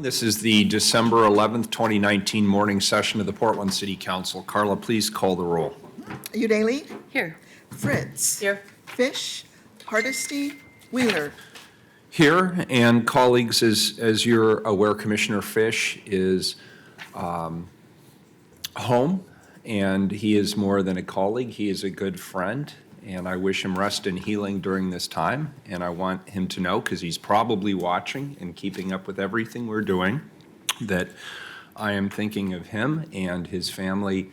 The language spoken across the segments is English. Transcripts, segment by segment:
everyone. This is the December 11th, 2019 morning session of the Portland City Council. Carla, please call the roll. Udaly, Here. Fritz. Here. Fish, Hardesty, Wheeler. Here, and colleagues, as you're aware, Commissioner Fish is home, and he is more than a colleague. He is a good friend, and I wish him rest and healing during this time. And I want him to know, because he's probably watching and keeping up with everything we're doing, that I am thinking of him and his family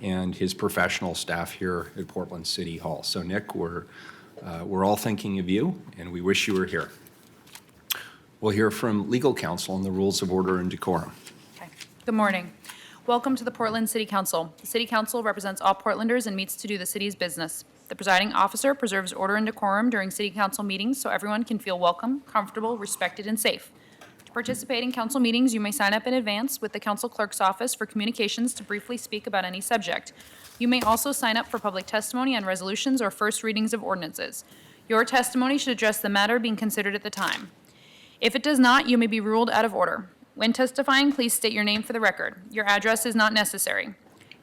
and his professional staff here at Portland City Hall. So Nick, we're all thinking of you, and we wish you were here. We'll hear from legal counsel on the rules of order and decorum. Okay. Good morning. Welcome to the Portland City Council. The City Council represents all Portlanders and meets to do the city's business. The presiding officer preserves order and decorum during City Council meetings so everyone can feel welcome, comfortable, respected, and safe. To participate in council meetings, you may sign up in advance with the council clerk's office for communications to briefly speak about any subject. You may also sign up for public testimony on resolutions or first readings of ordinances. Your testimony should address the matter being considered at the time. If it does not, you may be ruled out of order. When testifying, please state your name for the record. Your address is not necessary.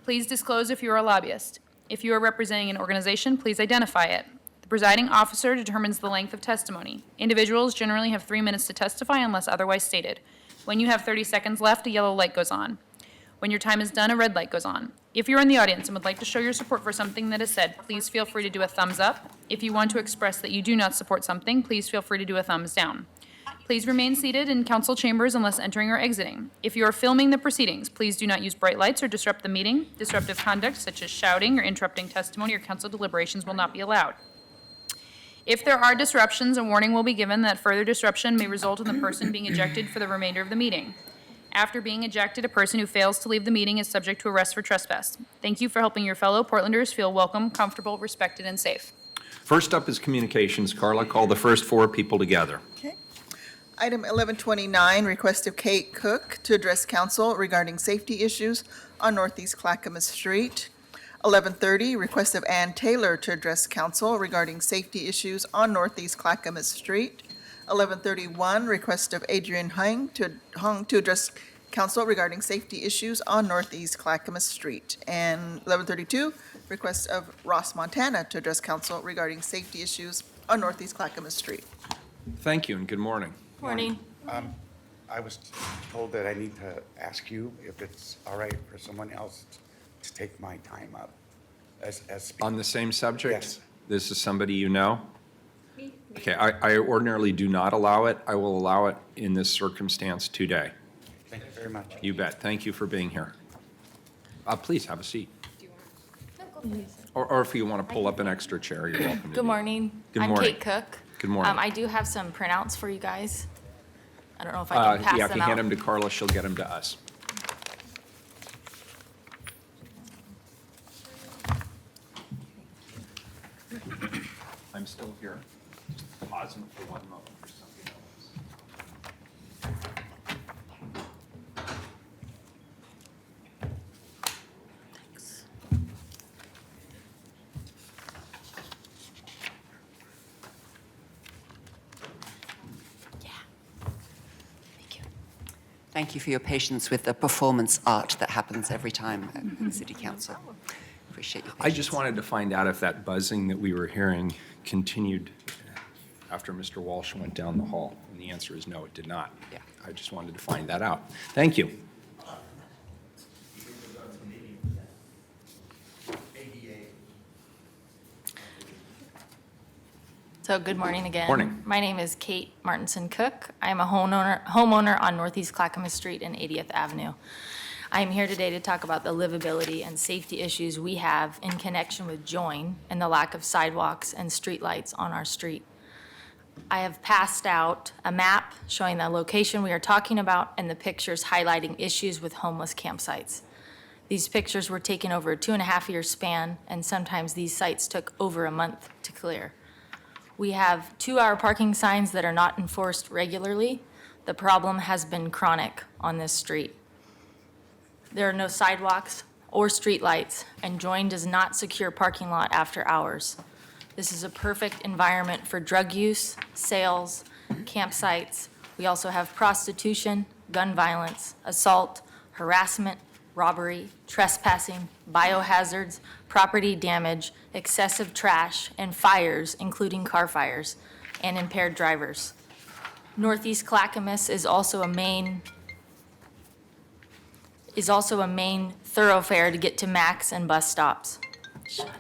Please disclose if you are a lobbyist. If you are representing an organization, please identify it. The presiding officer determines the length of testimony. Individuals generally have 3 minutes to testify unless otherwise stated. When you have 30 seconds left, a yellow light goes on. When your time is done, a red light goes on. If you're in the audience and would like to show your support for something that is said, please feel free to do a thumbs up. If you want to express that you do not support something, please feel free to do a thumbs down. Please remain seated in council chambers unless entering or exiting. If you are filming the proceedings, please do not use bright lights or disrupt the meeting. Disruptive conduct such as shouting or interrupting testimony or council deliberations will not be allowed. If there are disruptions, a warning will be given that further disruption may result in the person being ejected for the remainder of the meeting. After being ejected, a person who fails to leave the meeting is subject to arrest for trespass. Thank you for helping your fellow Portlanders feel welcome, comfortable, respected, and safe. First up is communications. Carla, call the first 4 people together. Okay. Item 1129, request of Kate Cook to address council regarding safety issues on Northeast Clackamas Street. 1130, request of Ann Taylor to address council regarding safety issues on Northeast Clackamas Street. 1131, request of Adrian Hung to address council regarding safety issues on Northeast Clackamas Street. And 1132, request of Ross Montana to address council regarding safety issues on Northeast Clackamas Street. Thank you and good morning. Morning. I was told that I need to ask you if it's all right for someone else to take my time up as speaker. On the same subject? Yes. This is somebody you know? Okay, I ordinarily do not allow it. I will allow it in this circumstance today. Thank you very much. You bet. Thank you for being here. Please have a seat. Or if you want to pull up an extra chair, you're welcome to do Good that. morning. Good I'm morning. Kate Cook. Good morning. I do have some printouts for you guys. I don't know if I can pass Yeah, if them you hand them out. to Carla, she'll get them to us. I'm still here. Just pausing for 1 moment for something else. Thank you. Thank you for your patience with the performance art that happens every time at City Council. Appreciate your patience. I just wanted to find out if that buzzing that we were hearing continued after Mr. Walsh went down the hall. And the answer is no, it did not. Yeah. I just wanted to find that out. Thank you. So good morning again. Morning. My name is Kate Martinson Cook. I am a homeowner on Northeast Clackamas Street and 80th Avenue. I am here today to talk about the livability and safety issues we have in connection with Join and the lack of sidewalks and streetlights on our street. I have passed out a map showing the location we are talking about and the pictures highlighting issues with homeless campsites. These pictures were taken over a 2.5-year span, and sometimes these sites took over a month to clear. We have 2-hour parking signs that are not enforced regularly. The problem has been chronic on this street. There are no sidewalks or streetlights, and Join does not secure parking lot after hours. This is a perfect environment for drug use, sales, campsites. We also have prostitution gun violence, assault, harassment, robbery, trespassing, biohazards, property damage, excessive trash, and fires, including car fires, and impaired drivers. Northeast Clackamas is also a main thoroughfare to get to Max and bus stops. Shut up.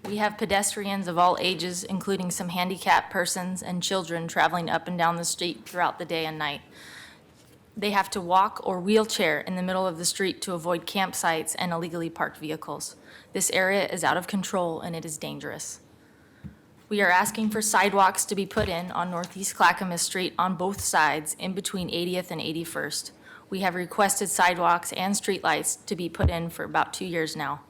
We have pedestrians of all ages, including some handicapped persons and children traveling up and down the street throughout the day and night. They have to walk or wheelchair in the middle of the street to avoid campsites and illegally parked vehicles. This area is out of control and it is dangerous. We are asking for sidewalks to be put in on Northeast Clackamas Street on both sides in between 80th and 81st. We have requested sidewalks and streetlights to be put in for about 2 years now.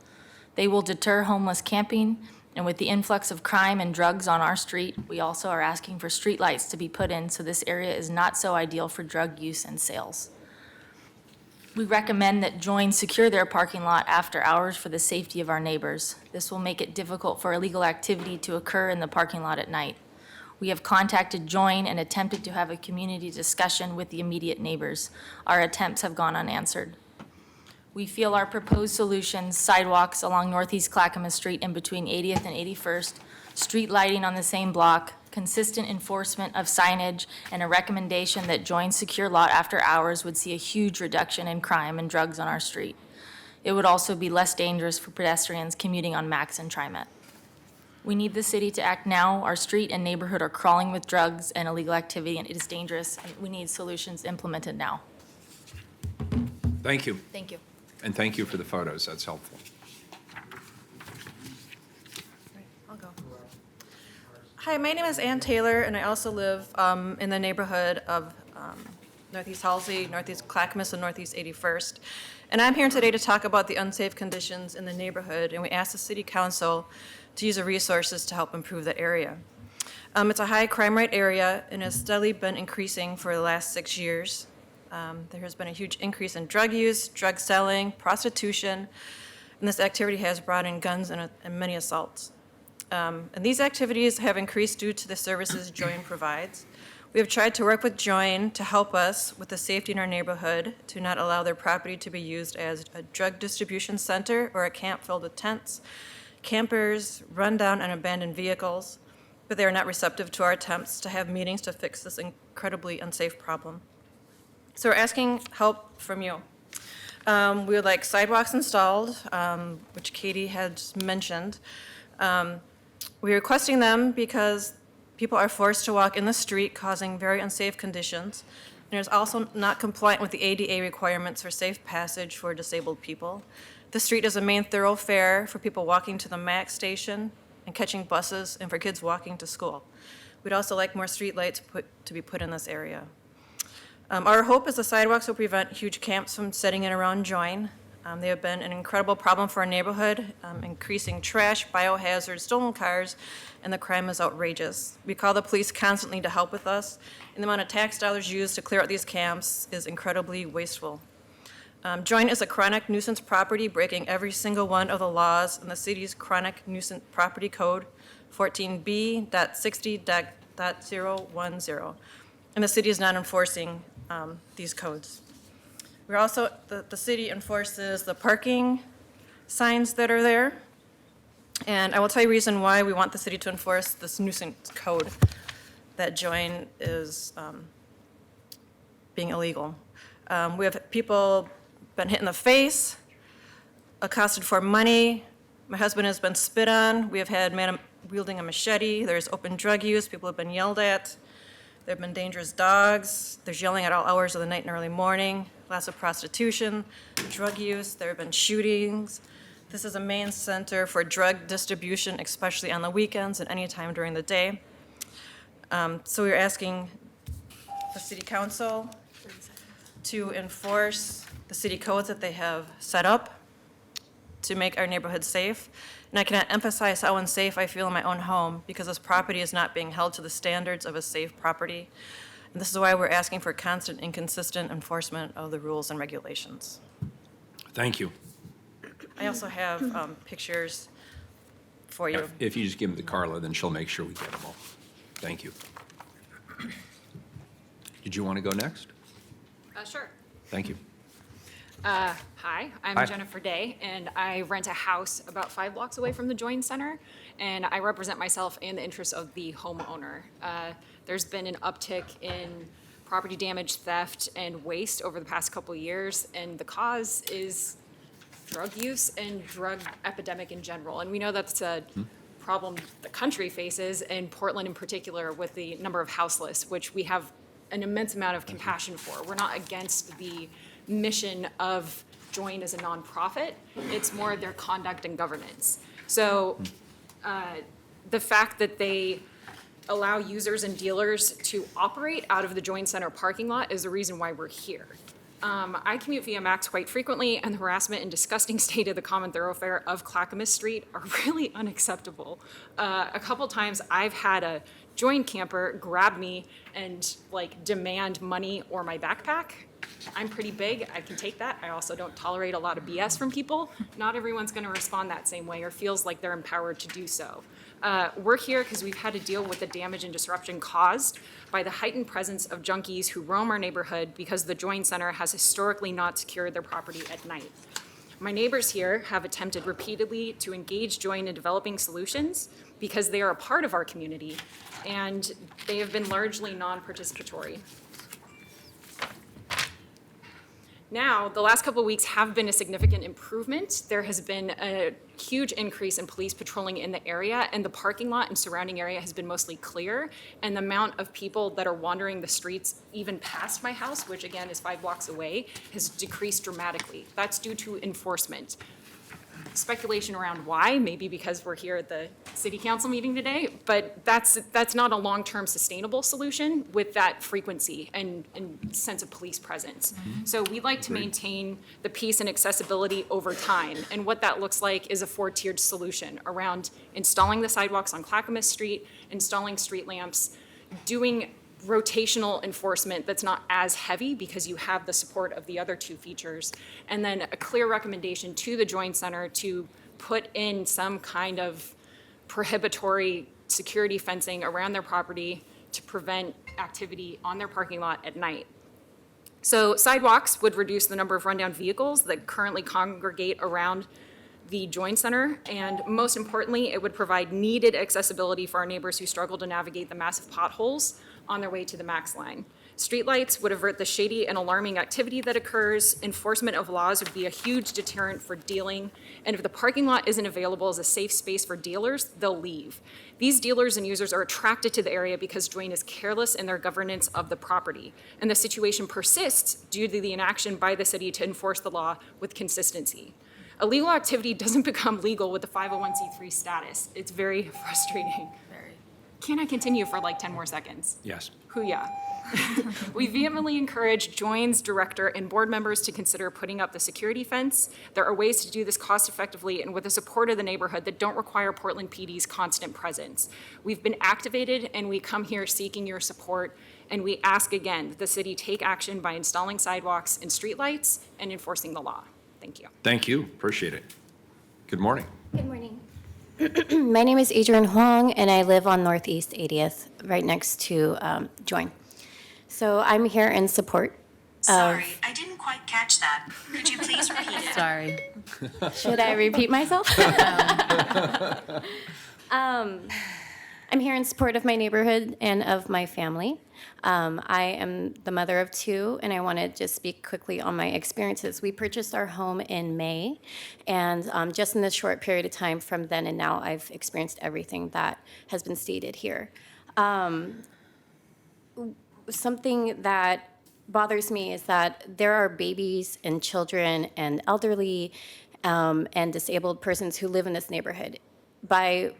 They will deter homeless camping, and with the influx of crime and drugs on our street, we also are asking for streetlights to be put in so this area is not so ideal for drug use and sales. We recommend that Join secure their parking lot after hours for the safety of our neighbors. This will make it difficult for illegal activity to occur in the parking lot at night. We have contacted Join and attempted to have a community discussion with the immediate neighbors. Our attempts have gone unanswered. We feel our proposed solutions, sidewalks along Northeast Clackamas Street in between 80th and 81st, street lighting on the same block, consistent enforcement of signage, and a recommendation that Join secure lot after hours would see a huge reduction in crime and drugs on our street. It would also be less dangerous for pedestrians commuting on Max and TriMet. We need the city to act now. Our street and neighborhood are crawling with drugs and illegal activity, and it is dangerous, and we need solutions implemented now. Thank you. Thank you. And thank you for the photos. That's helpful. I'll go. Hi, my name is Ann Taylor, and I also live in the neighborhood of Northeast Halsey, Northeast Clackamas, and Northeast 81st. And I'm here today to talk about the unsafe conditions in the neighborhood, and we ask the city council to use the resources to help improve the area. It's a high crime rate area and has steadily been increasing for the last 6 years. There has been a huge increase in drug use, drug selling, prostitution, and this activity has brought in guns and many assaults. And these activities have increased due to the services Join provides. We have tried to work with Join to help us with the safety in our neighborhood, to not allow their property to be used as a drug distribution center or a camp filled with tents, campers, rundown and abandoned vehicles, but they are not receptive to our attempts to have meetings to fix this incredibly unsafe problem. So we're asking help from you. We would like sidewalks installed, which Katie had mentioned. We're requesting them because people are forced to walk in the street, causing very unsafe conditions. And it's also not compliant with the ADA requirements for safe passage for disabled people. The street is a main thoroughfare for people walking to the Max station and catching buses, and for kids walking to school. We'd also like more streetlights to be put in this area. Our hope is the sidewalks will prevent huge camps from setting in around Join. They have been an incredible problem for our neighborhood, increasing trash, biohazards, stolen cars, and the crime is outrageous. We call the police constantly to help with us, and the amount of tax dollars used to clear out these camps is incredibly wasteful. Join is a chronic nuisance property, breaking every single one of the laws in the city's chronic nuisance property code, 14B.60.010. And the city is not enforcing these codes. We're also, the city enforces the parking signs that are there. And I will tell you a reason why we want the city to enforce this nuisance code that Join is being illegal. We have people been hit in the face, accosted for money. My husband has been spit on. We have had man wielding a machete. There's open drug use. People have been yelled at. There have been dangerous dogs. There's yelling at all hours of the night and early morning. Lots of prostitution, drug use. There have been shootings. This is a main center for drug distribution, especially on the weekends and any time during the day. So we're asking the city council to enforce the city codes that they have set up to make our neighborhood safe. And I cannot emphasize how unsafe I feel in my own home because this property is not being held to the standards of a safe property. And this is why we're asking for constant and consistent enforcement of the rules and regulations. Thank you. I also have pictures for you. If you just give them to Carla, then she'll make sure we get them all. Thank you. Did you want to go next? Sure. Thank you. Hi, I'm Hi. Jennifer Day, and I rent a house about 5 blocks away from the Join Center, and I represent myself in the interests of the homeowner. There's been an uptick in property damage, theft, and waste over the past couple of years, and the cause is drug use and drug epidemic in general. And we know that's a problem the country faces, and Portland in particular, with the number of houseless, which we have an immense amount of compassion for. We're not against the mission of Join as a nonprofit. It's more their conduct and governance. So the fact that they allow users and dealers to operate out of the Join Center parking lot is the reason why we're here. I commute via Max quite frequently, and the harassment and disgusting state of the common thoroughfare of Clackamas Street are really unacceptable. A couple times I've had a Join camper grab me and demand money or my backpack. I'm pretty big, I can take that. I also don't tolerate a lot of BS from people. Not everyone's gonna respond that same way or feels like they're empowered to do so. We're here because we've had to deal with the damage and disruption caused by the heightened presence of junkies who roam our neighborhood because the Join Center has historically not secured their property at night. My neighbors here have attempted repeatedly to engage Join in developing solutions because they are a part of our community, and they have been largely non-participatory. Now, the last couple of weeks have been a significant improvement. There has been a huge increase in police patrolling in the area, and the parking lot and surrounding area has been mostly clear, and the amount of people that are wandering the streets even past my house, which again is 5 blocks away, has decreased dramatically. That's due to enforcement. Speculation around why, maybe because we're here at the city council meeting today, but that's not a long-term sustainable solution with that frequency and sense of police presence. So we'd like to maintain the peace and accessibility over time, and what that looks like is a 4-tiered solution around installing the sidewalks on Clackamas Street, installing street lamps, doing rotational enforcement that's not as heavy because you have the support of the other 2 features, and then a clear recommendation to the Join Center to put in some kind of prohibitory security fencing around their property to prevent activity on their parking lot at night. So sidewalks would reduce the number of rundown vehicles that currently congregate around the Join Center, and most importantly, it would provide needed accessibility for our neighbors who struggle to navigate the massive potholes on their way to the Max line. Streetlights would avert the shady and alarming activity that occurs. Enforcement of laws would be a huge deterrent for dealing, and if the parking lot isn't available as a safe space for dealers, they'll leave. These dealers and users are attracted to the area because Join is careless in their governance of the property, and the situation persists due to the inaction by the city to enforce the law with consistency. Illegal activity doesn't become legal with the 501c3 status. It's very frustrating. Can I continue for 10 more seconds? Yes. Hoo-yah. We vehemently encourage Join's director and board members to consider putting up the security fence. There are ways to do this cost-effectively and with the support of the neighborhood that don't require Portland PD's constant presence. We've been activated, and we come here seeking your support, and we ask again that the city take action by installing sidewalks and streetlights and enforcing the law. Thank you. Thank you. Appreciate it. Good morning. Good morning. My name is Adrienne Huang, and I live on Northeast 80th, right next to Join. So I'm here in support Sorry, I didn't quite catch that. Could you please repeat it? Sorry. Should I repeat myself? I'm here in support of my neighborhood and of my family. I am the mother of 2, and I want to just speak quickly on my experiences. We purchased our home in May, and just in this short period of time from then and now, I've experienced everything that has been stated here. Something that bothers me is that there are babies and children and elderly and disabled persons who live in this neighborhood. By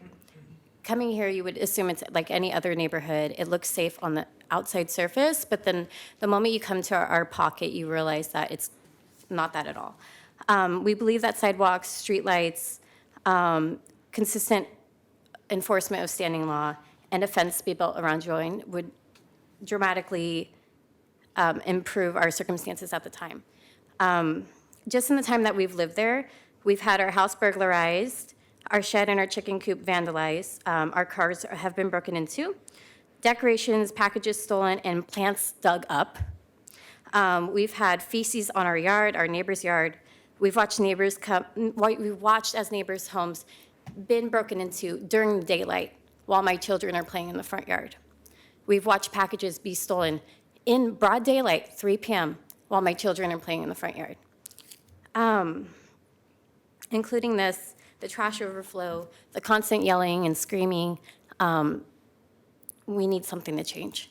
coming here, you would assume it's like any other neighborhood. It looks safe on the outside surface, but then the moment you come to our pocket, you realize that it's not that at all. We believe that sidewalks, streetlights, consistent enforcement of standing law, and a fence be built around Join would dramatically improve our circumstances at the time. Just in the time that we've lived there, we've had our house burglarized, our shed and our chicken coop vandalized, our cars have been broken into, decorations, packages stolen, and plants dug up. We've had feces on our yard, our neighbor's yard. We've watched as neighbors' homes been broken into during the daylight while my children are playing in the front yard. We've watched packages be stolen in broad daylight, 3 p.m., while my children are playing in the front yard. Including this, the trash overflow, the constant yelling and screaming. We need something to change.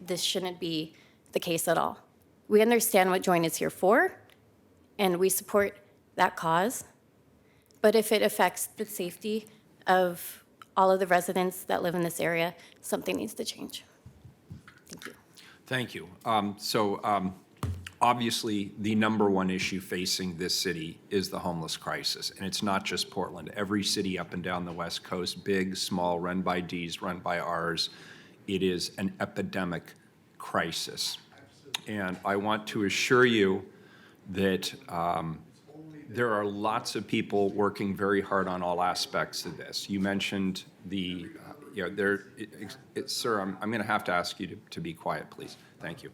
This shouldn't be the case at all. We understand what Join is here for, and we support that cause. But if it affects the safety of all of the residents that live in this area, something needs to change. Thank you. Thank you. Obviously, the number one issue facing this city is the homeless crisis. And it's not just Portland. Every city up and down the West Coast, big, small, run by Ds, run by Rs, it is an epidemic crisis. And I want to assure you that there are lots of people working very hard on all aspects of this. You mentioned the, sir, I'm going to have to ask you to be quiet, please. Thank you.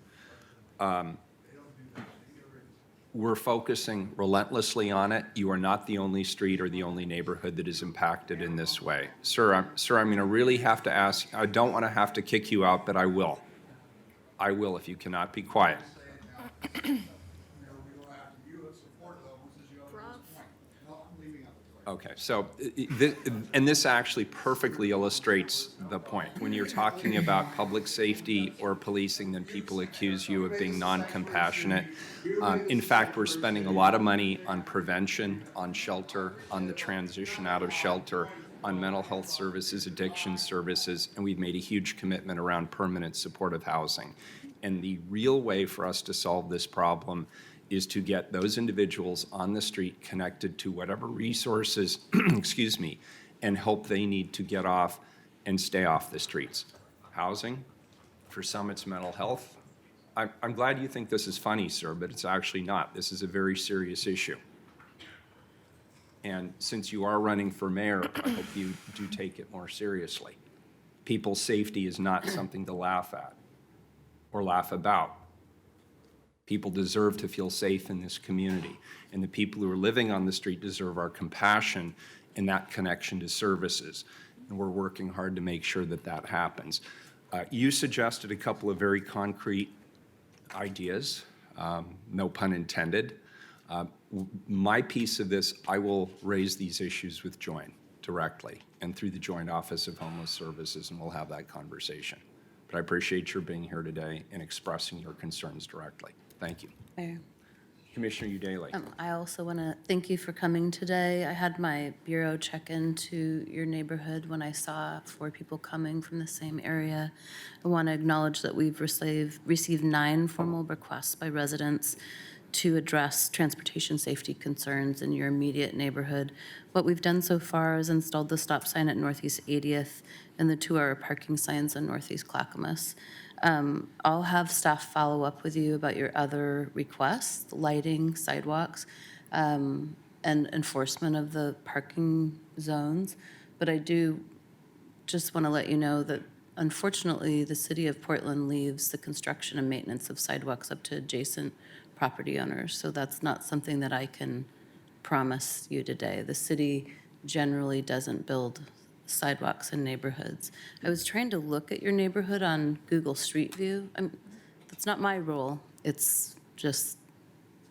We're focusing relentlessly on it. You are not the only street or the only neighborhood that is impacted in this way. Sir, I'm going to really have to ask, I don't want to have to kick you out, but I will. I will if you cannot be quiet. Okay, so, and this actually perfectly illustrates the point. When you're talking about public safety or policing, then people accuse you of being non-compassionate. In fact, we're spending a lot of money on prevention, on shelter, on the transition out of shelter, on mental health services, addiction services, and we've made a huge commitment around permanent supportive housing. And the real way for us to solve this problem is to get those individuals on the street connected to whatever resources, excuse me, and help they need to get off and stay off the streets. Housing, for some it's mental health. I'm glad you think this is funny, sir, but it's actually not. This is a very serious issue. And since you are running for mayor, I hope you do take it more seriously. People's safety is not something to laugh at or laugh about. People deserve to feel safe in this community, and the people who are living on the street deserve our compassion and that connection to services. And we're working hard to make sure that that happens. You suggested a couple of very concrete ideas, no pun intended. My piece of this, I will raise these issues with Join directly and through the Joint Office of Homeless Services, and we'll have that conversation. But I appreciate your being here today and expressing your concerns directly. Thank you. Mayor. Commissioner Udaley. I also want to thank you for coming today. I had my bureau check into your neighborhood when I saw 4 people coming from the same area. I want to acknowledge that we've received 9 formal requests by residents to address transportation safety concerns in your immediate neighborhood. What we've done so far is installed the stop sign at Northeast 80th and the 2-hour parking signs on Northeast Clackamas. I'll have staff follow up with you about your other requests, lighting, sidewalks, and enforcement of the parking zones. But I do just want to let you know that unfortunately, the city of Portland leaves the construction and maintenance of sidewalks up to adjacent property owners. So that's not something that I can promise you today. The city generally doesn't build sidewalks in neighborhoods. I was trying to look at your neighborhood on Google Street View. That's not my role. It's just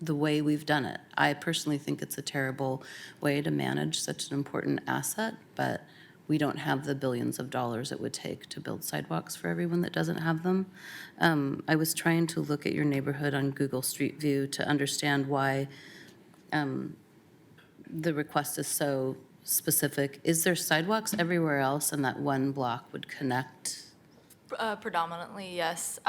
the way we've done it. I personally think it's a terrible way to manage such an important asset, but we don't have the billions of dollars it would take to build sidewalks for everyone that doesn't have them. I was trying to look at your neighborhood on Google Street View to understand why the request is so specific. Is there sidewalks everywhere else and that one block would connect? Predominantly, yes.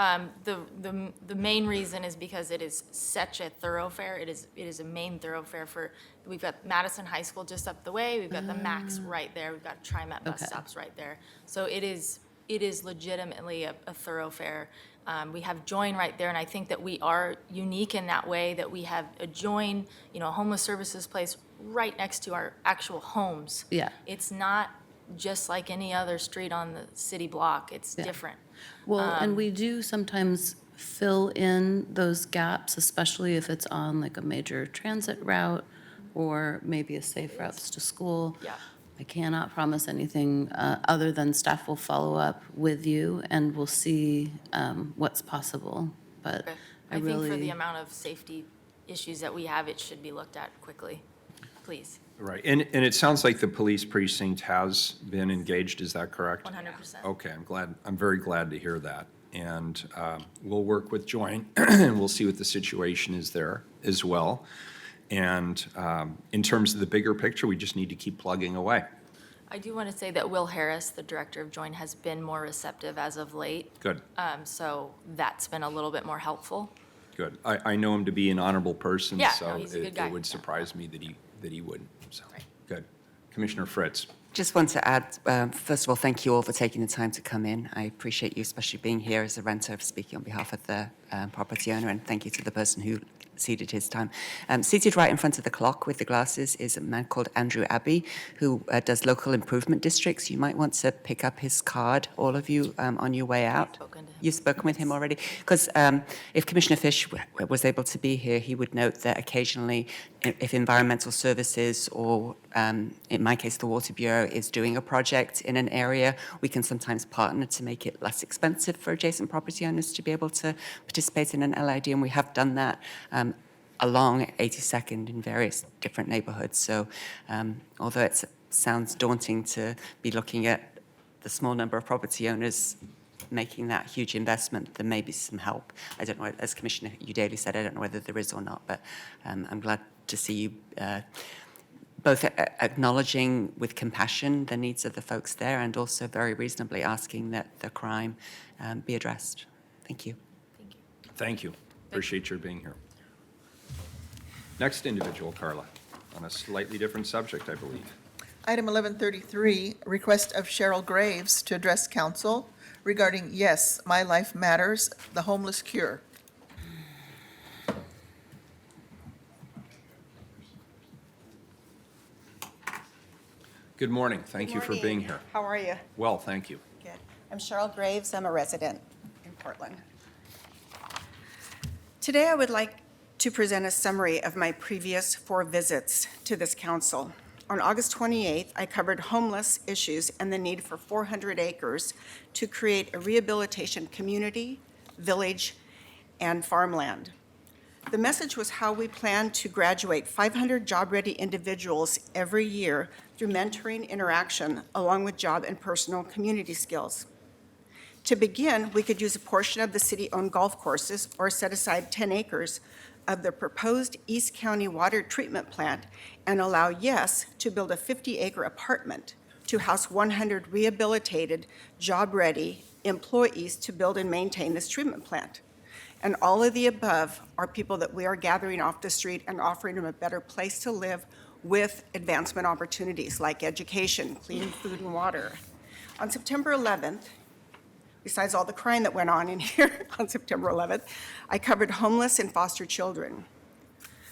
The main reason is because it is such a thoroughfare. It is a main thoroughfare for, we've got Madison High School just up the way, we've got the Max right there, we've got TriMet bus stops right there. So it is legitimately a thoroughfare. We have Join right there, and I think that we are unique in that way that we have a Join, a homeless services place right next to our actual homes. Yeah. It's not just like any other street on the city block. It's different. Well, and we do sometimes fill in those gaps, especially if it's on like a major transit route or maybe a safe routes to school. Yeah. I cannot promise anything other than staff will follow up with you and we'll see what's possible. But I I think for the really, amount of safety issues that we have, it should be looked at quickly, please. Right, and it sounds like the police precinct has been engaged, is that correct? 100%. Okay, I'm very glad to hear that. And we'll work with Joint, and we'll see what the situation is there as well. And in terms of the bigger picture, we just need to keep plugging away. I do want to say that Will Harris, the director of Join, has been more receptive as of late. Good, So that's been a little bit more helpful. good. I know him to be an honorable person, Yeah, so no, he's a good guy. it would surprise me that he wouldn't, so, good. Commissioner Fritz. Just want to add, first of all, thank you all for taking the time to come in. I appreciate you, especially being here as a renter, speaking on behalf of the property owner, and thank you to the person who ceded his time. Seated right in front of the clock with the glasses is a man called Andrew Abbey, who does local improvement districts. You might want to pick up his card, all of you, on your way out. Spoken to him. You've spoken with him already? Because if Commissioner Fish was able to be here, he would note that occasionally, if environmental services or, in my case, the Water Bureau is doing a project in an area, we can sometimes partner to make it less expensive for adjacent property owners to be able to participate in an LID, and we have done that along 82nd in various different neighborhoods. So although it sounds daunting to be looking at the small number of property owners making that huge investment, there may be some help. I don't know, as Commissioner Udaley said, I don't know whether there is or not, but I'm glad to see you both acknowledging with compassion the needs of the folks there and also very reasonably asking that the crime be addressed. Thank you. Thank you. Appreciate your being here. Next individual, Carla, on a slightly different subject, I believe. Item 1133, request of Cheryl Graves to address council regarding Yes, My Life Matters, the homeless cure. Good morning. Thank you for being here. How are you? Well, thank you. Good. I'm Cheryl Graves. I'm a resident in Portland. Today, I would like to present a summary of my previous 4 visits to this council. On August 28th, I covered homeless issues and the need for 400 acres to create a rehabilitation community, village, and farmland. The message was how we plan to graduate 500 job-ready individuals every year through mentoring interaction, along with job and personal community skills. To begin, we could use a portion of the city-owned golf courses or set aside 10 acres of the proposed East County water treatment plant and allow Yes to build a 50-acre apartment to house 100 rehabilitated, job-ready employees to build and maintain this treatment plant. And all of the above are people that we are gathering off the street and offering them a better place to live with advancement opportunities like education, clean food and water. On September 11th, besides all the crying that went on in here on September 11th, I covered homeless and foster children.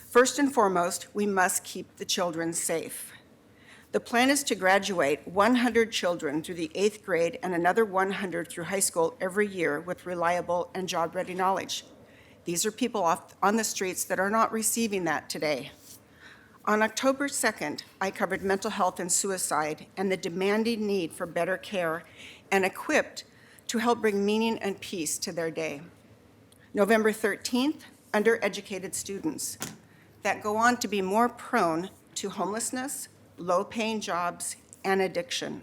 First and foremost, we must keep the children safe. The plan is to graduate 100 children through the 8th grade and another 100 through high school every year with reliable and job-ready knowledge. These are people on the streets that are not receiving that today. On October 2nd, I covered mental health and suicide and the demanding need for better care and equipped to help bring meaning and peace to their day. November 13th, undereducated students that go on to be more prone to homelessness, low-paying jobs, and addiction.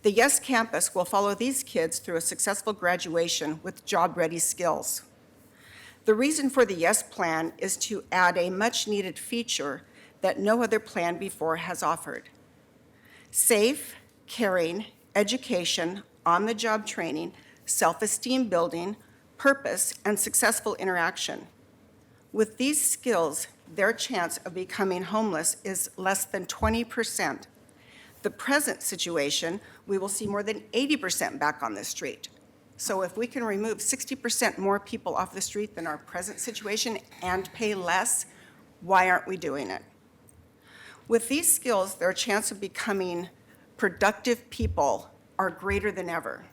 The Yes Campus will follow these kids through a successful graduation with job-ready skills. The reason for the Yes Plan is to add a much-needed feature that no other plan before has offered. Safe, caring, education, on-the-job training, self-esteem building, purpose, and successful interaction. With these skills, their chance of becoming homeless is less than 20%. The present situation, we will see more than 80% back on the street. So if we can remove 60% more people off the street than our present situation and pay less, why aren't we doing it? With these skills, their chance of becoming productive people are greater than ever.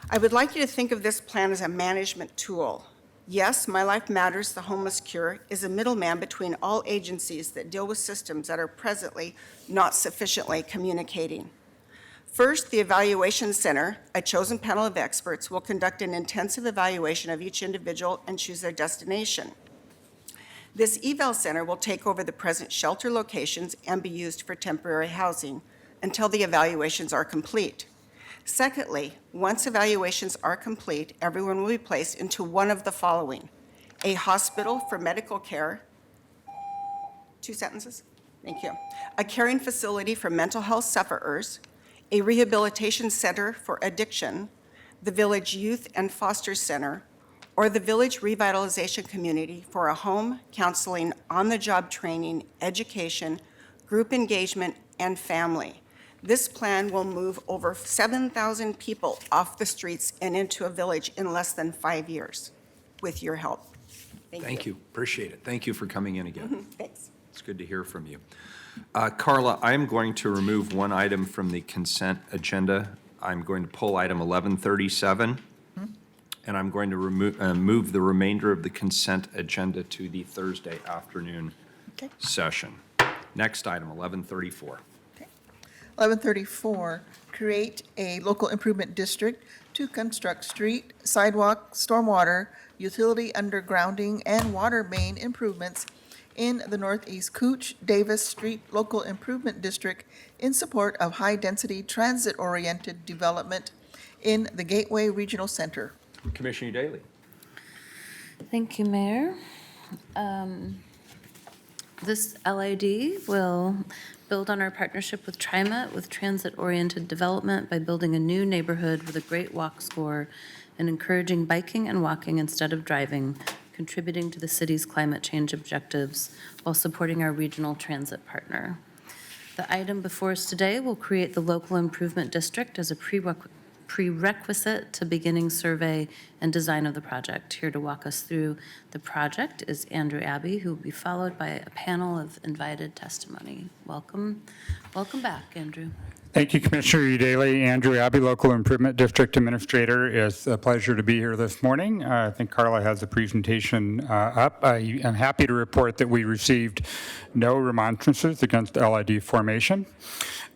I would like you to think of this plan as a management tool. Yes, My Life Matters, the Homeless Cure, is a middleman between all agencies that deal with systems that are presently not sufficiently communicating. First, the Evaluation Center, a chosen panel of experts, will conduct an intensive evaluation of each individual and choose their destination. This eval center will take over the present shelter locations and be used for temporary housing until the evaluations are complete. Secondly, once evaluations are complete, everyone will be placed into one of the following: a hospital for medical care, 2 sentences, thank you, a caring facility for mental health sufferers, a rehabilitation center for addiction, the Village Youth and Foster Center, or the Village Revitalization Community for a home, counseling, on-the-job training, education, group engagement, and family. This plan will move over 7,000 people off the streets and into a village in less than 5 years, with your help. Thank you. Appreciate it. Thank you for coming in again. Thanks. It's good to hear from you. Carla, I am going to remove one item from the consent agenda. I'm going to pull item 1137, and I'm going to move the remainder of the consent agenda to the Thursday afternoon Okay. session. Next item, 1134. 1134, create a local improvement district to construct street, sidewalk, stormwater, utility undergrounding, and water main improvements in the Northeast Cooch Davis Street Local Improvement District in support of high-density transit-oriented development in the Gateway Regional Center. Commissioner Daly. Thank you, Mayor. This LID will build on our partnership with TriMet with transit-oriented development by building a new neighborhood with a great walk score and encouraging biking and walking instead of driving, contributing to the city's climate change objectives while supporting our regional transit partner. The item before us today will create the local improvement district as a prerequisite to beginning survey and design of the project. Here to walk us through the project is Andrew Abbey, who will be followed by a panel of invited testimony. Welcome. Welcome back, Andrew. Thank you, Commissioner Daly. Andrew Abbey, Local Improvement District Administrator. It's a pleasure to be here this morning. I think Carla has the presentation up. I am happy to report that we received no remonstrances against LID formation.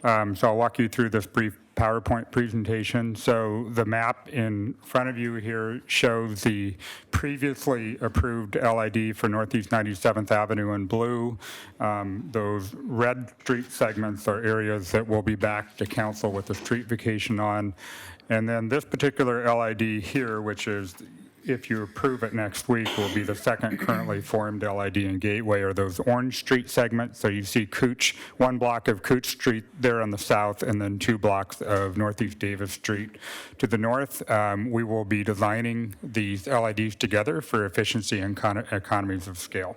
So I'll walk you through this brief PowerPoint presentation. So the map in front of you here shows the previously approved LID for Northeast 97th Avenue in blue. Those red street segments are areas that will be back to council with the street vacation on. And then this particular LID here, which is, if you approve it next week, will be the second currently formed LID in Gateway, are those orange street segments. So you see Cooch, one block of Cooch Street there on the south, and then 2 blocks of Northeast Davis Street to the north. We will be designing these LIDs together for efficiency and economies of scale.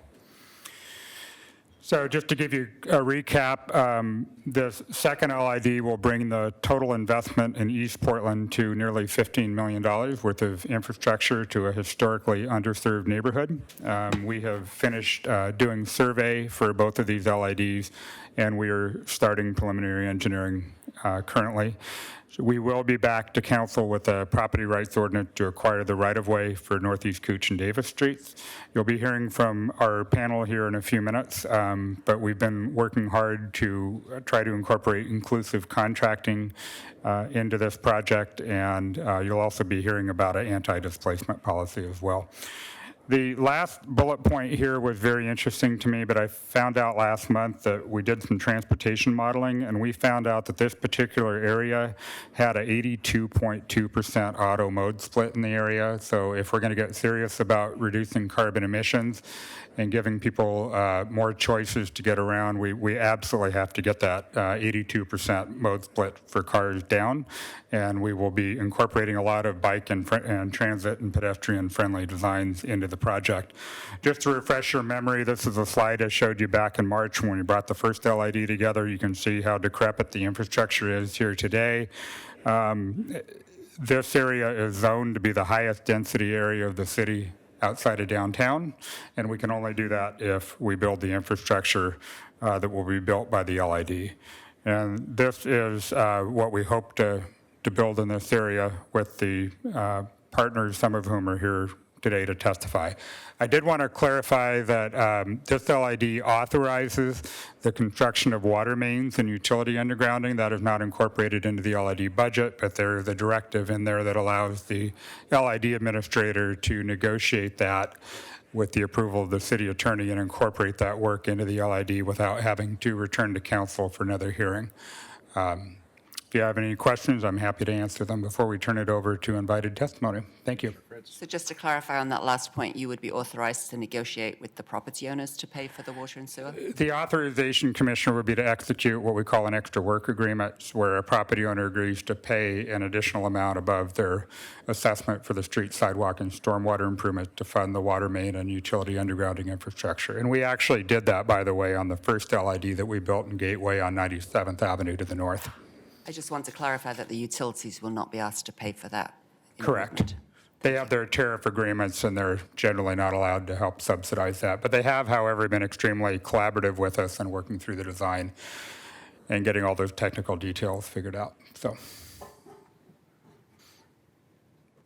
So just to give you a recap, this second LID will bring the total investment in East Portland to nearly $15 million worth of infrastructure to a historically underserved neighborhood. We have finished doing survey for both of these LIDs, and we are starting preliminary engineering currently. We will be back to council with a property rights ordinance to acquire the right-of-way for Northeast Cooch and Davis Streets. You'll be hearing from our panel here in a few minutes, but we've been working hard to try to incorporate inclusive contracting into this project, and you'll also be hearing about an anti-displacement policy as well. The last bullet point here was very interesting to me, but I found out last month that we did some transportation modeling, and we found out that this particular area had a 82.2% auto mode split in the area. So if we're going to get serious about reducing carbon emissions and giving people more choices to get around, we absolutely have to get that 82% mode split for cars down. And we will be incorporating a lot of bike and transit and pedestrian-friendly designs into the project. Just to refresh your memory, this is a slide I showed you back in March when we brought the first LID together. You can see how decrepit the infrastructure is here today. This area is zoned to be the highest density area of the city outside of downtown, and we can only do that if we build the infrastructure that will be built by the LID. And this is what we hope to build in this area with the partners, some of whom are here today to testify. I did want to clarify that this LID authorizes the construction of water mains and utility undergrounding. That is not incorporated into the LID budget, but there is a directive in there that allows the LID administrator to negotiate that with the approval of the city attorney and incorporate that work into the LID without having to return to council for another hearing. If you have any questions, I'm happy to answer them before we turn it over to invited testimony. Thank you. So just to clarify on that last point, you would be authorized to negotiate with the property owners to pay for the water and sewer? The authorization commissioner would be to execute what we call an extra work agreement, where a property owner agrees to pay an additional amount above their assessment for the street, sidewalk, and stormwater improvement to fund the water main and utility undergrounding infrastructure. And we actually did that, by the way, on the first LID that we built in Gateway on 97th Avenue to the north. I just want to clarify that the utilities will not be asked to pay for that. Correct. improvement. They have their tariff agreements, and they're generally not allowed to help subsidize that. But they have, however, been extremely collaborative with us in working through the design and getting all those technical details figured out. So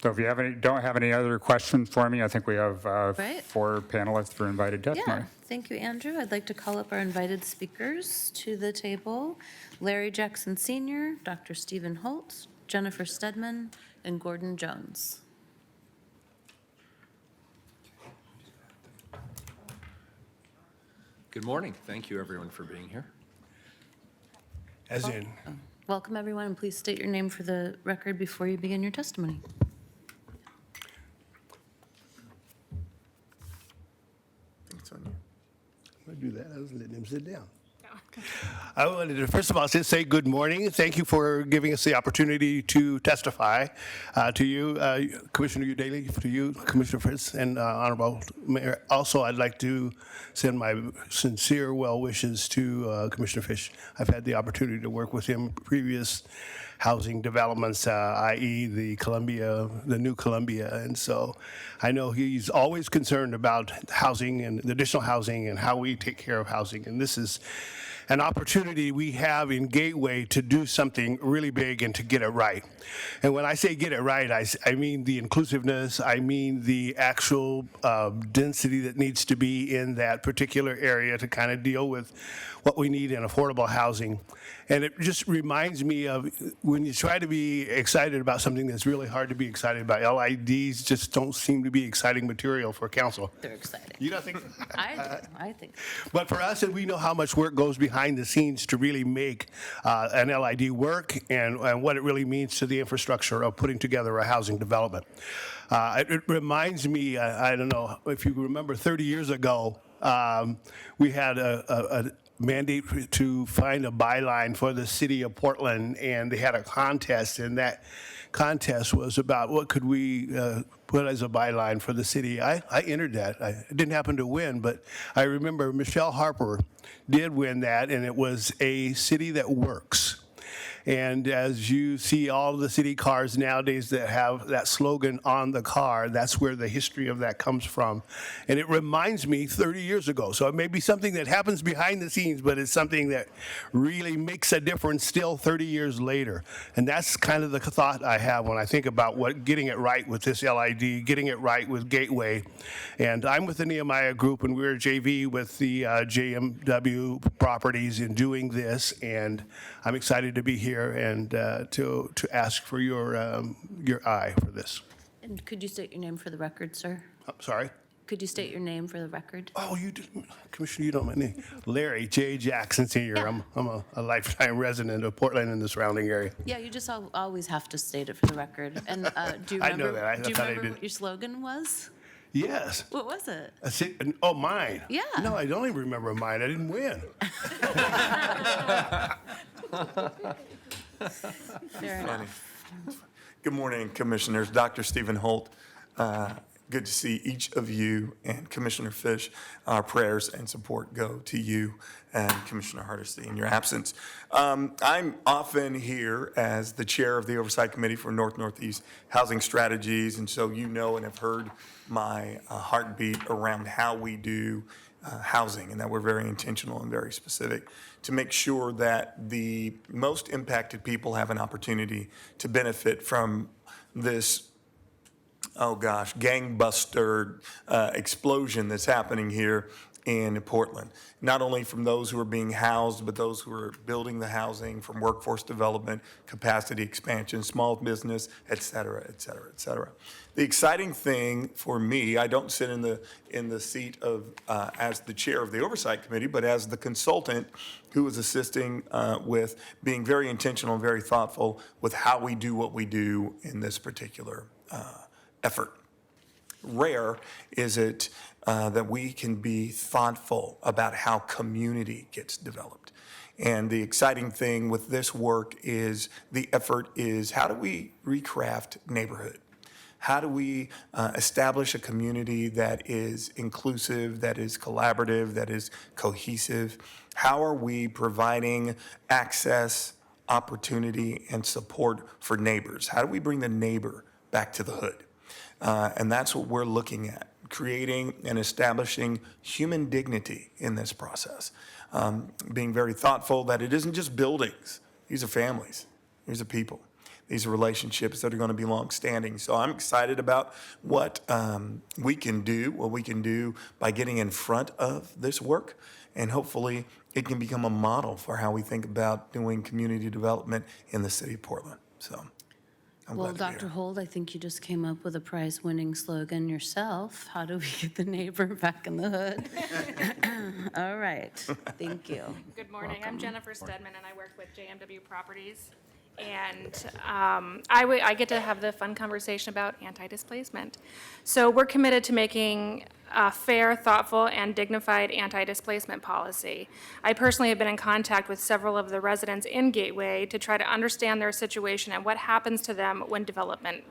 if you don't have any other questions for me, I think we have Right. 4 panelists for invited testimony. Yeah, thank you, Andrew. I'd like to call up our invited speakers to the table. Larry Jackson Sr., Dr. Stephen Holt, Jennifer Stedman, and Gordon Jones. Good morning. Thank you, everyone, for being here. As in, Welcome, everyone, and please state your name for the record before you begin your testimony. it's on you. I'm going to do that. I was letting him sit down. I wanted to, first of all, just say good morning. Thank you for giving us the opportunity to testify to you, Commissioner Udaley, to you, Commissioner Fritz, and Honorable Mayor. Also, I'd like to send my sincere well wishes to Commissioner Fish. I've had the opportunity to work with him previous housing developments, i.e. the new Columbia. And so I know he's always concerned about housing and the additional housing and how we take care of housing. And this is an opportunity we have in Gateway to do something really big and to get it right. And when I say get it right, I mean the inclusiveness, I mean the actual density that needs to be in that particular area to kind of deal with what we need in affordable housing. And it just reminds me of when you try to be excited about something that's really hard to be excited about. LIDs just don't seem to be exciting material for council. They're exciting. You don't think? I think. But for us, and we know how much work goes behind the scenes to really make an LID work and what it really means to the infrastructure of putting together a housing development. It reminds me, I don't know if you remember 30 years ago, we had a mandate to find a byline for the city of Portland, and they had a contest, and that contest was about what could we put as a byline for the city. I entered that. I didn't happen to win, but I remember Michelle Harper did win that, and it was a city that works. And as you see all the city cars nowadays that have that slogan on the car, that's where the history of that comes from. And it reminds me 30 years ago. So it may be something that happens behind the scenes, but it's something that really makes a difference still 30 years later. And that's kind of the thought I have when I think about getting it right with this LID, getting it right with Gateway. And I'm with the Nehemiah Group, and we're a JV with the JMW properties in doing this. And I'm excited to be here and to ask for your eye for this. And could you state your name for the record, sir? Sorry? Could you state your name for the record? Oh, you did, Commissioner, you know my name. Larry J. Jackson Sr. Yeah. I'm a lifetime resident of Portland and the surrounding area. Yeah, you just always have to state it for the record. And do you I remember, know that. I do you thought I remember did. what your slogan was? Yes. What was it? Oh, mine? Yeah. No, I don't even remember mine. I didn't win. Fair enough. Good morning, Commissioners. Dr. Stephen Holt. Good to see each of you, and Commissioner Fish. Our prayers and support go to you and Commissioner Hardesty in your absence. I'm often here as the chair of the Oversight Committee for Northeast Housing Strategies, and so you know and have heard my heartbeat around how we do housing, and that we're very intentional and very specific to make sure that the most impacted people have an opportunity to benefit from this, oh gosh, gangbuster explosion that's happening here in Portland. Not only from those who are being housed, but those who are building the housing, from workforce development, capacity expansion, small business, et cetera, et cetera, et cetera. The exciting thing for me, I don't sit in the seat of as the chair of the oversight committee, but as the consultant who is assisting with being very intentional and very thoughtful with how we do what we do in this particular effort. Rare is it that we can be thoughtful about how community gets developed. And the exciting thing with this work is the effort is how do we recraft neighborhood? How do we establish a community that is inclusive, that is collaborative, that is cohesive? How are we providing access, opportunity, and support for neighbors? How do we bring the neighbor back to the hood? And that's what we're looking at, creating and establishing human dignity in this process. Being very thoughtful that it isn't just buildings. These are families. These are people. These are relationships that are going to be longstanding. So I'm excited about what we can do by getting in front of this work. And hopefully it can become a model for how we think about doing community development in the city of Portland. So I'm Well, glad to be Dr. here. Holt, I think you just came up with a prize-winning slogan yourself. How do we get the neighbor back in the hood? All right, thank you. Good morning. I'm Jennifer Stedman, and I work with JMW Properties. And I get to have the fun conversation about anti-displacement. So we're committed to making a fair, thoughtful, and dignified anti-displacement policy. I personally have been in contact with several of the residents in Gateway to try to understand their situation and what happens to them when development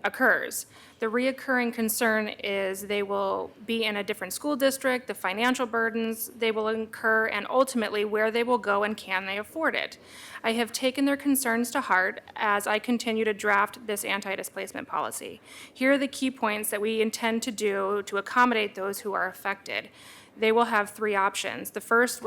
occurs. The reoccurring concern is they will be in a different school district, the financial burdens they will incur, and ultimately where they will go and can they afford it. I have taken their concerns to heart as I continue to draft this anti-displacement policy. Here are the key points that we intend to do to accommodate those who are affected. They will have three options. The first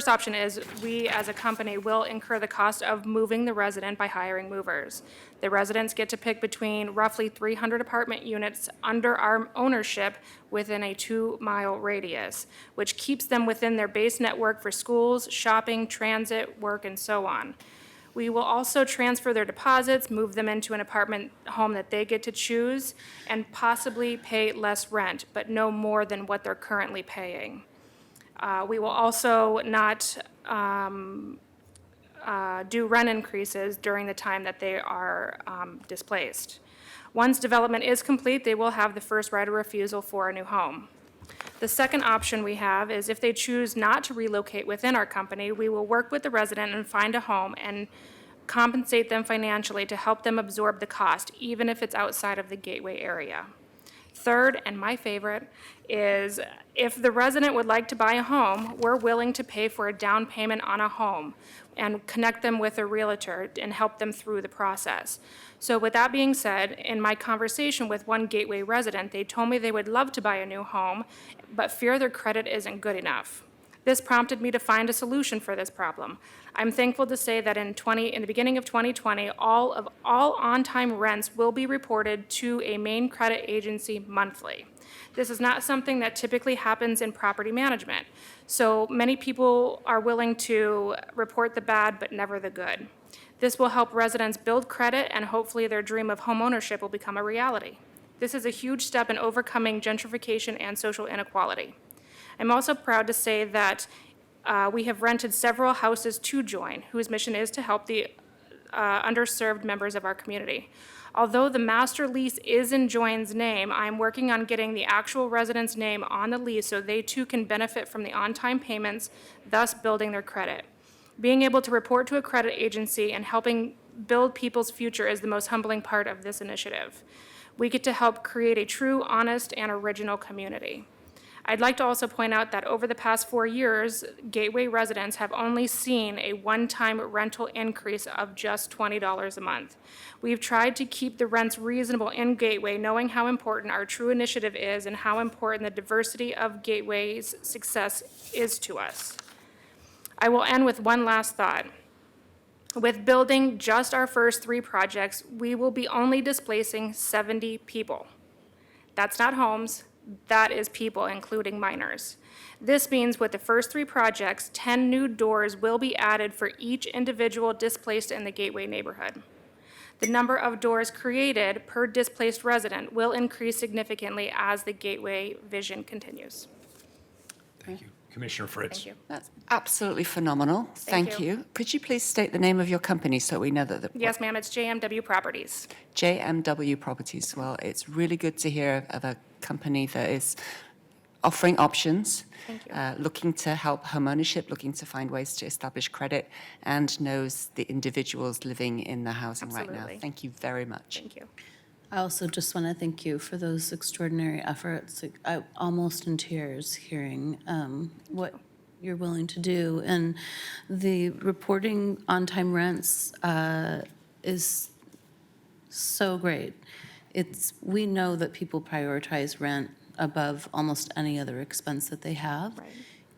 option is we as a company will incur the cost of moving the resident by hiring movers. The residents get to pick between roughly 300 apartment units under our ownership within a 2-mile radius, which keeps them within their base network for schools, shopping, transit, work, and so on. We will also transfer their deposits, move them into an apartment home that they get to choose, and possibly pay less rent, but no more than what they're currently paying. We will also not do rent increases during the time that they are displaced. Once development is complete, they will have the first right of refusal for a new home. The second option we have is if they choose not to relocate within our company, we will work with the resident and find a home and compensate them financially to help them absorb the cost, even if it's outside of the Gateway area. Third, and my favorite, is if the resident would like to buy a home, we're willing to pay for a down payment on a home and connect them with a realtor and help them through the process. So with that being said, in my conversation with one Gateway resident, they told me they would love to buy a new home, but fear their credit isn't good enough. This prompted me to find a solution for this problem. I'm thankful to say that in the beginning of 2020, all on-time rents will be reported to a main credit agency monthly. This is not something that typically happens in property management. So many people are willing to report the bad, but never the good. This will help residents build credit, and hopefully their dream of homeownership will become a reality. This is a huge step in overcoming gentrification and social inequality. I'm also proud to say that we have rented several houses to Join, whose mission is to help the underserved members of our community. Although the master lease is in Join's name, I'm working on getting the actual resident's name on the lease so they too can benefit from the on-time payments, thus building their credit. Being able to report to a credit agency and helping build people's future is the most humbling part of this initiative. We get to help create a true, honest, and original community. I'd like to also point out that over the past 4 years, Gateway residents have only seen a one-time rental increase of just $20 a month. We've tried to keep the rents reasonable in Gateway, knowing how important our true initiative is and how important the diversity of Gateway's success is to us. I will end with one last thought. With building just our first 3 projects, we will be only displacing 70 people. That's not homes, that is people, including minors. This means with the first 3 projects, 10 new doors will be added for each individual displaced in the Gateway neighborhood. The number of doors created per displaced resident will increase significantly as the Gateway vision continues. Thank you. Commissioner Fritz. Thank you. That's absolutely phenomenal. Thank you. Could you please state the name of your company so we know that the Yes, ma'am, it's JMW Properties. JMW Properties. Well, it's really good to hear of a company that is offering options, Thank you. looking to help homeownership, looking to find ways to establish credit, and knows the individuals living in the housing right now. Absolutely. Thank you very much. Thank you. I also just want to thank you for those extraordinary efforts. I'm almost in tears hearing what you're willing to do. And the reporting on-time rents is so great. We know that people prioritize rent above almost any other expense that they have. Right.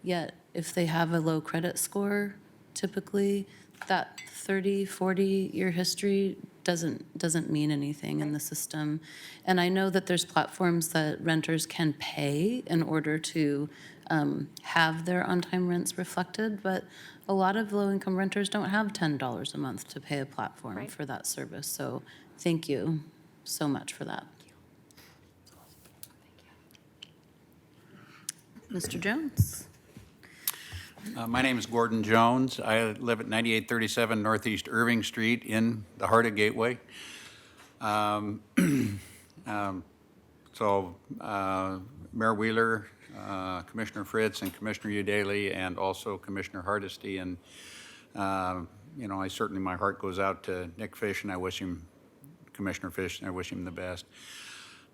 Yet, if they have a low credit score, typically that 30, 40-year history doesn't mean anything in the system. And I know that there's platforms that renters can pay in order to have their on-time rents reflected, but a lot of low-income renters don't have $10 a month to pay a platform Right. for that service. So thank you so much for that. Mr. Jones? My name is Gordon Jones. I live at 9837 Northeast Irving Street in the heart of Gateway. Mayor Wheeler, Commissioner Fritz, and Commissioner Udaley, and also Commissioner Hardesty. And, I certainly, my heart goes out to Nick Fish, and I wish him, Commissioner Fish, and I wish him the best.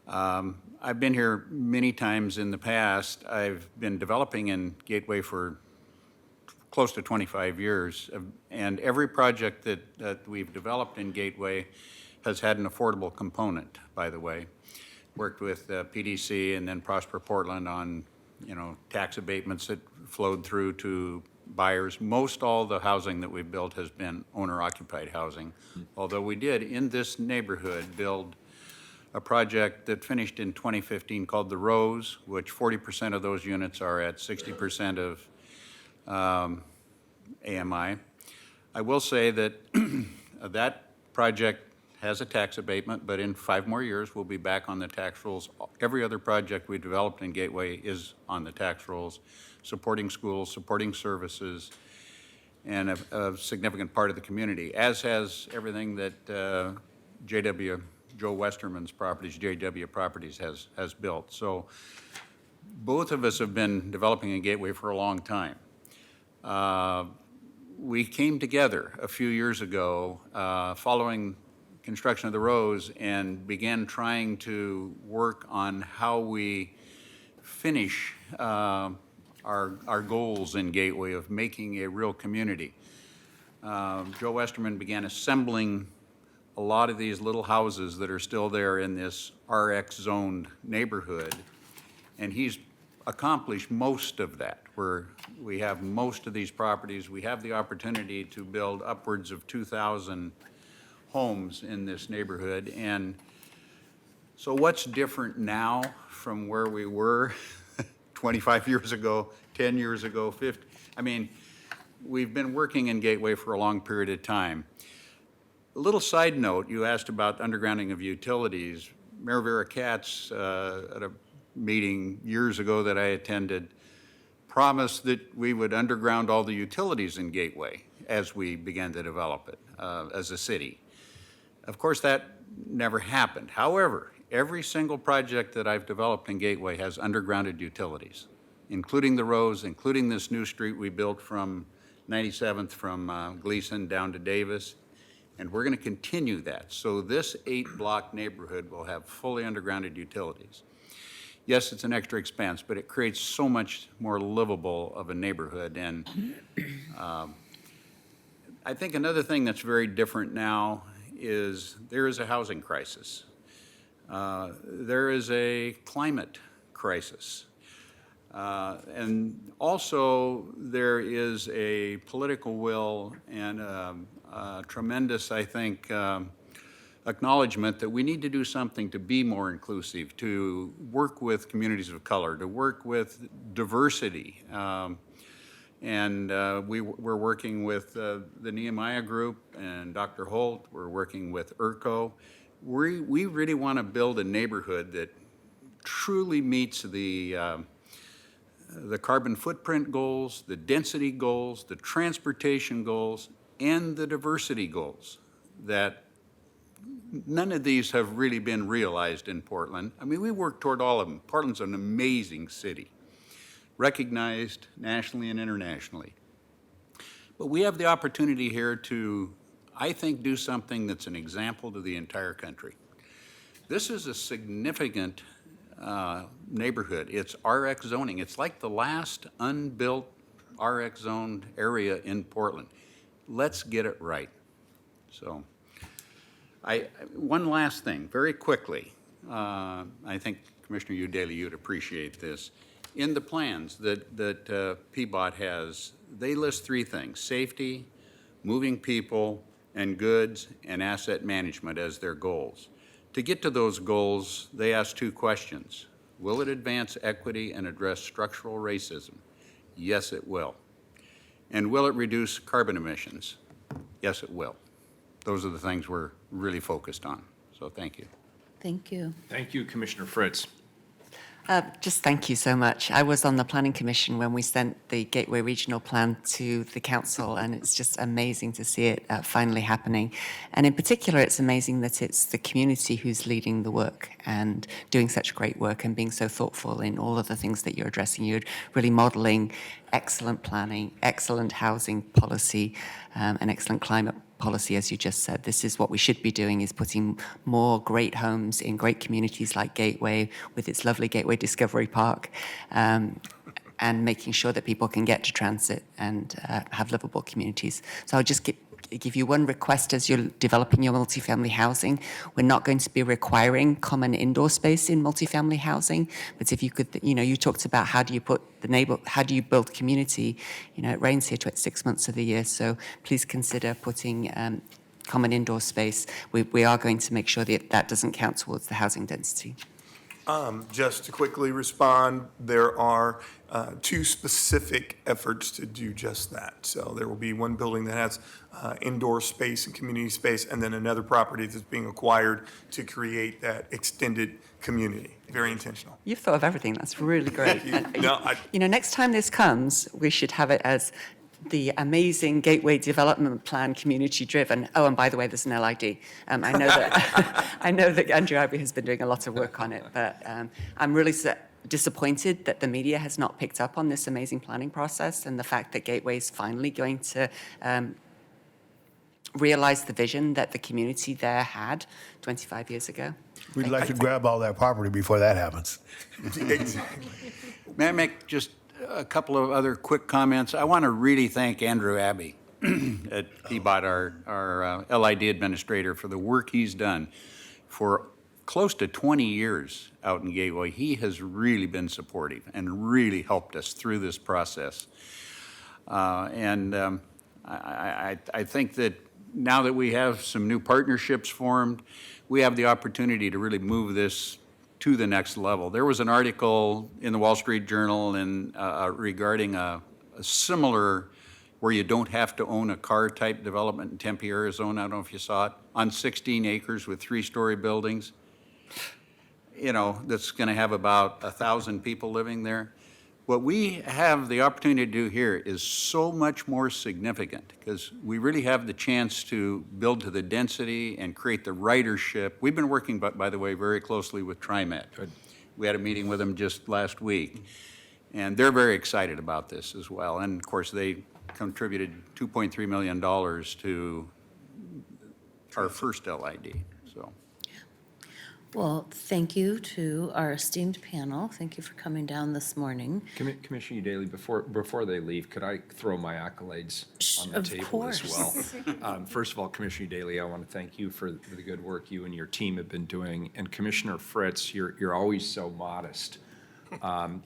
I've been here many times in the past. I've been developing in Gateway for close to 25 years, and every project that we've developed in Gateway has had an affordable component, by the way. Worked with PDC and then Prosper Portland on, tax abatements that flowed through to buyers. Most all the housing that we've built has been owner-occupied housing, although we did, in this neighborhood, build a project that finished in 2015 called The Rose, which 40% of those units are at 60% of AMI. I will say that that project has a tax abatement, but in 5 more years, we'll be back on the tax rolls. Every other project we developed in Gateway is on the tax rolls, supporting schools, supporting services, and a significant part of the community, as has everything that Joe Westerman's properties, JW Properties has built. So both of us have been developing in Gateway for a long time. We came together a few years ago following construction of the Rose and began trying to work on how we finish our goals in Gateway of making a real community. Joe Westerman began assembling a lot of these little houses that are still there in this RX zoned neighborhood, and he's accomplished most of that, where we have most of these properties. We have the opportunity to build upwards of 2,000 homes in this neighborhood. And so what's different now from where we were 25 years ago, 10 years ago, 50? I mean, we've been working in Gateway for a long period of time. A little side note, you asked about undergrounding of utilities. Mayor Vera Katz, at a meeting years ago that I attended, promised that we would underground all the utilities in Gateway as we began to develop it as a city. Of course, that never happened. However, every single project that I've developed in Gateway has undergrounded utilities, including the Rose, including this new street we built from 97th from Gleason down to Davis. And we're going to continue that. So this 8-block neighborhood will have fully undergrounded utilities. yes, it's an extra expense, but it creates so much more livable of a neighborhood. And I think another thing that's very different now is there is a housing crisis. There is a climate crisis. And also, there is a political will and a tremendous, I think, acknowledgement that we need to do something to be more inclusive, to work with communities of color, to work with diversity. We're working with the Nehemiah Group and Dr. Holt. We're working with ERCO. We really want to build a neighborhood that truly meets the carbon footprint goals, the density goals, the transportation goals, and the diversity goals. That none of these have really been realized in Portland. I mean, we work toward all of them. Portland's an amazing city, recognized nationally and internationally. But we have the opportunity here to, I think, do something that's an example to the entire country. This is a significant neighborhood. It's RX zoning. It's like the last unbuilt RX zoned area in Portland. Let's get it right. So, one last thing, very quickly. I think Commissioner Udaley, you'd appreciate this. In the plans that PBOT has, they list three things: safety, moving people and goods, and asset management as their goals. To get to those goals, they ask two questions. Will it advance equity and address structural racism? Yes, it will. And will it reduce carbon emissions? Yes, it will. Those are the things we're really focused on. So thank you. Thank you. Thank you, Commissioner Fritz. Just thank you so much. I was on the Planning Commission when we sent the Gateway Regional Plan to the council, and it's just amazing to see it finally happening. And in particular, it's amazing that it's the community who's leading the work and doing such great work and being so thoughtful in all of the things that you're addressing. You're really modeling excellent planning, excellent housing policy, and excellent climate policy, as you just said. This is what we should be doing, is putting more great homes in great communities like Gateway with its lovely Gateway Discovery Park, and making sure that people can get to transit and have livable communities. So I'll just give you one request as you're developing your multifamily housing. We're not going to be requiring common indoor space in multifamily housing, but if you could, you talked about how do you build community. It rains here 6 months of the year, so please consider putting common indoor space. We are going to make sure that doesn't count towards the housing density. Just to quickly respond, there are two specific efforts to do just that. So there will be one building that has indoor space and community space, and then another property that's being acquired to create that extended community. Very intentional. You've thought of everything. That's really great. Thank you. And, next time this comes, we should have it as the amazing Gateway Development Plan, community-driven. Oh, and by the way, there's an LID. I know that I know that Andrew Abbey has been doing a lot of work on it, but I'm really disappointed that the media has not picked up on this amazing planning process and the fact that Gateway is finally going to realize the vision that the community there had 25 years ago. We'd like to grab all that property before that happens. May I make just a couple of other quick comments? I want to really thank Andrew Abbey at PBOT, our LID administrator, for the work he's done for close to 20 years out in Gateway. He has really been supportive and really helped us through this process. I think that now that we have some new partnerships formed, we have the opportunity to really move this to the next level. There was an article in the Wall Street Journal regarding a similar, where you don't have to own a car type development in Tempe, Arizona. I don't know if you saw it, on 16 acres with 3-story buildings. That's going to have about 1,000 people living there. What we have the opportunity to do here is so much more significant, because we really have the chance to build to the density and create the ridership. We've been working, by the way, very closely with TriMet. Good. We had a meeting with them just last week, and they're very excited about this as well. And of course, they contributed $2.3 million to our first LID. So, Well, thank you to our esteemed panel. Thank you for coming down this morning. Commissioner Daly, before they leave, could I throw my accolades on the Of table as course. well? First of all, Commissioner Daly, I want to thank you for the good work you and your team have been doing. And Commissioner Fritz, you're always so modest.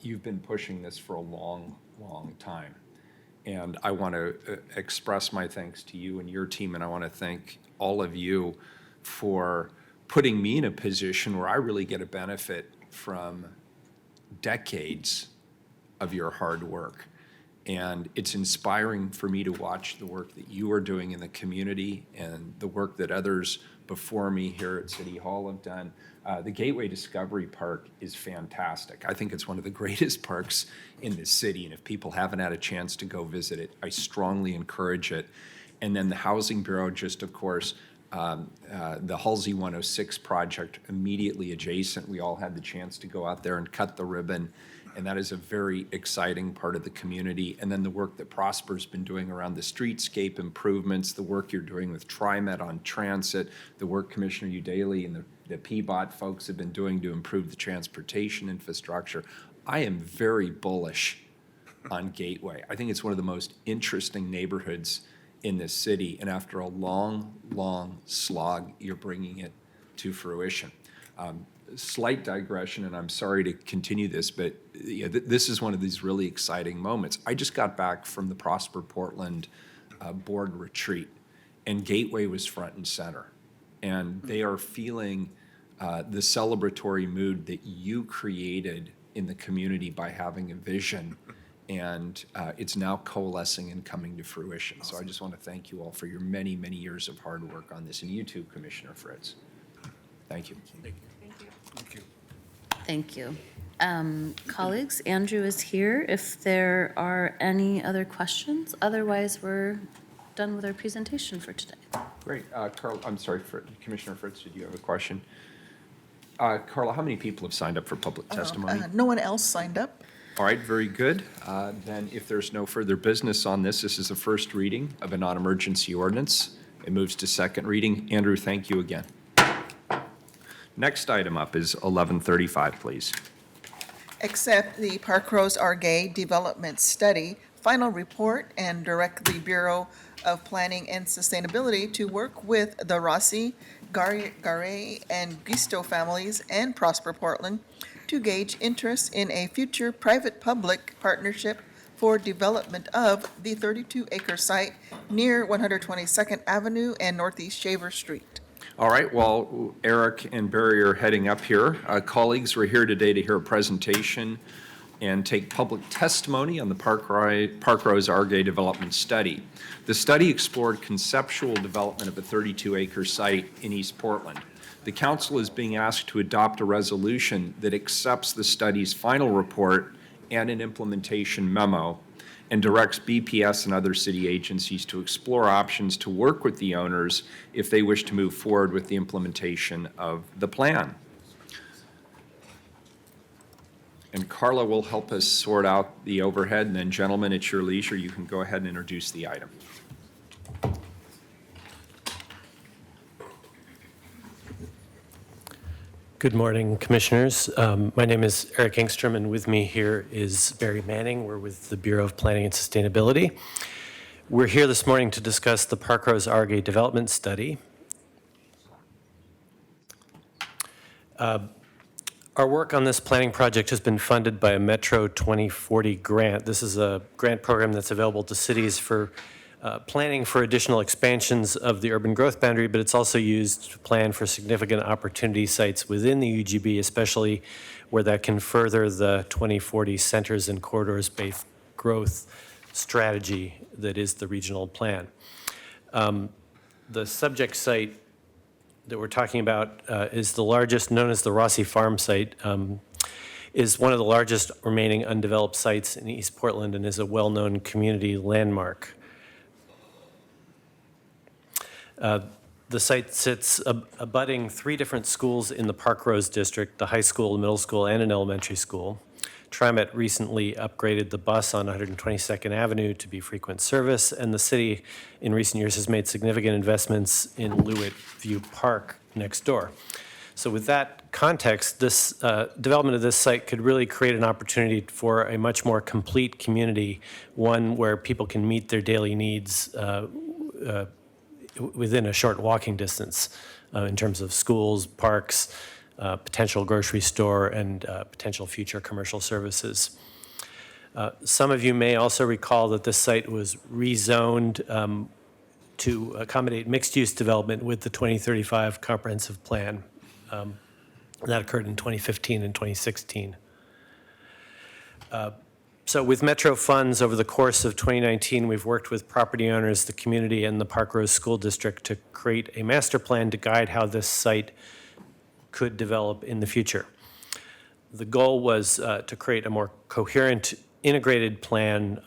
You've been pushing this for a long, long time. And I want to express my thanks to you and your team, and I want to thank all of you for putting me in a position where I really get a benefit from decades of your hard work. And it's inspiring for me to watch the work that you are doing in the community and the work that others before me here at City Hall have done. The Gateway Discovery Park is fantastic. I think it's one of the greatest parks in the city, and if people haven't had a chance to go visit it, I strongly encourage it. And then the Housing Bureau, just of course, the Halsey 106 project immediately adjacent. We all had the chance to go out there and cut the ribbon, and that is a very exciting part of the community. And then the work that Prosper's been doing around the streetscape improvements, the work you're doing with TriMet on transit, the work Commissioner Udaley and the PBOT folks have been doing to improve the transportation infrastructure. I am very bullish on Gateway. I think it's one of the most interesting neighborhoods in this city, and after a long, long slog, you're bringing it to fruition. Slight digression, and I'm sorry to continue this, but this is one of these really exciting moments. I just got back from the Prosper Portland board retreat, and Gateway was front and center. And they are feeling the celebratory mood that you created in the community by having a vision, and it's now coalescing and coming to fruition. So I just want to thank you all for your many, many years of hard work on this, and you too, Commissioner Fritz. Thank you. Thank you. Thank you. Colleagues, Andrew is here if there are any other questions. Otherwise, we're done with our presentation for today. Great. Carl, I'm sorry, Commissioner Fritz, did you have a question? Carla, how many people have signed up for public testimony? No one else signed up. All right, very good. Then if there's no further business on this, this is the first reading of a non-emergency ordinance. It moves to second reading. Andrew, thank you again. Next item up is 1135, please. Accept the Parkrose Argay Development Study final report and direct the Bureau of Planning and Sustainability to work with the Rossi, Garay, and Gisto families and Prosper Portland to gauge interest in a future private-public partnership for development of the 32-acre site near 122nd Avenue and Northeast Shaver Street. All right, while Eric and Barry are heading up here, colleagues, we're here today to hear a presentation and take public testimony on the Parkrose Argay Development Study. The study explored conceptual development of a 32-acre site in East Portland. The council is being asked to adopt a resolution that accepts the study's final report and an implementation memo and directs BPS and other city agencies to explore options to work with the owners if they wish to move forward with the implementation of the plan. And Carla will help us sort out the overhead, and then gentlemen, at your leisure, you can go ahead and introduce the item. Good morning, Commissioners. My name is Eric Engstrom, and with me here is Barry Manning. We're with the Bureau of Planning and Sustainability. We're here this morning to discuss the Parkrose Argay Development Study. Our work on this planning project has been funded by a Metro 2040 grant. This is a grant program that's available to cities for planning for additional expansions of the urban growth boundary, but it's also used to plan for significant opportunity sites within the UGB, especially where that can further the 2040 centers and corridors-based growth strategy that is the regional plan. The subject site that we're talking about is the largest, known as the Rossi Farm site, is one of the largest remaining undeveloped sites in East Portland and is a well-known community landmark. The site sits abutting 3 different schools in the Parkrose district, the high school, the middle school, and an elementary school. TriMet recently upgraded the bus on 122nd Avenue to be frequent service, and the city in recent years has made significant investments in Lewitt View Park next door. So with that context, this development of this site could really create an opportunity for a much more complete community, one where people can meet their daily needs within a short walking distance in terms of schools, parks, potential grocery store, and potential future commercial services. Some of you may also recall that this site was rezoned to accommodate mixed-use development with the 2035 comprehensive plan. That occurred in 2015 and 2016. So with Metro funds over the course of 2019, we've worked with property owners, the community, and the Parkrose School District to create a master plan to guide how this site could develop in the future. The goal was to create a more coherent, integrated plan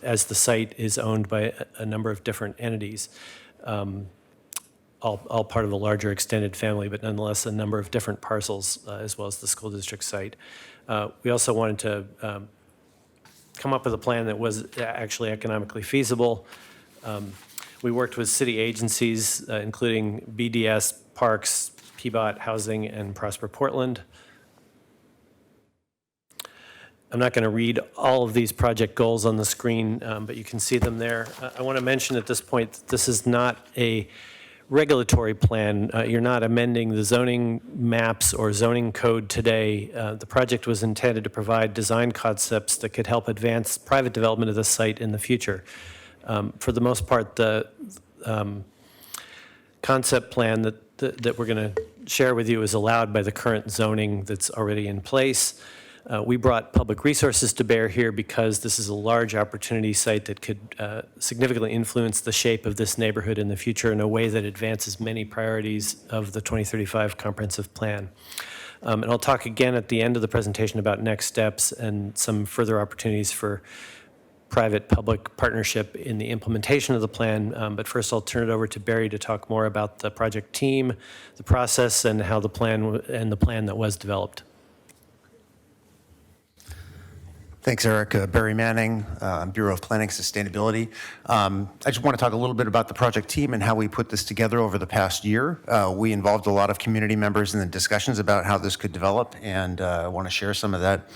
as the site is owned by a number of different entities, all part of a larger extended family, but nonetheless a number of different parcels as well as the school district site. We also wanted to come up with a plan that was actually economically feasible. We worked with city agencies, including BDS, Parks, PBOT, Housing, and Prosper Portland. I'm not going to read all of these project goals on the screen, but you can see them there. I want to mention at this point that this is not a regulatory plan. You're not amending the zoning maps or zoning code today. The project was intended to provide design concepts that could help advance private development of the site in the future. For the most part, the concept plan that we're going to share with you is allowed by the current zoning that's already in place. We brought public resources to bear here because this is a large opportunity site that could significantly influence the shape of this neighborhood in the future in a way that advances many priorities of the 2035 comprehensive plan. And I'll talk again at the end of the presentation about next steps and some further opportunities for private-public partnership in the implementation of the plan. But first, I'll turn it over to Barry to talk more about the project team, the process, and how the plan that was developed. Thanks, Eric. Barry Manning, Bureau of Planning Sustainability. I just want to talk a little bit about the project team and how we put this together over the past year. We involved a lot of community members in the discussions about how this could develop, and I want to share some of that.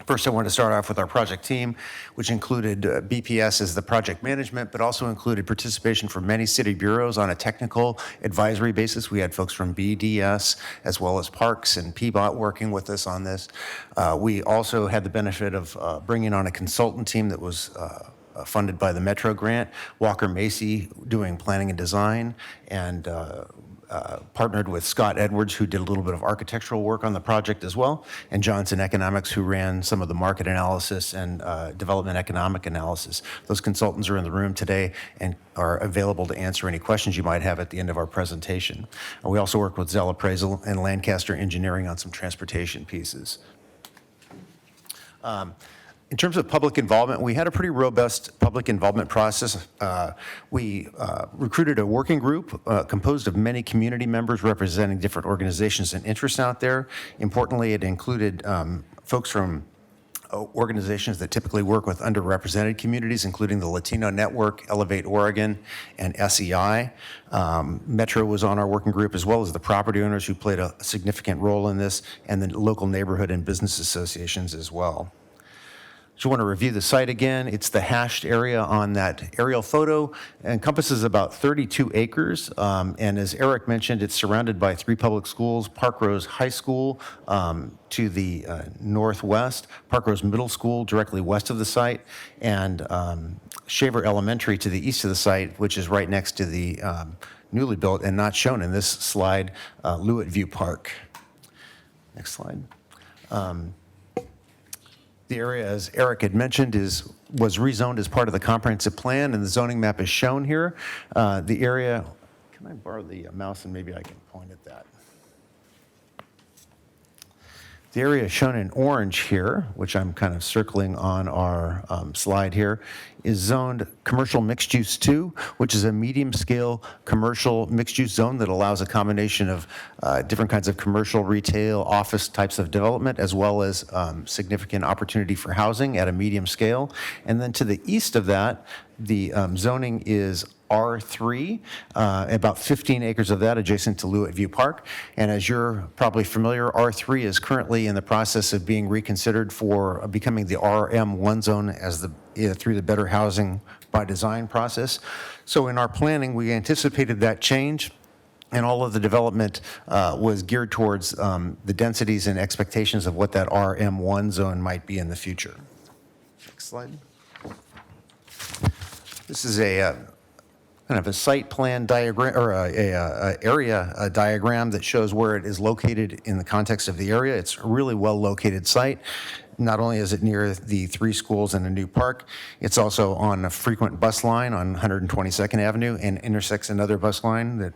First, I want to start off with our project team, which included BPS as the project management, but also included participation from many city bureaus on a technical advisory basis. We had folks from BDS as well as Parks and PBOT working with us on this. We also had the benefit of bringing on a consultant team that was funded by the Metro grant, Walker Macy doing planning and design, and partnered with Scott Edwards, who did a little bit of architectural work on the project as well, and Johnson Economics, who ran some of the market analysis and development economic analysis. Those consultants are in the room today and are available to answer any questions you might have at the end of our presentation. And we also worked with Zell Appraisal and Lancaster Engineering on some transportation pieces. In terms of public involvement, we had a pretty robust public involvement process. We recruited a working group composed of many community members representing different organizations and interests out there. Importantly, it included folks from organizations that typically work with underrepresented communities, including the Latino Network, Elevate Oregon, and SEI. Metro was on our working group, as well as the property owners who played a significant role in this, and the local neighborhood and business associations as well. Just want to review the site again. It's the hashed area on that aerial photo. It encompasses about 32 acres. And as Eric mentioned, it's surrounded by 3 public schools, Parkrose High School to the northwest, Parkrose Middle School directly west of the site, and Shaver Elementary to the east of the site, which is right next to the newly built and not shown in this slide, Lewitt View Park. Next slide. The area, as Eric had mentioned, was rezoned as part of the comprehensive plan, and the zoning map is shown here. The area, can I borrow the mouse and maybe I can point at that? The area shown in orange here, which I'm kind of circling on our slide here, is zoned Commercial Mixed Use 2, which is a medium-scale commercial mixed-use zone that allows a combination of different kinds of commercial, retail, office types of development, as well as significant opportunity for housing at a medium scale. And then to the east of that, the zoning is R3, about 15 acres of that adjacent to Lewitt View Park. And as you're probably familiar, R3 is currently in the process of being reconsidered for becoming the RM1 zone as through the Better Housing by Design process. So in our planning, we anticipated that change, and all of the development was geared towards the densities and expectations of what that RM1 zone might be in the future. Next slide. This is a kind of a site plan diagram, or a area diagram that shows where it is located in the context of the area. It's a really well-located site. Not only is it near the 3 schools and a new park, it's also on a frequent bus line on 122nd Avenue and intersects another bus line that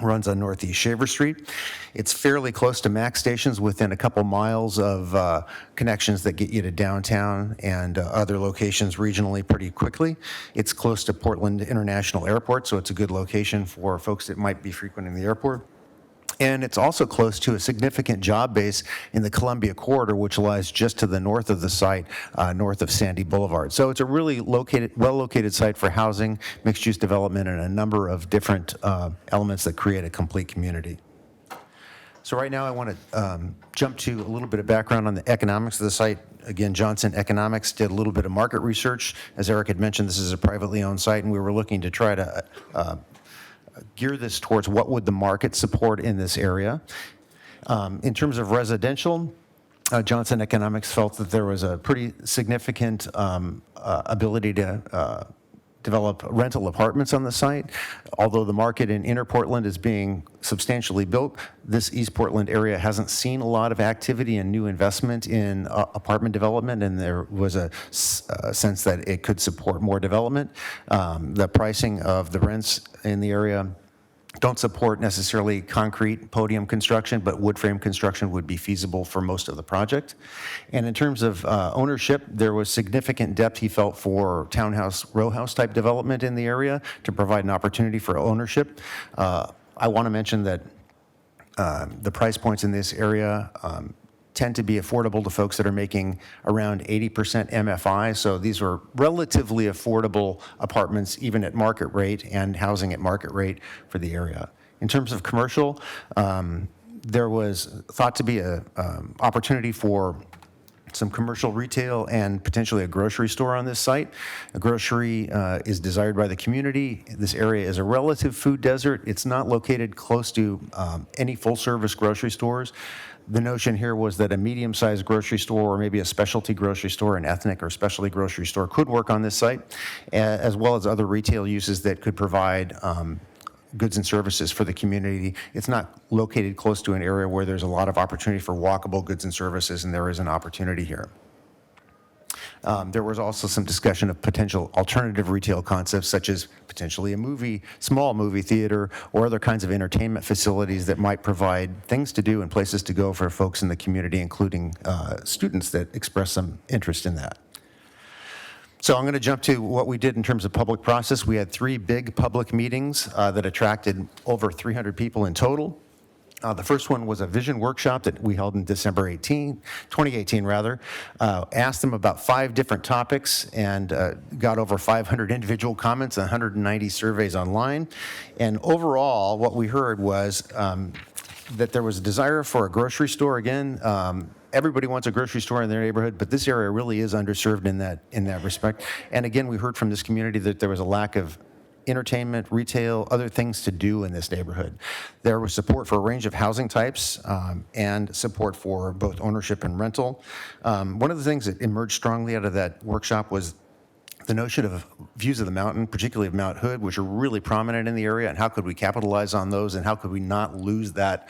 runs on Northeast Shaver Street. It's fairly close to MAX stations, within a couple miles of connections that get you to downtown and other locations regionally pretty quickly. It's close to Portland International Airport, so it's a good location for folks that might be frequenting the airport. And it's also close to a significant job base in the Columbia Corridor, which lies just to the north of the site, north of Sandy Boulevard. So it's a really well-located site for housing, mixed-use development, and a number of different elements that create a complete community. So right now I want to jump to a little bit of background on the economics of the site. Again, Johnson Economics did a little bit of market research. As Eric had mentioned, this is a privately owned site, and we were looking to try to gear this towards what would the market support in this area. In terms of residential, Johnson Economics felt that there was a pretty significant ability to develop rental apartments on the site. Although the market in Inner Portland is being substantially built, this East Portland area hasn't seen a lot of activity and new investment in apartment development, and there was a sense that it could support more development. The pricing of the rents in the area don't support necessarily concrete podium construction, but wood frame construction would be feasible for most of the project. And in terms of ownership, there was significant depth, he felt, for townhouse, row house type development in the area to provide an opportunity for ownership. I want to mention that the price points in this area tend to be affordable to folks that are making around 80% MFI. So these were relatively affordable apartments, even at market rate, and housing at market rate for the area. In terms of commercial, there was thought to be an opportunity for some commercial retail and potentially a grocery store on this site. A grocery is desired by the community. This area is a relative food desert. It's not located close to any full-service grocery stores. The notion here was that a medium-sized grocery store or maybe a specialty grocery store, an ethnic or specialty grocery store, could work on this site, as well as other retail uses that could provide goods and services for the community. It's not located close to an area where there's a lot of opportunity for walkable goods and services, and there is an opportunity here. There was also some discussion of potential alternative retail concepts, such as potentially a small movie theater, or other kinds of entertainment facilities that might provide things to do and places to go for folks in the community, including students that express some interest in that. So I'm going to jump to what we did in terms of public process. We had 3 big public meetings that attracted over 300 people in total. The first one was a vision workshop that we held in December 2018 rather. Asked them about 5 different topics and got over 500 individual comments and 190 surveys online. And overall, what we heard was that there was a desire for a grocery store. Again, everybody wants a grocery store in their neighborhood, but this area really is underserved in that respect. And again, we heard from this community that there was a lack of entertainment, retail, other things to do in this neighborhood. There was support for a range of housing types and support for both ownership and rental. One of the things that emerged strongly out of that workshop was the notion of views of the mountain, particularly of Mount Hood, which are really prominent in the area, and how could we capitalize on those, and how could we not lose that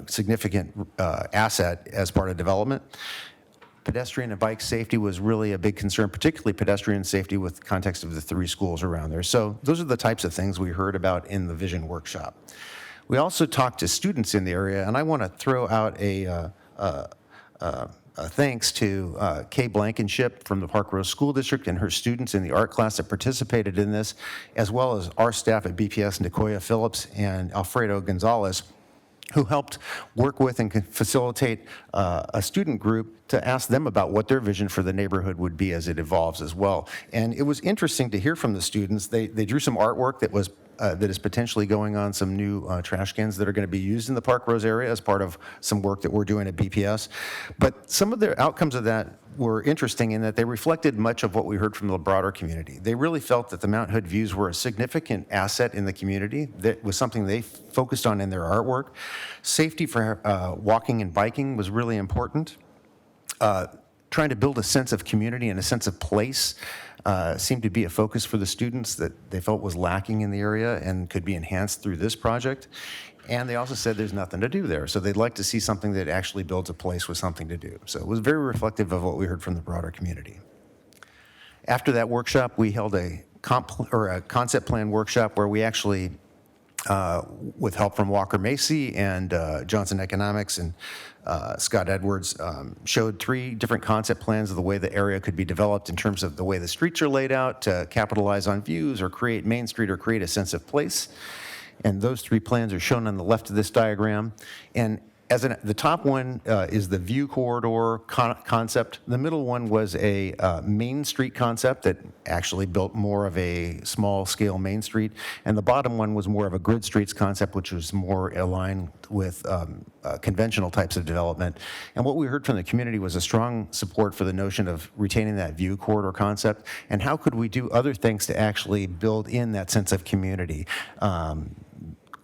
significant asset as part of development. Pedestrian and bike safety was really a big concern, particularly pedestrian safety with the context of the 3 schools around there. So those are the types of things we heard about in the vision workshop. We also talked to students in the area, and I want to throw out a thanks to Kay Blankenship from the Park Rose School District and her students in the art class that participated in this, as well as our staff at BPS, Nicoya Phillips and Alfredo Gonzalez, who helped work with and facilitate a student group to ask them about what their vision for the neighborhood would be as it evolves as well. And it was interesting to hear from the students. They drew some artwork that is potentially going on some new trash cans that are going to be used in the Park Rose area as part of some work that we're doing at BPS. But some of the outcomes of that were interesting in that they reflected much of what we heard from the broader community. They really felt that the Mount Hood views were a significant asset in the community. That was something they focused on in their artwork. Safety for walking and biking was really important. Trying to build a sense of community and a sense of place seemed to be a focus for the students that they felt was lacking in the area and could be enhanced through this project. And they also said there's nothing to do there. So they'd like to see something that actually builds a place with something to do. So it was very reflective of what we heard from the broader community. After that workshop, we held a concept plan workshop where we actually, with help from Walker Macy and Johnson Economics and Scott Edwards, showed 3 different concept plans of the way the area could be developed in terms of the way the streets are laid out to capitalize on views or create Main Street or create a sense of place. And those 3 plans are shown on the left of this diagram. And the top one is the view corridor concept. The middle one was a Main Street concept that actually built more of a small-scale Main Street. And the bottom one was more of a grid streets concept, which was more aligned with conventional types of development. And what we heard from the community was a strong support for the notion of retaining that view corridor concept. And how could we do other things to actually build in that sense of community?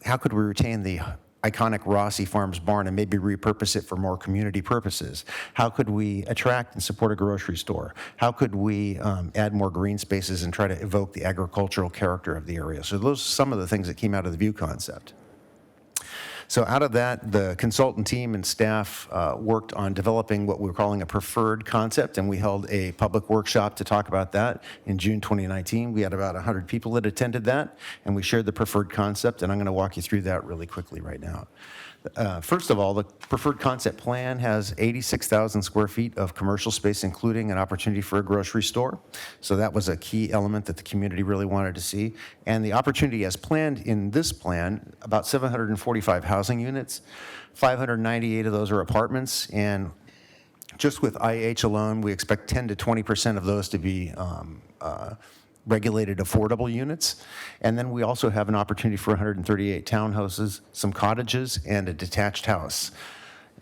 How could we retain the iconic Rossi Farms barn and maybe repurpose it for more community purposes? How could we attract and support a grocery store? How could we add more green spaces and try to evoke the agricultural character of the area? So those are some of the things that came out of the view concept. So out of that, the consultant team and staff worked on developing what we were calling a preferred concept, and we held a public workshop to talk about that in June 2019. We had about 100 people that attended that, and we shared the preferred concept, and I'm going to walk you through that really quickly right now. First of all, the preferred concept plan has 86,000 square feet of commercial space, including an opportunity for a grocery store. So that was a key element that the community really wanted to see. And the opportunity as planned in this plan, about 745 housing units, 598 of those are apartments, and just with IH alone, we expect 10 to 20% of those to be regulated affordable units. And then we also have an opportunity for 138 townhouses, some cottages, and a detached house.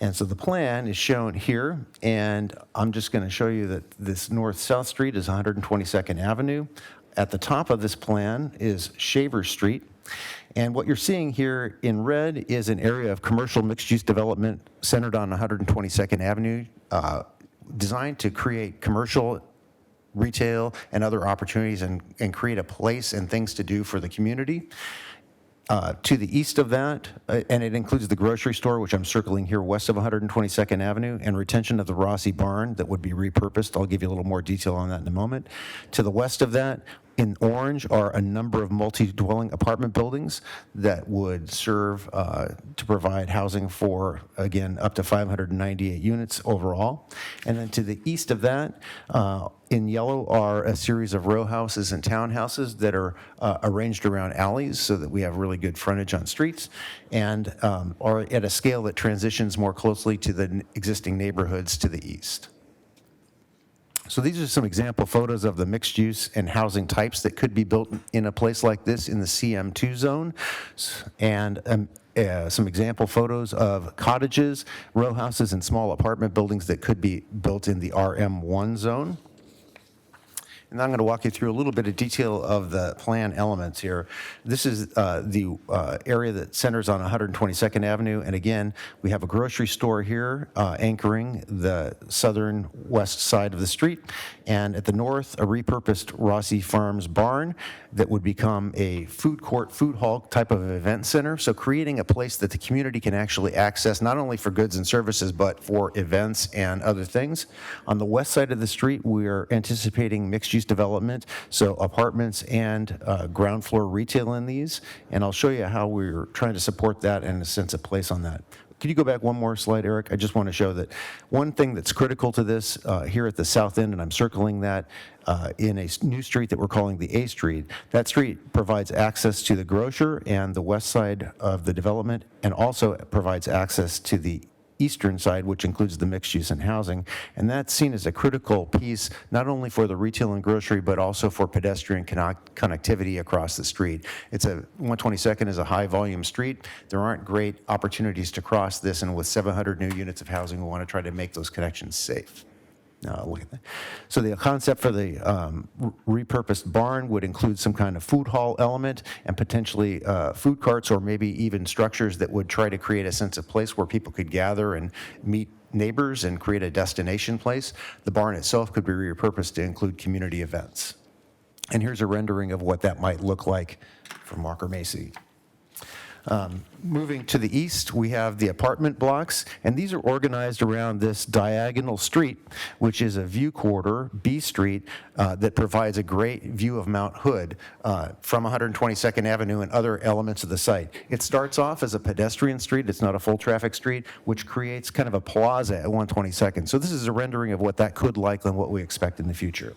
And so the plan is shown here, and I'm just going to show you that this north-south street is 122nd Avenue. At the top of this plan is Shaver Street. And what you're seeing here in red is an area of commercial mixed-use development centered on 122nd Avenue, designed to create commercial, retail, and other opportunities and create a place and things to do for the community. To the east of that, and it includes the grocery store, which I'm circling here west of 122nd Avenue, and retention of the Rossi barn that would be repurposed. I'll give you a little more detail on that in a moment. To the west of that, in orange, are a number of multi-dwelling apartment buildings that would serve to provide housing for, again, up to 598 units overall. And then to the east of that, in yellow, are a series of row houses and townhouses that are arranged around alleys so that we have really good frontage on streets, and are at a scale that transitions more closely to the existing neighborhoods to the east. So these are some example photos of the mixed use and housing types that could be built in a place like this in the CM2 zone, and some example photos of cottages, row houses, and small apartment buildings that could be built in the RM1 zone. And I'm going to walk you through a little bit of detail of the plan elements here. This is the area that centers on 122nd Avenue. And again, we have a grocery store here anchoring the southern west side of the street. And at the north, a repurposed Rossi Farms barn that would become a food court, food hall type of event center. So creating a place that the community can actually access, not only for goods and services, but for events and other things. On the west side of the street, we are anticipating mixed-use development, so apartments and ground floor retail in these. And I'll show you how we're trying to support that and a sense of place on that. could you go back one more slide, Eric? I just want to show that one thing that's critical to this here at the south end, and I'm circling that in a new street that we're calling the A Street. That street provides access to the grocer and the west side of the development, and also provides access to the eastern side, which includes the mixed use and housing. And that's seen as a critical piece, not only for the retail and grocery, but also for pedestrian connectivity across the street. 122nd is a high volume street. There aren't great opportunities to cross this, and with 700 new units of housing, we want to try to make those connections safe. Look at that. So the concept for the repurposed barn would include some kind of food hall element and potentially food carts, or maybe even structures that would try to create a sense of place where people could gather and meet neighbors and create a destination place. The barn itself could be repurposed to include community events. And here's a rendering of what that might look like from Walker Macy. Moving to the east, we have the apartment blocks, and these are organized around this diagonal street, which is a view corridor, B Street, that provides a great view of Mount Hood from 122nd Avenue and other elements of the site. It starts off as a pedestrian street. It's not a full traffic street, which creates kind of a plaza at 122nd. So this is a rendering of what that could like and what we expect in the future.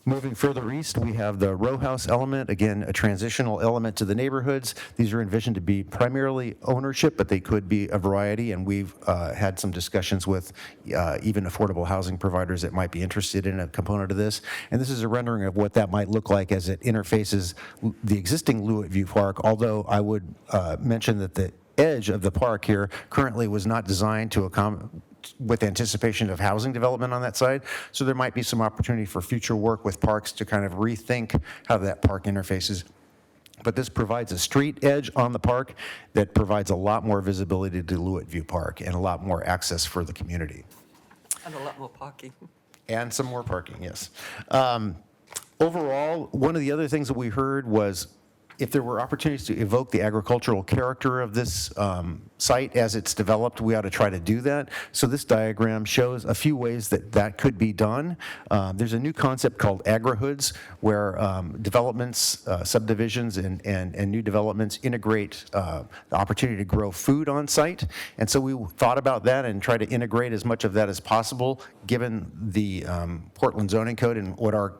Moving further east, we have the row house element, again, a transitional element to the neighborhoods. These are envisioned to be primarily ownership, but they could be a variety, and we've had some discussions with even affordable housing providers that might be interested in a component of this. And this is a rendering of what that might look like as it interfaces the existing Lewitt View Park, although I would mention that the edge of the park here currently was not designed to accommodate with anticipation of housing development on that side. So there might be some opportunity for future work with parks to kind of rethink how that park interfaces. But this provides a street edge on the park that provides a lot more visibility to Lewitt View Park and a lot more access for the community. And a lot more parking. And some more parking, yes. Overall, one of the other things that we heard was if there were opportunities to evoke the agricultural character of this site as it's developed, we ought to try to do that. So this diagram shows a few ways that that could be done. There's a new concept called agrihoods, where developments, subdivisions, and new developments integrate the opportunity to grow food on site. And so we thought about that and try to integrate as much of that as possible, given the Portland zoning code and what our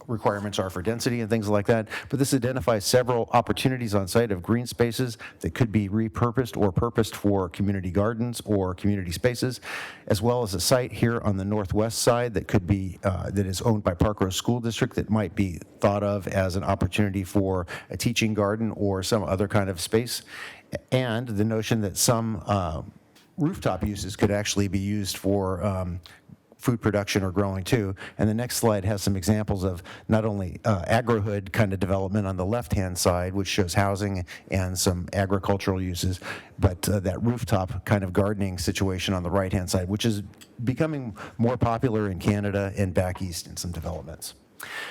requirements are for density and things like that. But this identifies several opportunities on site of green spaces that could be repurposed or purposed for community gardens or community spaces, as well as a site here on the northwest side that could be, that is owned by Park Rose School District that might be thought of as an opportunity for a teaching garden or some other kind of space. And the notion that some rooftop uses could actually be used for food production or growing too. And the next slide has some examples of not only agrihood kind of development on the left-hand side, which shows housing and some agricultural uses, but that rooftop kind of gardening situation on the right-hand side, which is becoming more popular in Canada and back east in some developments.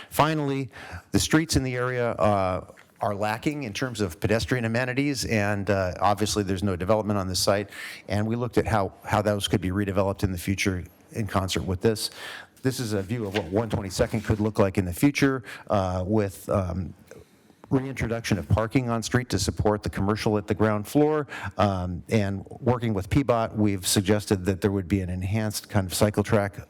Finally, the streets in the area are lacking in terms of pedestrian amenities, and obviously there's no development on this site. And we looked at how those could be redeveloped in the future in concert with this. This is a view of what 122nd could look like in the future with reintroduction of parking on street to support the commercial at the ground floor. And working with PBOT, we've suggested that there would be an enhanced kind of cycle track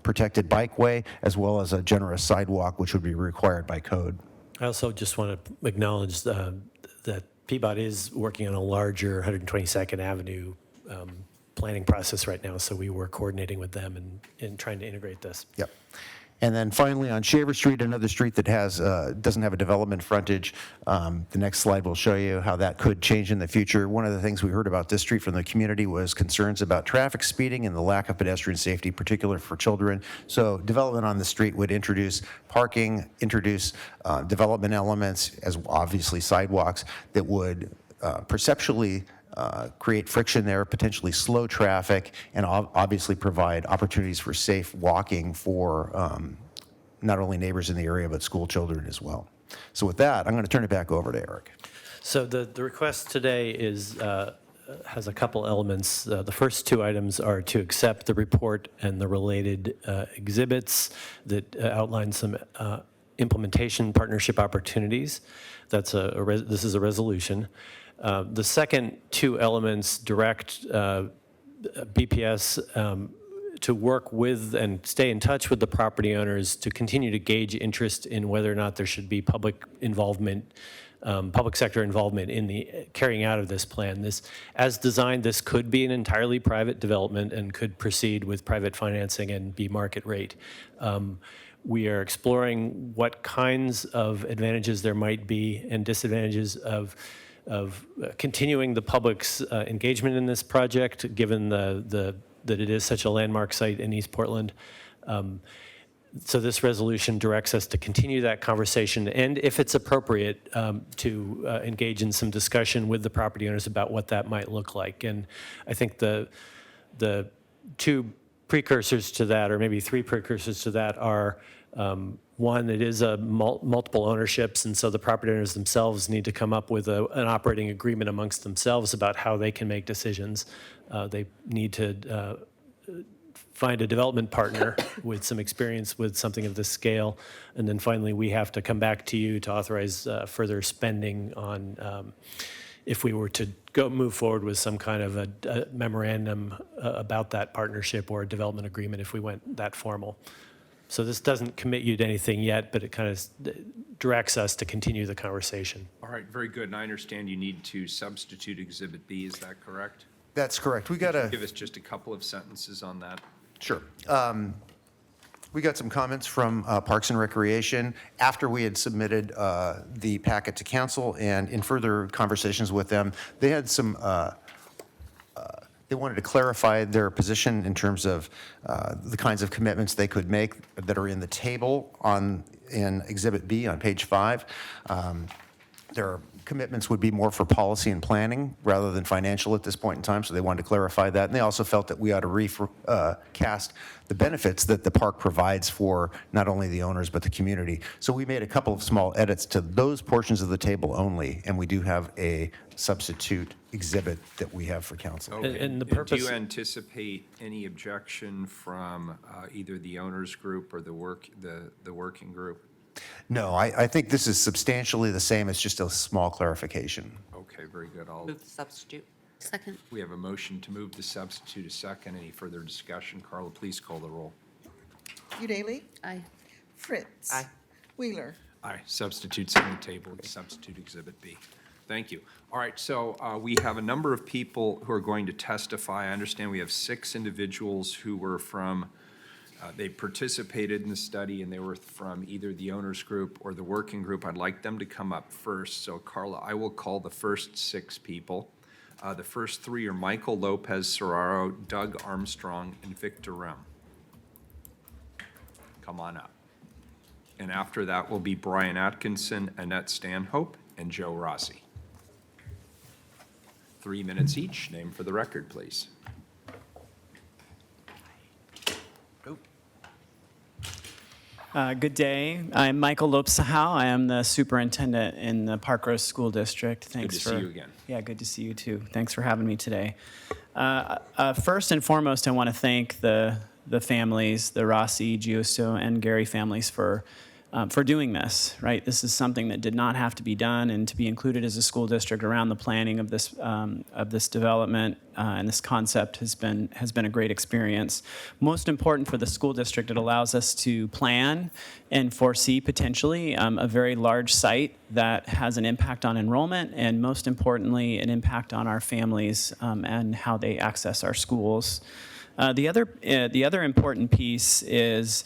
protected bikeway, as well as a generous sidewalk, which would be required by code. I also just want to acknowledge that PBOT is working on a larger 122nd Avenue planning process right now, so we were coordinating with them and trying to integrate this. Yep. And then finally, on Shaver Street, another street that has doesn't have a development frontage. The next slide will show you how that could change in the future. One of the things we heard about this street from the community was concerns about traffic speeding and the lack of pedestrian safety, particularly for children. So development on the street would introduce parking, introduce development elements, as obviously sidewalks, that would perceptually create friction there, potentially slow traffic, and obviously provide opportunities for safe walking for not only neighbors in the area, but school children as well. So with that, I'm going to turn it back over to Eric. So the request today is has a couple elements. The first two items are to accept the report and the related exhibits that outline some implementation partnership opportunities. This is a resolution. The second two elements direct BPS to work with and stay in touch with the property owners to continue to gauge interest in whether or not there should be public involvement, public sector involvement in the carrying out of this plan. This, as designed, this could be an entirely private development and could proceed with private financing and be market rate. We are exploring what kinds of advantages there might be and disadvantages of continuing the public's engagement in this project, given that it is such a landmark site in East Portland. So this resolution directs us to continue that conversation and, if it's appropriate, to engage in some discussion with the property owners about what that might look like. And I think the two precursors to that, or maybe three precursors to that, are one, it is a multiple ownerships, and so the property owners themselves need to come up with an operating agreement amongst themselves about how they can make decisions. They need to find a development partner with some experience with something of this scale. And then finally, we have to come back to you to authorize further spending on if we were to move forward with some kind of a memorandum about that partnership or a development agreement if we went that formal. So this doesn't commit you to anything yet, but it kind of directs us to continue the conversation. All right, very good. And I understand you need to substitute Exhibit B, is that correct? That's correct. We got Could you a, give us just a couple of sentences on that? sure. We got some comments from Parks and Recreation after we had submitted the packet to council, and in further conversations with them, they had some, they wanted to clarify their position in terms of the kinds of commitments they could make that are in the table in Exhibit B on page 5. Their commitments would be more for policy and planning rather than financial at this point in time, so they wanted to clarify that. And they also felt that we ought to recast the benefits that the park provides for not only the owners but the community. So we made a couple of small edits to those portions of the table only, and we do have a substitute exhibit that we have for council. Okay. And the Do purpose- you anticipate any objection from either the owners group or the working group? No, I think this is substantially the same. It's just a small clarification. Okay, very good. Move the substitute. Second. We have a motion to move the substitute a second. Any further discussion? Carla, please call the roll. Udalee? Aye. Fritz? Aye. Wheeler? Aye, substitutes on the table, substitute Exhibit B. Thank you. All right, so we have a number of people who are going to testify. I understand we have 6 individuals who were from, they participated in the study, and they were from either the owners group or the working group. I'd like them to come up first. So Carla, I will call the first 6 people. The first 3 are Michael Lopez Serraro, Doug Armstrong, and Victor Rem. Come on up. And after that will be Brian Atkinson, Annette Stanhope, and Joe Rossi. 3 minutes each. Name for the record, please. Good day. I'm Michael Lopsahau. I am the superintendent in the Park Rose School District. Thanks Good to see you again. Yeah, good to see you too. Thanks for having me today. First and foremost, I want to thank the families, the Rossi, Giusto, and Gary families for doing this, right? This is something that did not have to be done, and to be included as a school district around the planning of this development and this concept has been a great experience. Most important for the school district, it allows us to plan and foresee potentially a very large site that has an impact on enrollment, and most importantly, an impact on our families and how they access our schools. The other important piece is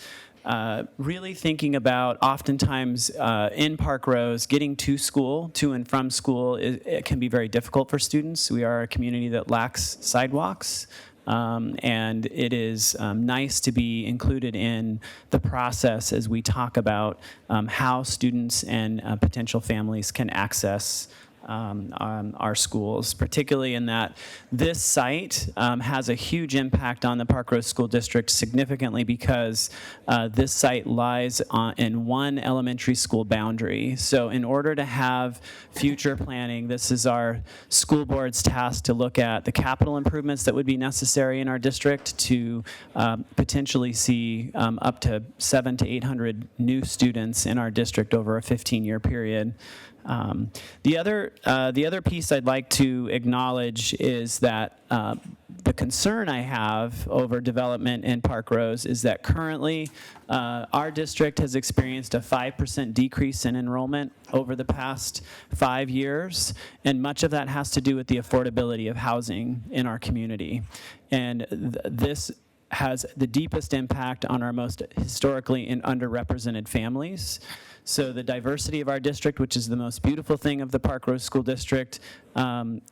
really thinking about oftentimes in Park Rose, getting to school, to and from school, it can be very difficult for students. We are a community that lacks sidewalks. And it is nice to be included in the process as we talk about how students and potential families can access our schools, particularly in that this site has a huge impact on the Park Rose School District, significantly because this site lies in one elementary school boundary. So in order to have future planning, this is our school board's task to look at the capital improvements that would be necessary in our district to potentially see up to 700 to 800 new students in our district over a 15-year period. The other piece I'd like to acknowledge is that the concern I have over development in Park Rose is that currently our district has experienced a 5% decrease in enrollment over the past 5 years, and much of that has to do with the affordability of housing in our community. And this has the deepest impact on our most historically and underrepresented families. So the diversity of our district, which is the most beautiful thing of the Park Rose School District,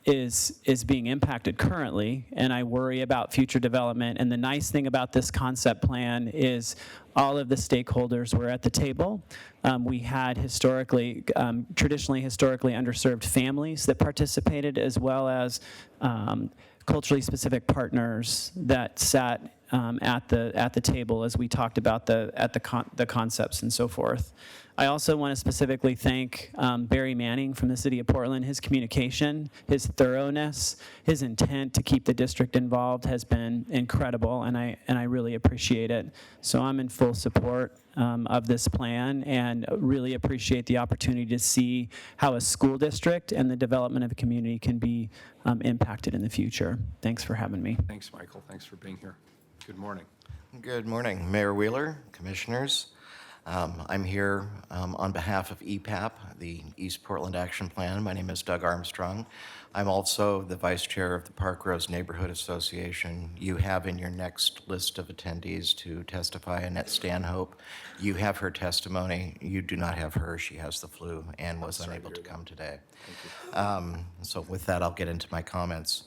is being impacted currently, and I worry about future development. And the nice thing about this concept plan is all of the stakeholders were at the table. We had traditionally historically underserved families that participated, as well as culturally specific partners that sat at the table as we talked about the concepts and so forth. I also want to specifically thank Barry Manning from the City of Portland. His communication, his thoroughness, his intent to keep the district involved has been incredible, and I really appreciate it. So I'm in full support of this plan, and really appreciate the opportunity to see how a school district and the development of a community can be impacted in the future. Thanks for having me. Thanks, Michael. Thanks for being here. Good morning. Good morning, Mayor Wheeler, Commissioners. I'm here on behalf of EPAP, the East Portland Action Plan. My name is Doug Armstrong. I'm also the Vice Chair of the Park Rose Neighborhood Association. You have in your next list of attendees to testify Annette Stanhope. You have her testimony. You do not have her. She has the flu and was unable to come today. So with that, I'll get into my comments.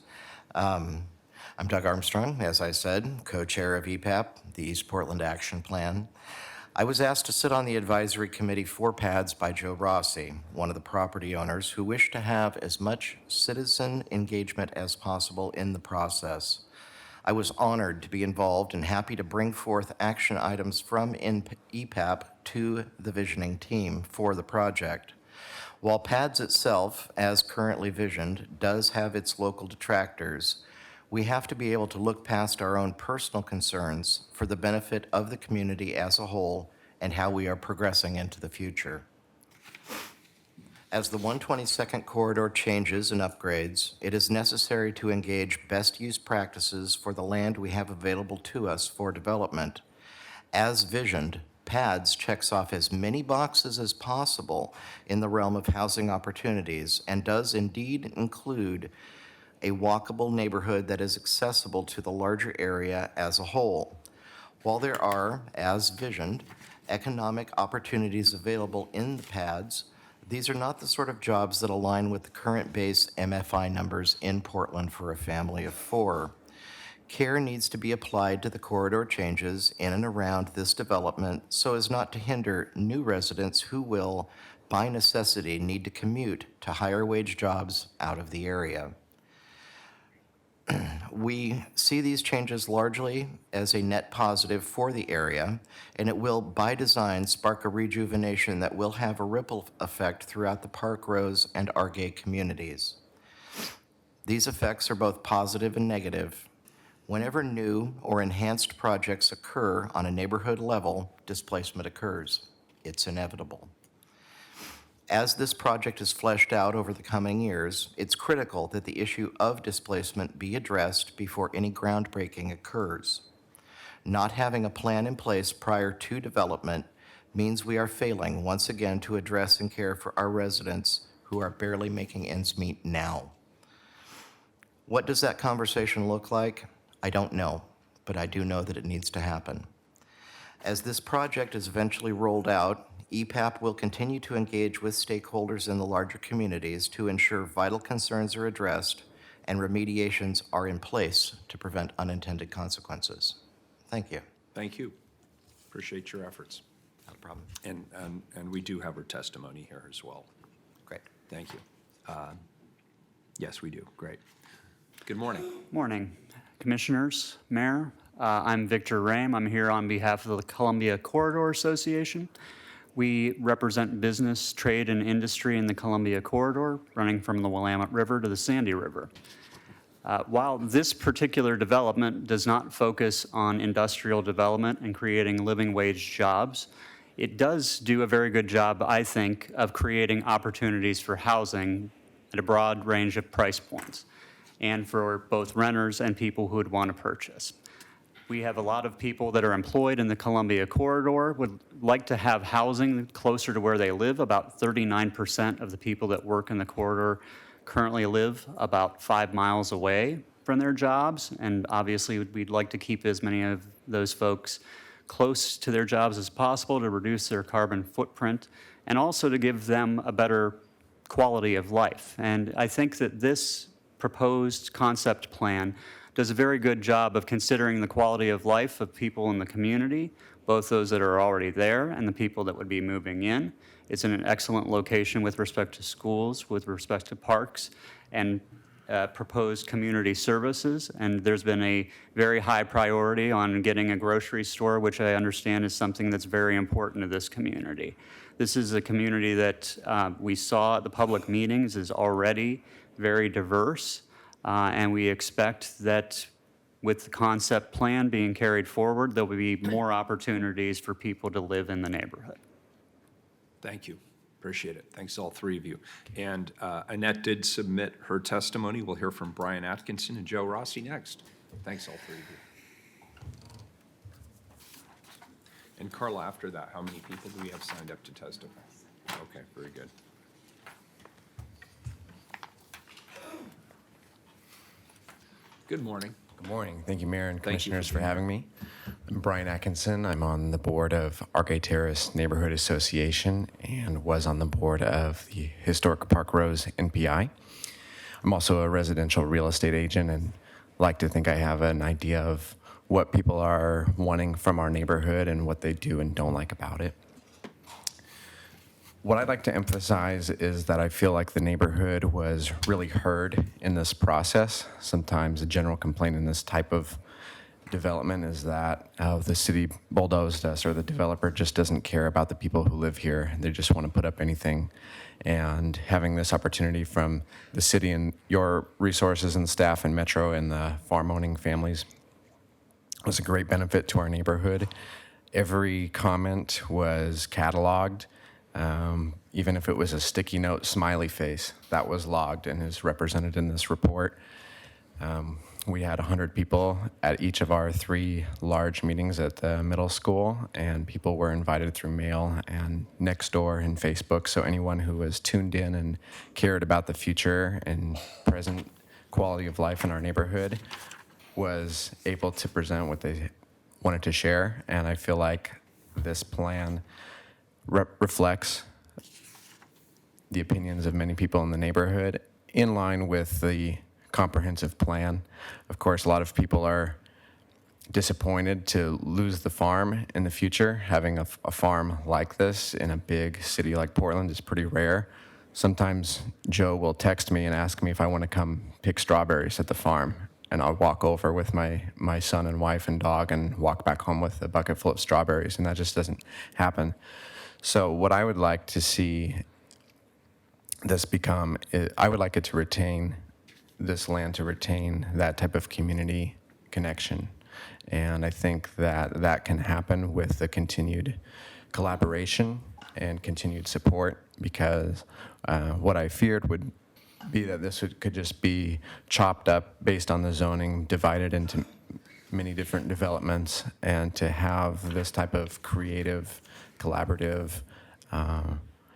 I'm Doug Armstrong, as I said, co-chair of EPAP, the East Portland Action Plan. I was asked to sit on the advisory committee for PADS by Joe Rossi, one of the property owners who wished to have as much citizen engagement as possible in the process. I was honored to be involved and happy to bring forth action items from EPAP to the visioning team for the project. While PADS itself, as currently visioned, does have its local detractors, we have to be able to look past our own personal concerns for the benefit of the community as a whole and how we are progressing into the future. As the 122nd corridor changes and upgrades, it is necessary to engage best use practices for the land we have available to us for development. As visioned, PADS checks off as many boxes as possible in the realm of housing opportunities and does indeed include a walkable neighborhood that is accessible to the larger area as a whole. While there are, as visioned, economic opportunities available in the PADS, these are not the sort of jobs that align with the current base MFI numbers in Portland for a family of 4. Care needs to be applied to the corridor changes in and around this development so as not to hinder new residents who will, by necessity, need to commute to higher wage jobs out of the area. We see these changes largely as a net positive for the area, and it will, by design, spark a rejuvenation that will have a ripple effect throughout the Park Rose and Argay communities. These effects are both positive and negative. Whenever new or enhanced projects occur on a neighborhood level, displacement occurs. It's inevitable. As this project is fleshed out over the coming years, it's critical that the issue of displacement be addressed before any groundbreaking occurs. Not having a plan in place prior to development means we are failing once again to address and care for our residents who are barely making ends meet now. What does that conversation look like? I don't know, but I do know that it needs to happen. As this project is eventually rolled out, EPAP will continue to engage with stakeholders in the larger communities to ensure vital concerns are addressed and remediations are in place to prevent unintended consequences. Thank you. Thank you. Appreciate your efforts. Not a problem. And we do have her testimony here as well. Great. Thank you. Yes, we do. Great. Good morning. Morning, Commissioners, Mayor. I'm Victor Rame. I'm here on behalf of the Columbia Corridor Association. We represent business, trade, and industry in the Columbia Corridor, running from the Willamette River to the Sandy River. While this particular development does not focus on industrial development and creating living wage jobs, it does do a very good job, I think, of creating opportunities for housing at a broad range of price points, and for both renters and people who would want to purchase. We have a lot of people that are employed in the Columbia Corridor, would like to have housing closer to where they live. About 39% of the people that work in the corridor currently live about 5 miles away from their jobs, and obviously we'd like to keep as many of those folks close to their jobs as possible to reduce their carbon footprint, and also to give them a better quality of life. And I think that this proposed concept plan does a very good job of considering the quality of life of people in the community, both those that are already there and the people that would be moving in. It's in an excellent location with respect to schools, with respect to parks, and proposed community services. And there's been a very high priority on getting a grocery store, which I understand is something that's very important to this community. This is a community that we saw at the public meetings is already very diverse, and we expect that with the concept plan being carried forward, there will be more opportunities for people to live in the neighborhood. Thank you. Appreciate it. Thanks, all three of you. And Annette did submit her testimony. We'll hear from Brian Atkinson and Joe Rossi next. Thanks, all three of you. And Carla, after that, how many people do we have signed up to testify? Okay, very good. Good morning. Good morning. Thank you, Mayor and Thank you Commissioners, for for being having me. I'm Brian Atkinson. I'm on the board of Arcade Terrace Neighborhood Association and was on the board of the Historic Park Rose NPI. I'm also a residential real estate agent and like to think I have an idea of what people are wanting from our neighborhood and what they do and don't like about it. What I'd like to emphasize is that I feel like the neighborhood was really heard in this process. Sometimes a general complaint in this type of development is that the city bulldozed us or the developer just doesn't care about the people who live here. They just want to put up anything. And having this opportunity from the city and your resources and staff and Metro and the farm owning families was a great benefit to our neighborhood. Every comment was cataloged. Even if it was a sticky note smiley face, that was logged and is represented in this report. We had 100 people at each of our 3 large meetings at the middle school, and people were invited through mail and Nextdoor and Facebook. So anyone who was tuned in and cared about the future and present quality of life in our neighborhood was able to present what they wanted to share. And I feel like this plan reflects the opinions of many people in the neighborhood in line with the comprehensive plan. Of course, a lot of people are disappointed to lose the farm in the future. Having a farm like this in a big city like Portland is pretty rare. Sometimes Joe will text me and ask me if I want to come pick strawberries at the farm. And I'll walk over with my son and wife and dog and walk back home with a bucket full of strawberries, and that just doesn't happen. So what I would like to see this become, I would like it to retain, this land to retain that type of community connection. And I think that that can happen with the continued collaboration and continued support, because what I feared would be that this could just be chopped up based on the zoning, divided into many different developments, and to have this type of creative, collaborative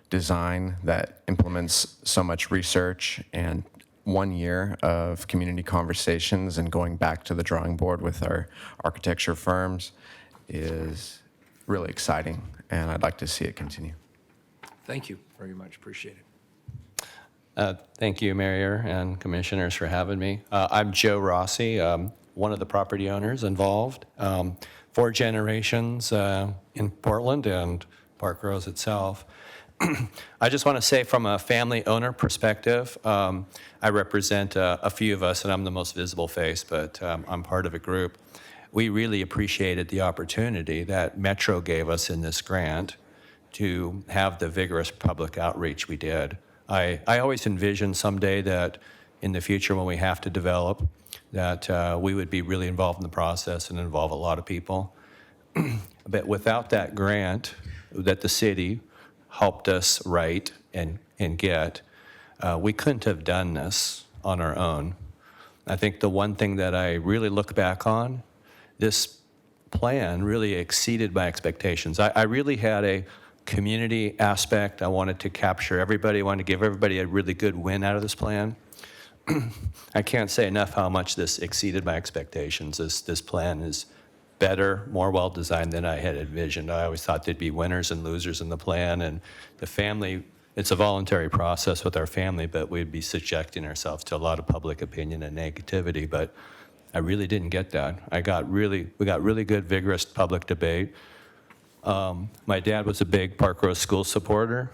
design that implements so much research and 1 year of community conversations and going back to the drawing board with our architecture firms is really exciting, and I'd like to see it continue. Thank you very much. Appreciate it. Thank you, Mayor and Commissioners, for having me. I'm Joe Rossi, one of the property owners involved. 4 generations in Portland and Park Rose itself. I just want to say from a family owner perspective, I represent a few of us, and I'm the most visible face, but I'm part of a group. We really appreciated the opportunity that Metro gave us in this grant to have the vigorous public outreach we did. I always envision someday that in the future when we have to develop, that we would be really involved in the process and involve a lot of people. But without that grant that the city helped us write and get, we couldn't have done this on our own. I think the one thing that I really look back on, this plan really exceeded my expectations. I really had a community aspect. I wanted to capture everybody. I wanted to give everybody a really good win out of this plan. I can't say enough how much this exceeded my expectations. This plan is better, more well-designed than I had envisioned. I always thought there'd be winners and losers in the plan, and the family, it's a voluntary process with our family, but we'd be subjecting ourselves to a lot of public opinion and negativity, but I really didn't get that. We got really good, vigorous public debate. My dad was a big Park Rose School supporter.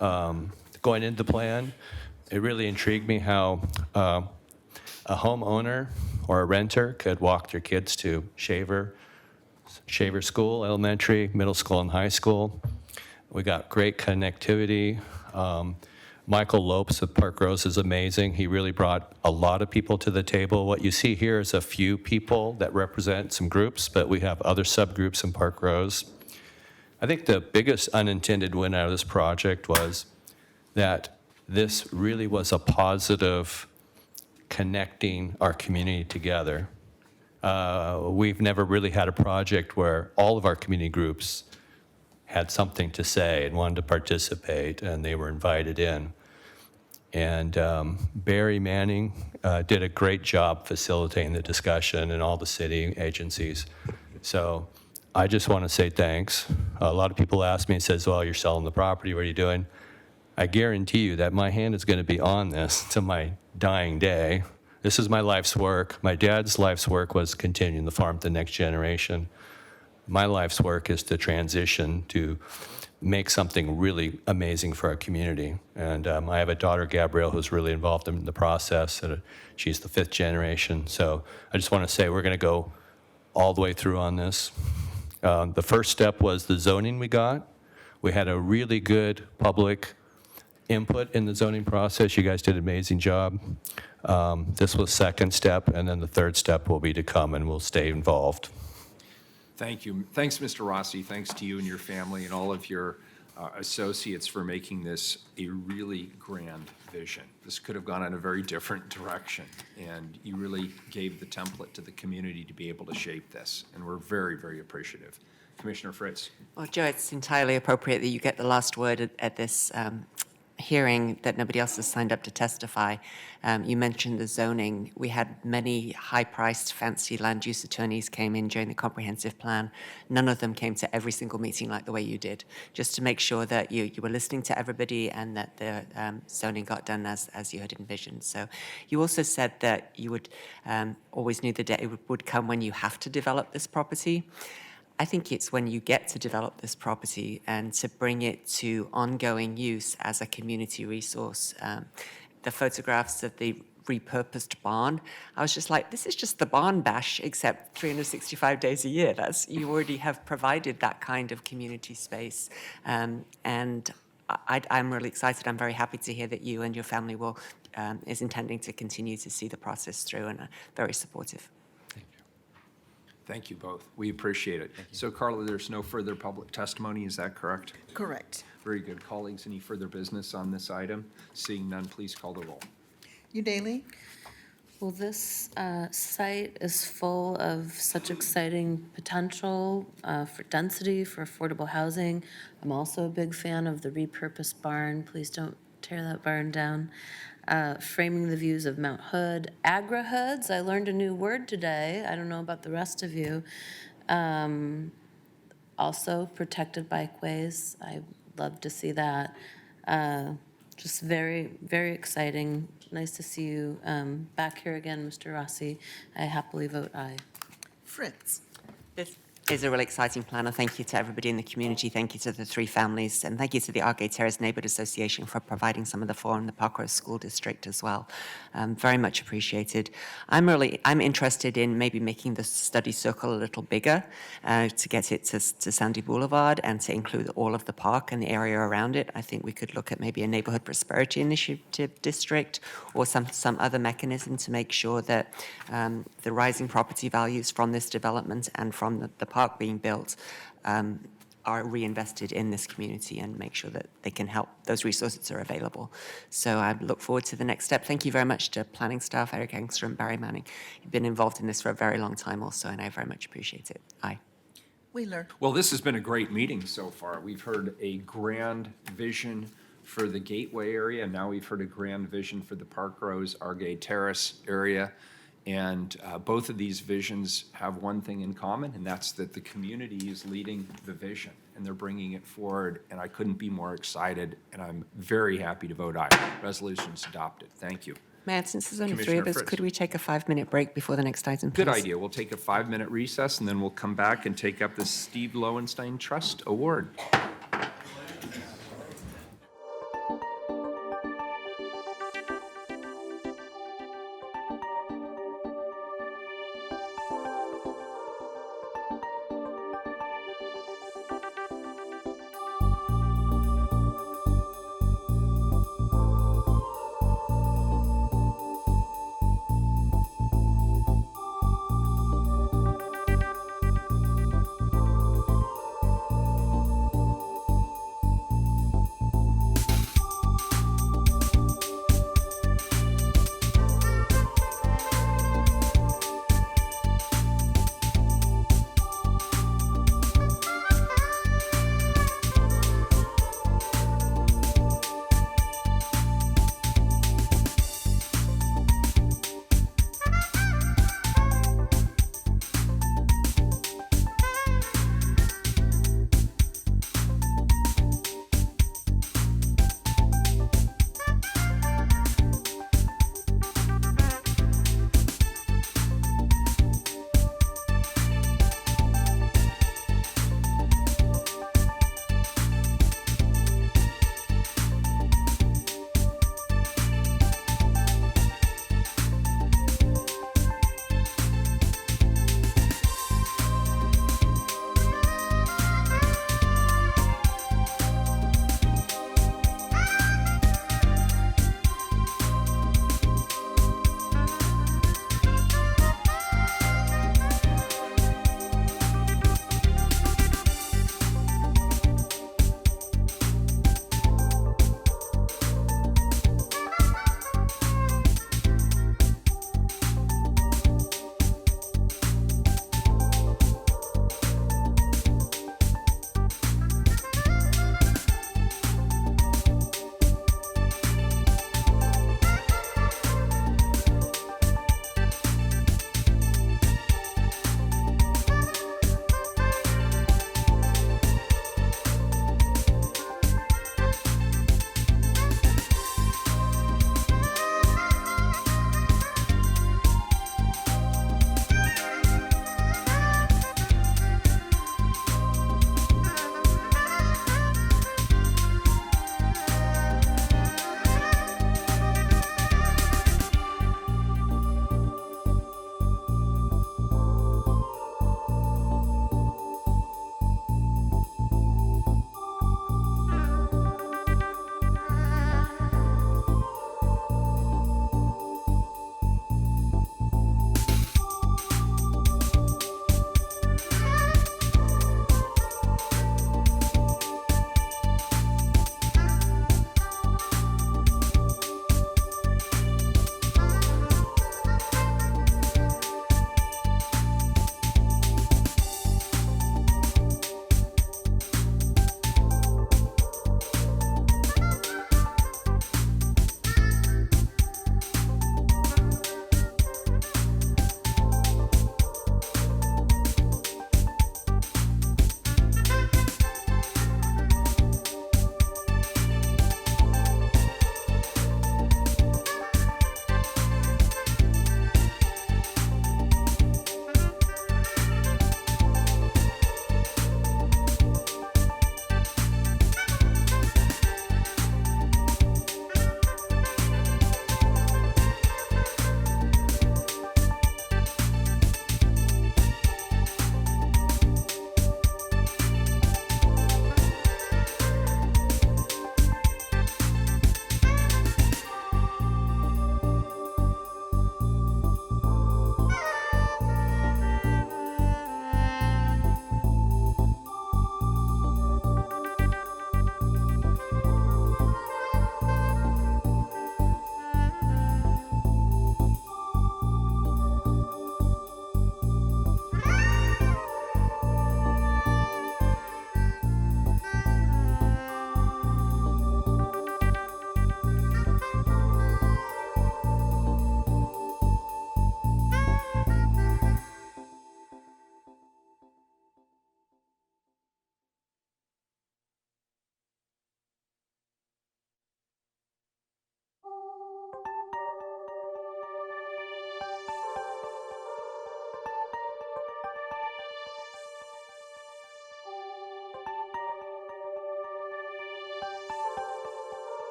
Going into the plan, it really intrigued me how a homeowner or a renter could walk their kids to Shaver School, elementary, middle school, and high school. We got great connectivity. Michael Lopes of Park Rose is amazing. He really brought a lot of people to the table. What you see here is a few people that represent some groups, but we have other subgroups in Park Rose. I think the biggest unintended win out of this project was that this really was a positive connecting our community together. We've never really had a project where all of our community groups had something to say and wanted to participate, and they were invited in. And Barry Manning did a great job facilitating the discussion and all the city agencies. So I just want to say thanks. A lot of people ask me and says, well, you're selling the property, what are you doing? I guarantee you that my hand is going to be on this to my dying day. This is my life's work. My dad's life's work was continuing the farm to the next generation. My life's work is to transition to make something really amazing for our community. And I have a daughter, Gabrielle, who's really involved in the process. And she's the 5th generation. So I just want to say we're going to go all the way through on this. The first step was the zoning we got. We had a really good public input in the zoning process. You guys did an amazing job. This was second step, and then the third step will be to come, and we'll stay involved. Thank you. Thanks, Mr. Rossi. Thanks to you and your family and all of your associates for making this a really grand vision. This could have gone in a very different direction, and you really gave the template to the community to be able to shape this, and we're very, very appreciative. Commissioner Fritz. Well, Joe, it's entirely appropriate that you get the last word at this hearing, that nobody else has signed up to testify. You mentioned the zoning. We had many high-priced, fancy land use attorneys came in during the comprehensive plan. None of them came to every single meeting like the way you did, just to make sure that you were listening to everybody and that the zoning got done as you had envisioned. So you also said that you would always knew the day would come when you have to develop this property. I think it's when you get to develop this property and to bring it to ongoing use as a community resource. The photographs of the repurposed barn, I was just like, this is just the barn bash, except 365 days a year. You already have provided that kind of community space. And I'm really excited. I'm very happy to hear that you and your family is intending to continue to see the process through and are very supportive. Thank you both. We appreciate it. So, Carla, there's no further public testimony, is that correct? Correct. Very good. Colleagues, any further business on this item? Seeing none, please call the roll. Udaley? Well, this site is full of such exciting potential for density, for affordable housing. I'm also a big fan of the repurposed barn. Please don't tear that barn down. Framing the views of Mount Hood. Agri-hoods, I learned a new word today. I don't know about the rest of you. Also protected bikeways. I love to see that. Just very, very exciting. Nice to see you back here again, Mr. Rossi. I happily vote aye. Fritz? It's a really exciting plan, and thank you to everybody in the community. Thank you to the three families, and thank you to the Argate Terrace Neighborhood Association for providing some of the for in the Park Rose School District as well. Very much appreciated. I'm interested in maybe making the study circle a little bigger to get it to Sandy Boulevard and to include all of the park and the area around it. I think we could look at maybe a neighborhood prosperity initiative district or some other mechanism to make sure that the rising property values from this development and from the park being built are reinvested in this community and make sure that they can help, those resources are available. So I look forward to the next step. Thank you very much to planning staff, Eric Engstrom, Barry Manning. You've been involved in this for a very long time also, and I very much appreciate it. Aye. Wheeler. Well, this has been a great meeting so far. We've heard a grand vision for the Gateway area, and now we've heard a grand vision for the Park Rose, Argate Terrace area. And both of these visions have one thing in common, and that's that the community is leading the vision, and they're bringing it forward, and I couldn't be more excited, and I'm very happy to vote aye. Resolution's adopted. Thank you. Matt, since there's only three Commissioner of us, Fritz. could we take a 5-minute break before the next item, please? Good idea. We'll take a 5-minute recess, and then we'll come back and take up the Steve Lowenstein Trust Award.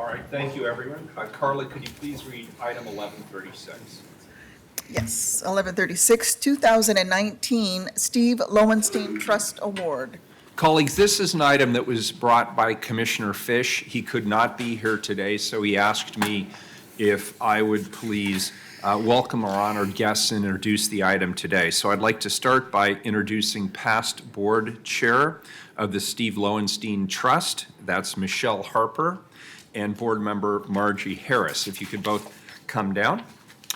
right, thank you, everyone. Carla, could you please read item 1136? Yes, 1136, 2019 Steve Lowenstein Trust Award. Colleagues, this is an item that was brought by Commissioner Fish. He could not be here today, so he asked me if I would please welcome our honored guests and introduce the item today. So I'd like to start by introducing past board chair of the Steve Lowenstein Trust, that's Michelle Harper, and board member Margie Harris. If you could both come down.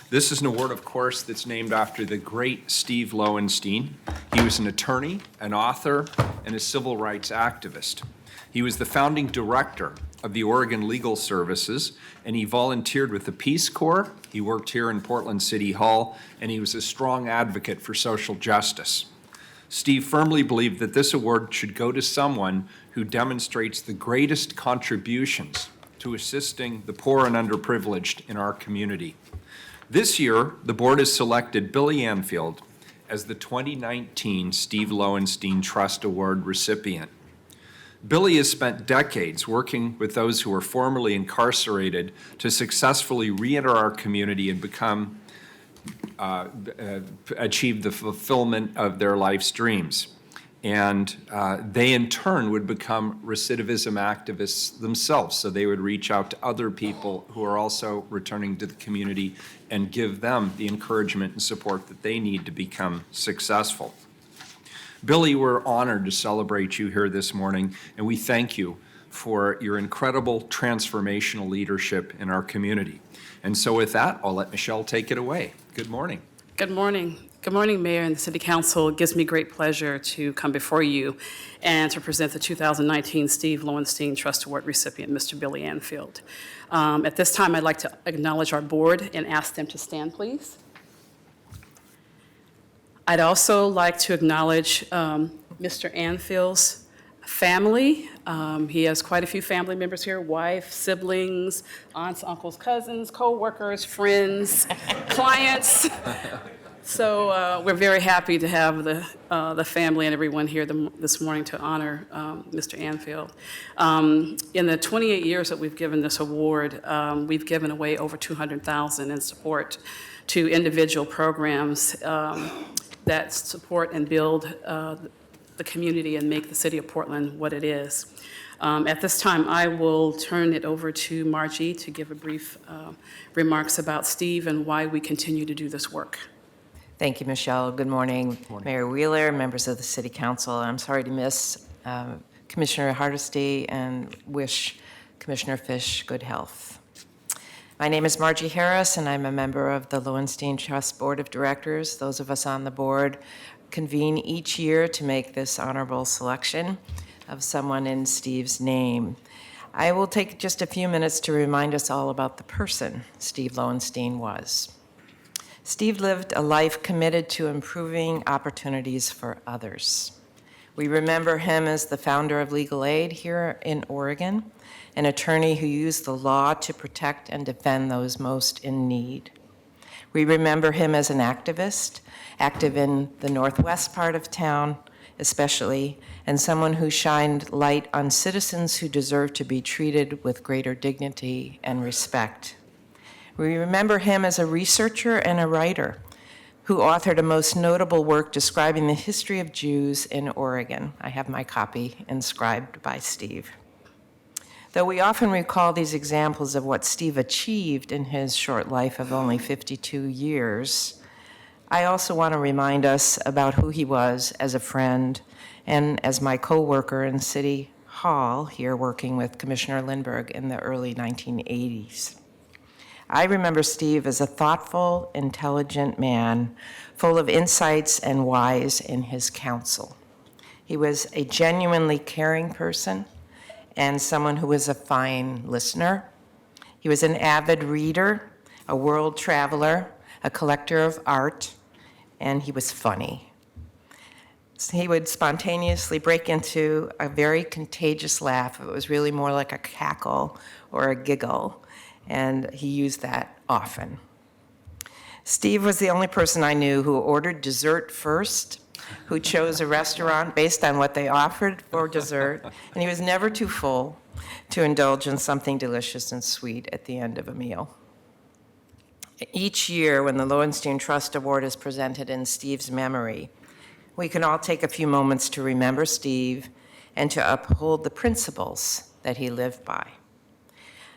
This is an award, of course, that's named after the great Steve Lowenstein. He was an attorney, an author, and a civil rights activist. He was the founding director of the Oregon Legal Services, and he volunteered with the Peace Corps. He worked here in Portland City Hall, and he was a strong advocate for social justice. Steve firmly believed that this award should go to someone who demonstrates the greatest contributions to assisting the poor and underprivileged in our community. This year, the board has selected Billy Anfield as the 2019 Steve Lowenstein Trust Award recipient. Billy has spent decades working with those who were formerly incarcerated to successfully re-enter our community and achieve the fulfillment of their life's dreams. And they, in turn, would become recidivism activists themselves. So they would reach out to other people who are also returning to the community and give them the encouragement and support that they need to become successful. Billy, we're honored to celebrate you here this morning, and we thank you for your incredible transformational leadership in our community. And so with that, I'll let Michelle take it away. Good morning. Good morning. Good morning, Mayor and the City Council. It gives me great pleasure to come before you and to present the 2019 Steve Lowenstein Trust Award recipient, Mr. Billy Anfield. At this time, I'd like to acknowledge our board and ask them to stand, please. I'd also like to acknowledge Mr. Anfield's family. He has quite a few family members here, wife, siblings, aunts, uncles, cousins, co-workers, friends, clients. So we're very happy to have the family and everyone here this morning to honor Mr. Anfield. In the 28 years that we've given this award, we've given away over $200,000 in support to individual programs that support and build the community and make the city of Portland what it is. At this time, I will turn it over to Margie to give a brief remarks about Steve and why we continue to do this work. Thank you, Michelle. Good morning, Mayor Wheeler, members of the City Council. I'm sorry to miss Commissioner Hardesty and wish Commissioner Fish good health. My name is Margie Harris, and I'm a member of the Lowenstein Trust Board of Directors. Those of us on the board convene each year to make this honorable selection of someone in Steve's name. I will take just a few minutes to remind us all about the person Steve Lowenstein was. Steve lived a life committed to improving opportunities for others. We remember him as the founder of Legal Aid here in Oregon, an attorney who used the law to protect and defend those most in need. We remember him as an activist, active in the northwest part of town especially, and someone who shined light on citizens who deserve to be treated with greater dignity and respect. We remember him as a researcher and a writer who authored a most notable work describing the history of Jews in Oregon. I have my copy inscribed by Steve. Though we often recall these examples of what Steve achieved in his short life of only 52 years, I also want to remind us about who he was as a friend and as my co-worker in City Hall here working with Commissioner Lindbergh in the early 1980s. I remember Steve as a thoughtful, intelligent man, full of insights and wise in his counsel. He was a genuinely caring person and someone who was a fine listener. He was an avid reader, a world traveler, a collector of art, and he was funny. He would spontaneously break into a very contagious laugh. It was really more like a cackle or a giggle, and he used that often. Steve was the only person I knew who ordered dessert first who chose a restaurant based on what they offered for dessert, and he was never too full to indulge in something delicious and sweet at the end of a meal. Each year, when the Lowenstein Trust Award is presented in Steve's memory, we can all take a few moments to remember Steve and to uphold the principles that he lived by.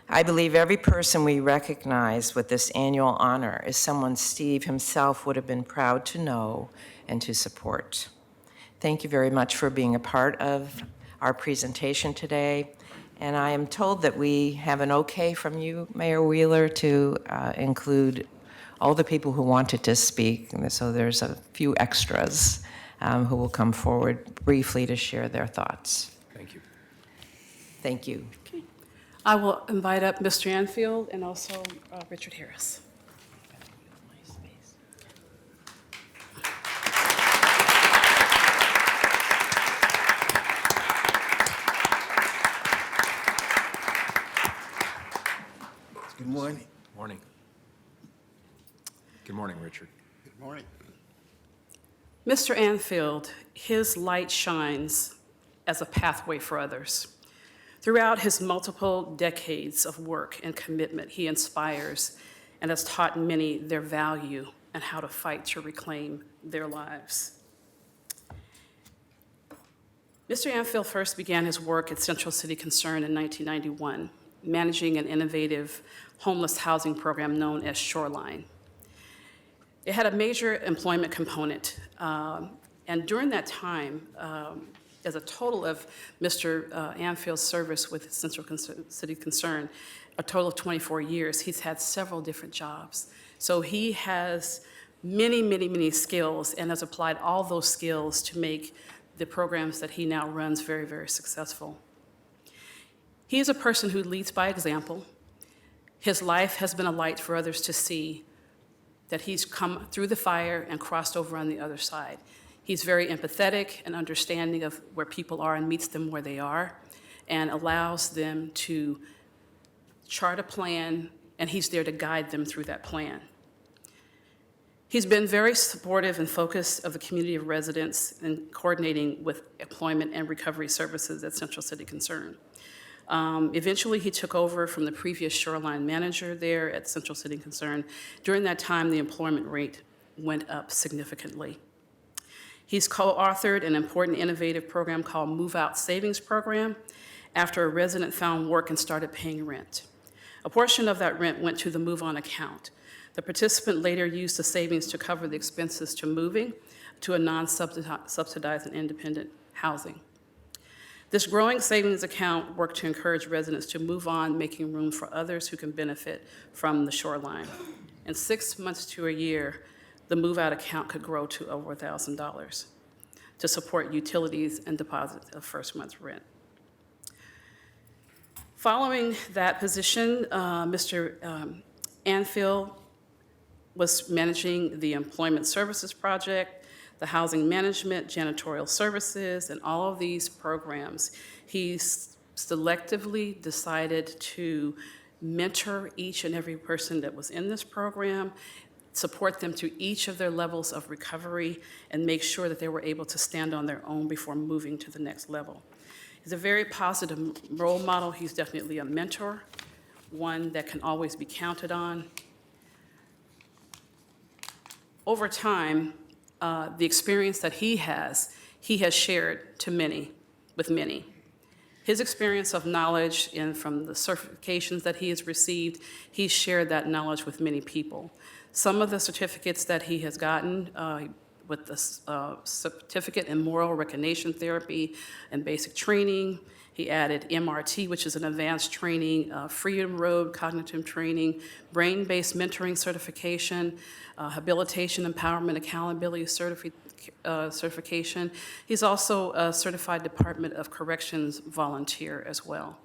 I believe every person we recognize with this annual honor is someone Steve himself would have been proud to know and to support. Thank you very much for being a part of our presentation today. And I am told that we have an okay from you, Mayor Wheeler, to include all the people who wanted to speak. So there's a few extras who will come forward briefly to share their thoughts. Thank you. Thank you. Okay. I will invite up Mr. Anfield and also Richard Harris. Good morning. Morning. Good morning, Richard. Good morning. Mr. Anfield, his light shines as a pathway for others. Throughout his multiple decades of work and commitment, he inspires and has taught many their value and how to fight to reclaim their lives. Mr. Anfield first began his work at Central City Concern in 1991, managing an innovative homeless housing program known as Shoreline. It had a major employment component, and during that time, as a total of Mr. Anfield's service with Central City Concern, a total of 24 years, he's had several different jobs. So he has many, many, many skills and has applied all those skills to make the programs that he now runs very, very successful. He is a person who leads by example. His life has been a light for others to see that he's come through the fire and crossed over on the other side. He's very empathetic and understanding of where people are and meets them where they are and allows them to chart a plan, and he's there to guide them through that plan. He's been very supportive and focused of the community of residents in coordinating with employment and recovery services at Central City Concern. Eventually, he took over from the previous Shoreline manager there at Central City Concern. During that time, the employment rate went up significantly. He's co-authored an important innovative program called Move Out Savings Program after a resident found work and started paying rent. A portion of that rent went to the Move On account. The participant later used the savings to cover the expenses to moving to a non-subsidized and independent housing. This growing savings account worked to encourage residents to move on, making room for others who can benefit from the Shoreline. In 6 months to a year, the Move Out account could grow to over $1,000 to support utilities and deposits of first month's rent. Following that position, Mr. Anfield was managing the Employment Services Project, the Housing Management, Janitorial Services, and all of these programs. He selectively decided to mentor each and every person that was in this program, support them to each of their levels of recovery, and make sure that they were able to stand on their own before moving to the next level. He's a very positive role model. He's definitely a mentor, one that can always be counted on. Over time, the experience that he has shared to many, with many. His experience of knowledge and from the certifications that he has received, he's shared that knowledge with many people. Some of the certificates that he has gotten with the Certificate in Moral Recognition Therapy and Basic Training, he added MRT, which is an advanced training, Freedom Road Cognitive Training, Brain-Based Mentoring Certification, Habilitation, Empowerment, Accountability Certification. He's also a Certified Department of Corrections volunteer as well.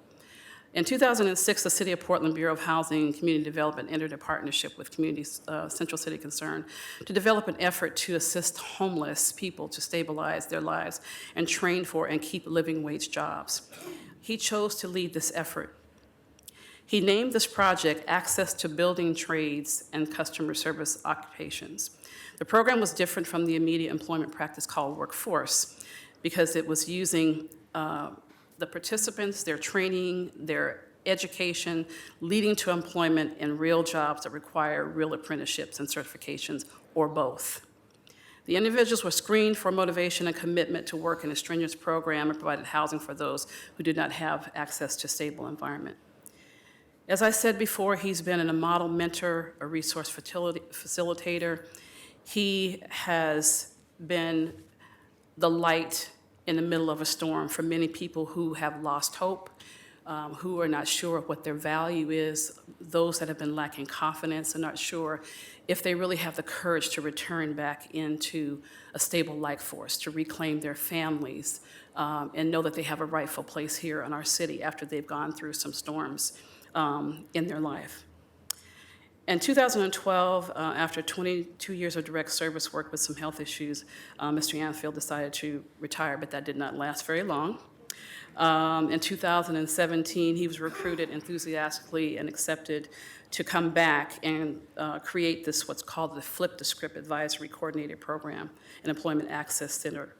In 2006, the City of Portland Bureau of Housing and Community Development entered a partnership with Central City Concern to develop an effort to assist homeless people to stabilize their lives and train for and keep living wage jobs. He chose to lead this effort. He named this project Access to Building Trades and Customer Service Occupations. The program was different from the immediate employment practice called Workforce because it was using the participants, their training, their education, leading to employment in real jobs that require real apprenticeships and certifications, or both. The individuals were screened for motivation and commitment to work in a strenuous program and provided housing for those who did not have access to stable environment. As I said before, he's been a model mentor, a resource facilitator. He has been the light in the middle of a storm for many people who have lost hope, who are not sure what their value is, those that have been lacking confidence and not sure if they really have the courage to return back into a stable life force, to reclaim their families, and know that they have a rightful place here in our city after they've gone through some storms in their life. In 2012, after 22 years of direct service work with some health issues, Mr. Anfield decided to retire, but that did not last very long. In 2017, he was recruited enthusiastically and accepted to come back and create this, what's called the Flip the Script Advisory Coordinator Program, an Employment Access Center.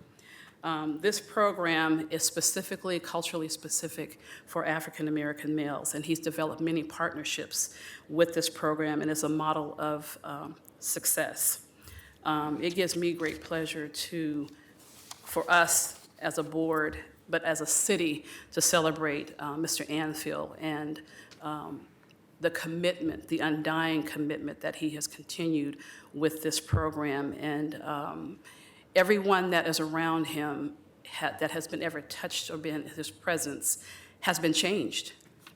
This program is specifically, culturally specific for African American males, and he's developed many partnerships with this program and is a model of success. It gives me great pleasure for us as a board, but as a city, to celebrate Mr. Anfield and the commitment, the undying commitment that he has continued with this program. And everyone that is around him that has been ever touched or been his presence has been changed.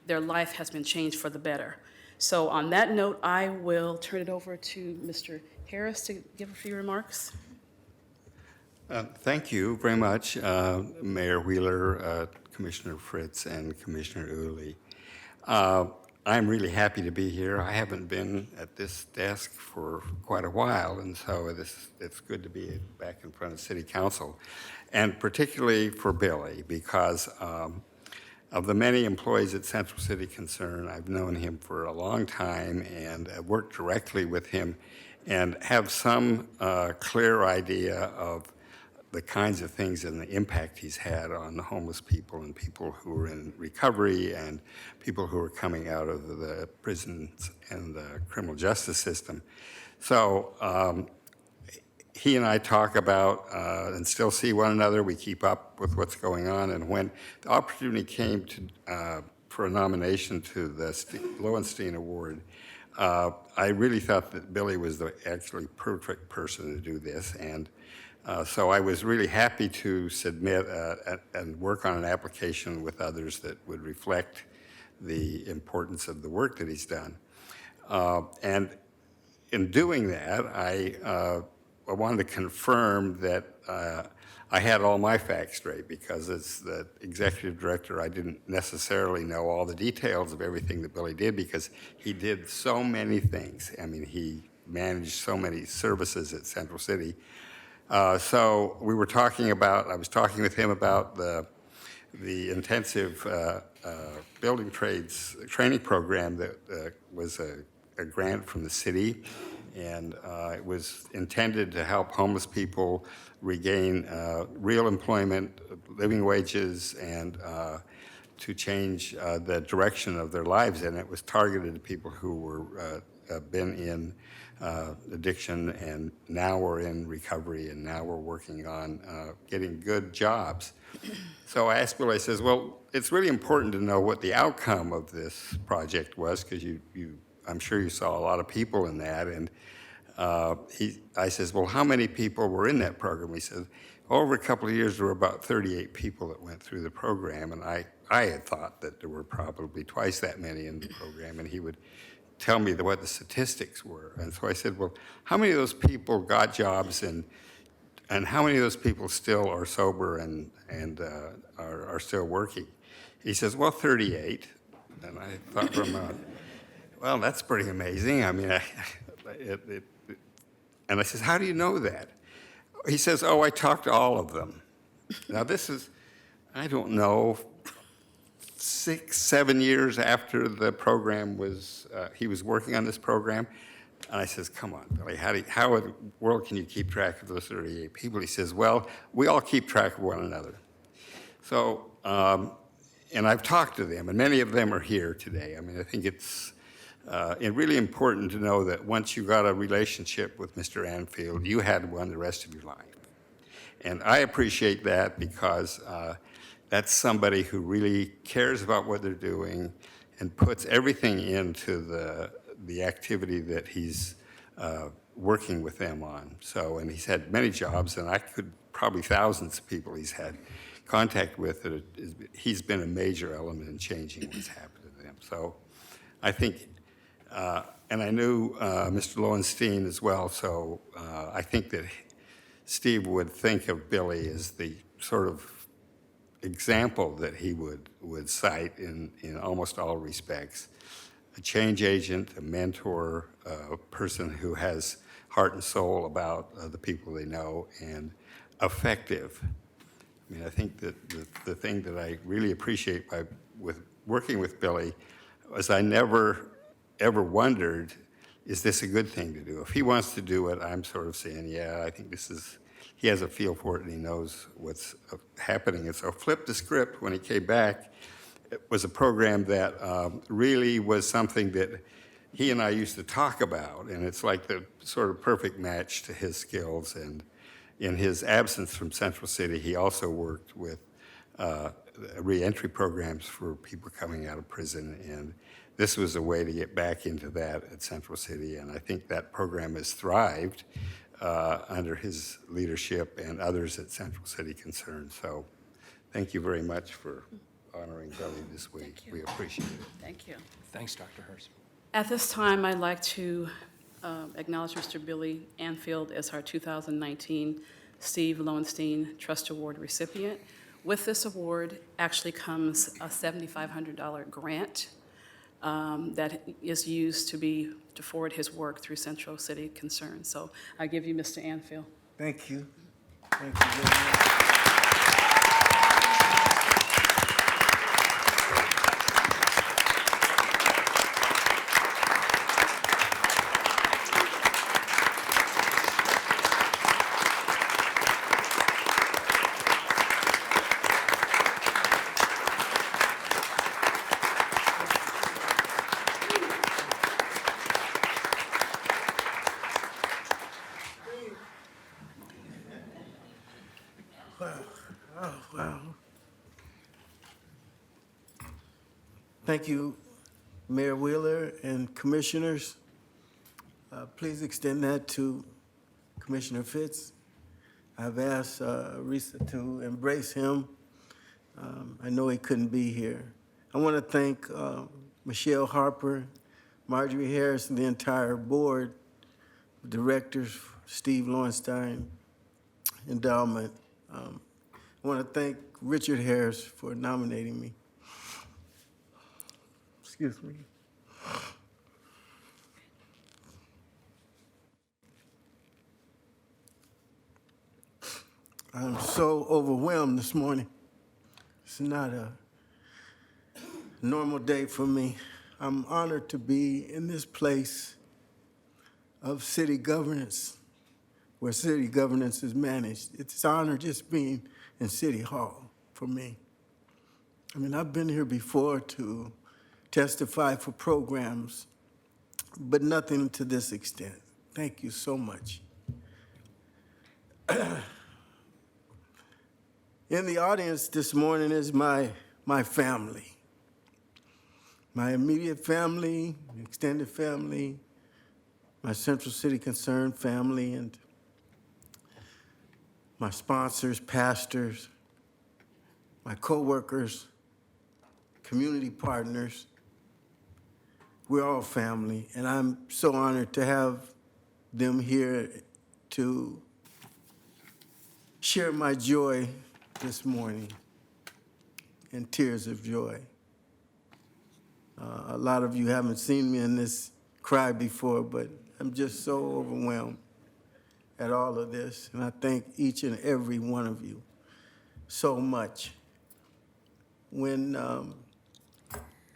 Their life has been changed for the better. So on that note, I will turn it over to Mr. Harris to give a few remarks. Thank you very much, Mayor Wheeler, Commissioner Fritz, and Commissioner Uli. I'm really happy to be here. I haven't been at this desk for quite a while, and so it's good to be back in front of City Council, and particularly for Billy, because of the many employees at Central City Concern, I've known him for a long time and worked directly with him and have some clear idea of the kinds of things and the impact he's had on the homeless people and people who are in recovery and people who are coming out of the prisons and the criminal justice system. So he and I talk about and still see one another. We keep up with what's going on. And when the opportunity came for a nomination to the Lowenstein Award, I really thought that Billy was the actually perfect person to do this. And so I was really happy to submit and work on an application with others that would reflect the importance of the work that he's done. And in doing that, I wanted to confirm that I had all my facts straight, because as the executive director, I didn't necessarily know all the details of everything that Billy did, because he did so many things. I mean, he managed so many services at Central City. So we were talking about, I was talking with him about the intensive building trades training program that was a grant from the city, and it was intended to help homeless people regain real employment, living wages, and to change the direction of their lives. And it was targeted to people who were been in addiction and now we're in recovery, and now we're working on getting good jobs. So I asked Bill, I says, well, it's really important to know what the outcome of this project was, because I'm sure you saw a lot of people in that. And I says, well, how many people were in that program? He says, over a couple of years, there were about 38 people that went through the program. And I had thought that there were probably twice that many in the program. And he would tell me what the statistics were. And so I said, well, how many of those people got jobs, and how many of those people still are sober and are still working? He says, well, 38. And I thought for a moment, well, that's pretty amazing. I mean, and I says, how do you know that? He says, oh, I talked to all of them. Now this is, I don't know, 6, 7 years after the program was, he was working on this program. And I says, come on, Billy, how in the world can you keep track of those 38 people? He says, well, we all keep track of one another. So, and I've talked to them, and many of them are here today. I mean, I think it's really important to know that once you got a relationship with Mr. Anfield, you had one the rest of your life. And I appreciate that because that's somebody who really cares about what they're doing and puts everything into the activity that he's working with them on. So, and he's had many jobs, and I could probably thousands of people he's had contact with. He's been a major element in changing what's happened to them. So I think, and I knew Mr. Lowenstein as well, so I think that Steve would think of Billy as the sort of example that he would cite in almost all respects. A change agent, a mentor, a person who has heart and soul about the people they know, and effective. I mean, I think that the thing that I really appreciate with working with Billy was I never, ever wondered, is this a good thing to do? If he wants to do it, I'm sort of saying, yeah, I think he has a feel for it and he knows what's happening. And so Flip the Script, when he came back, it was a program that really was something that he and I used to talk about, and it's like the sort of perfect match to his skills. And in his absence from Central City, he also worked with reentry programs for people coming out of prison, and this was a way to get back into that at Central City, and I think that program has thrived under his leadership and others at Central City Concern. So thank you very much for honoring Billy this week. We appreciate it. Thank you. Thanks, Dr. Hurst. At this time, I'd like to acknowledge Mr. Billy Anfield as our 2019 Steve Lowenstein Trust Award recipient. With this award actually comes a $7,500 grant that is used to forward his work through Central City Concern. So I give you Mr. Anfield. Thank you. Thank you very much. Wow. Thank you, Mayor Wheeler and commissioners. Please extend that to Commissioner Fitz. I've asked Risa to embrace him. I know he couldn't be here. I want to thank Michelle Harper, Marjorie Harris, and the entire board, directors, Steve Lowenstein Endowment. I want to thank Richard Harris for nominating me. Excuse me. I'm so overwhelmed this morning. It's not a normal day for me. I'm honored to be in this place of city governance, where city governance is managed. It's an honor just being in City Hall for me. I mean, I've been here before to testify for programs, but nothing to this extent. Thank you so much. In the audience this morning is my family, my immediate family, extended family, my Central City Concern family, and my sponsors, pastors, my coworkers, community partners. We're all family, and I'm so honored to have them here to share my joy this morning and tears of joy. A lot of you haven't seen me in this cry before, but I'm just so overwhelmed at all of this, and I thank each and every one of you so much. When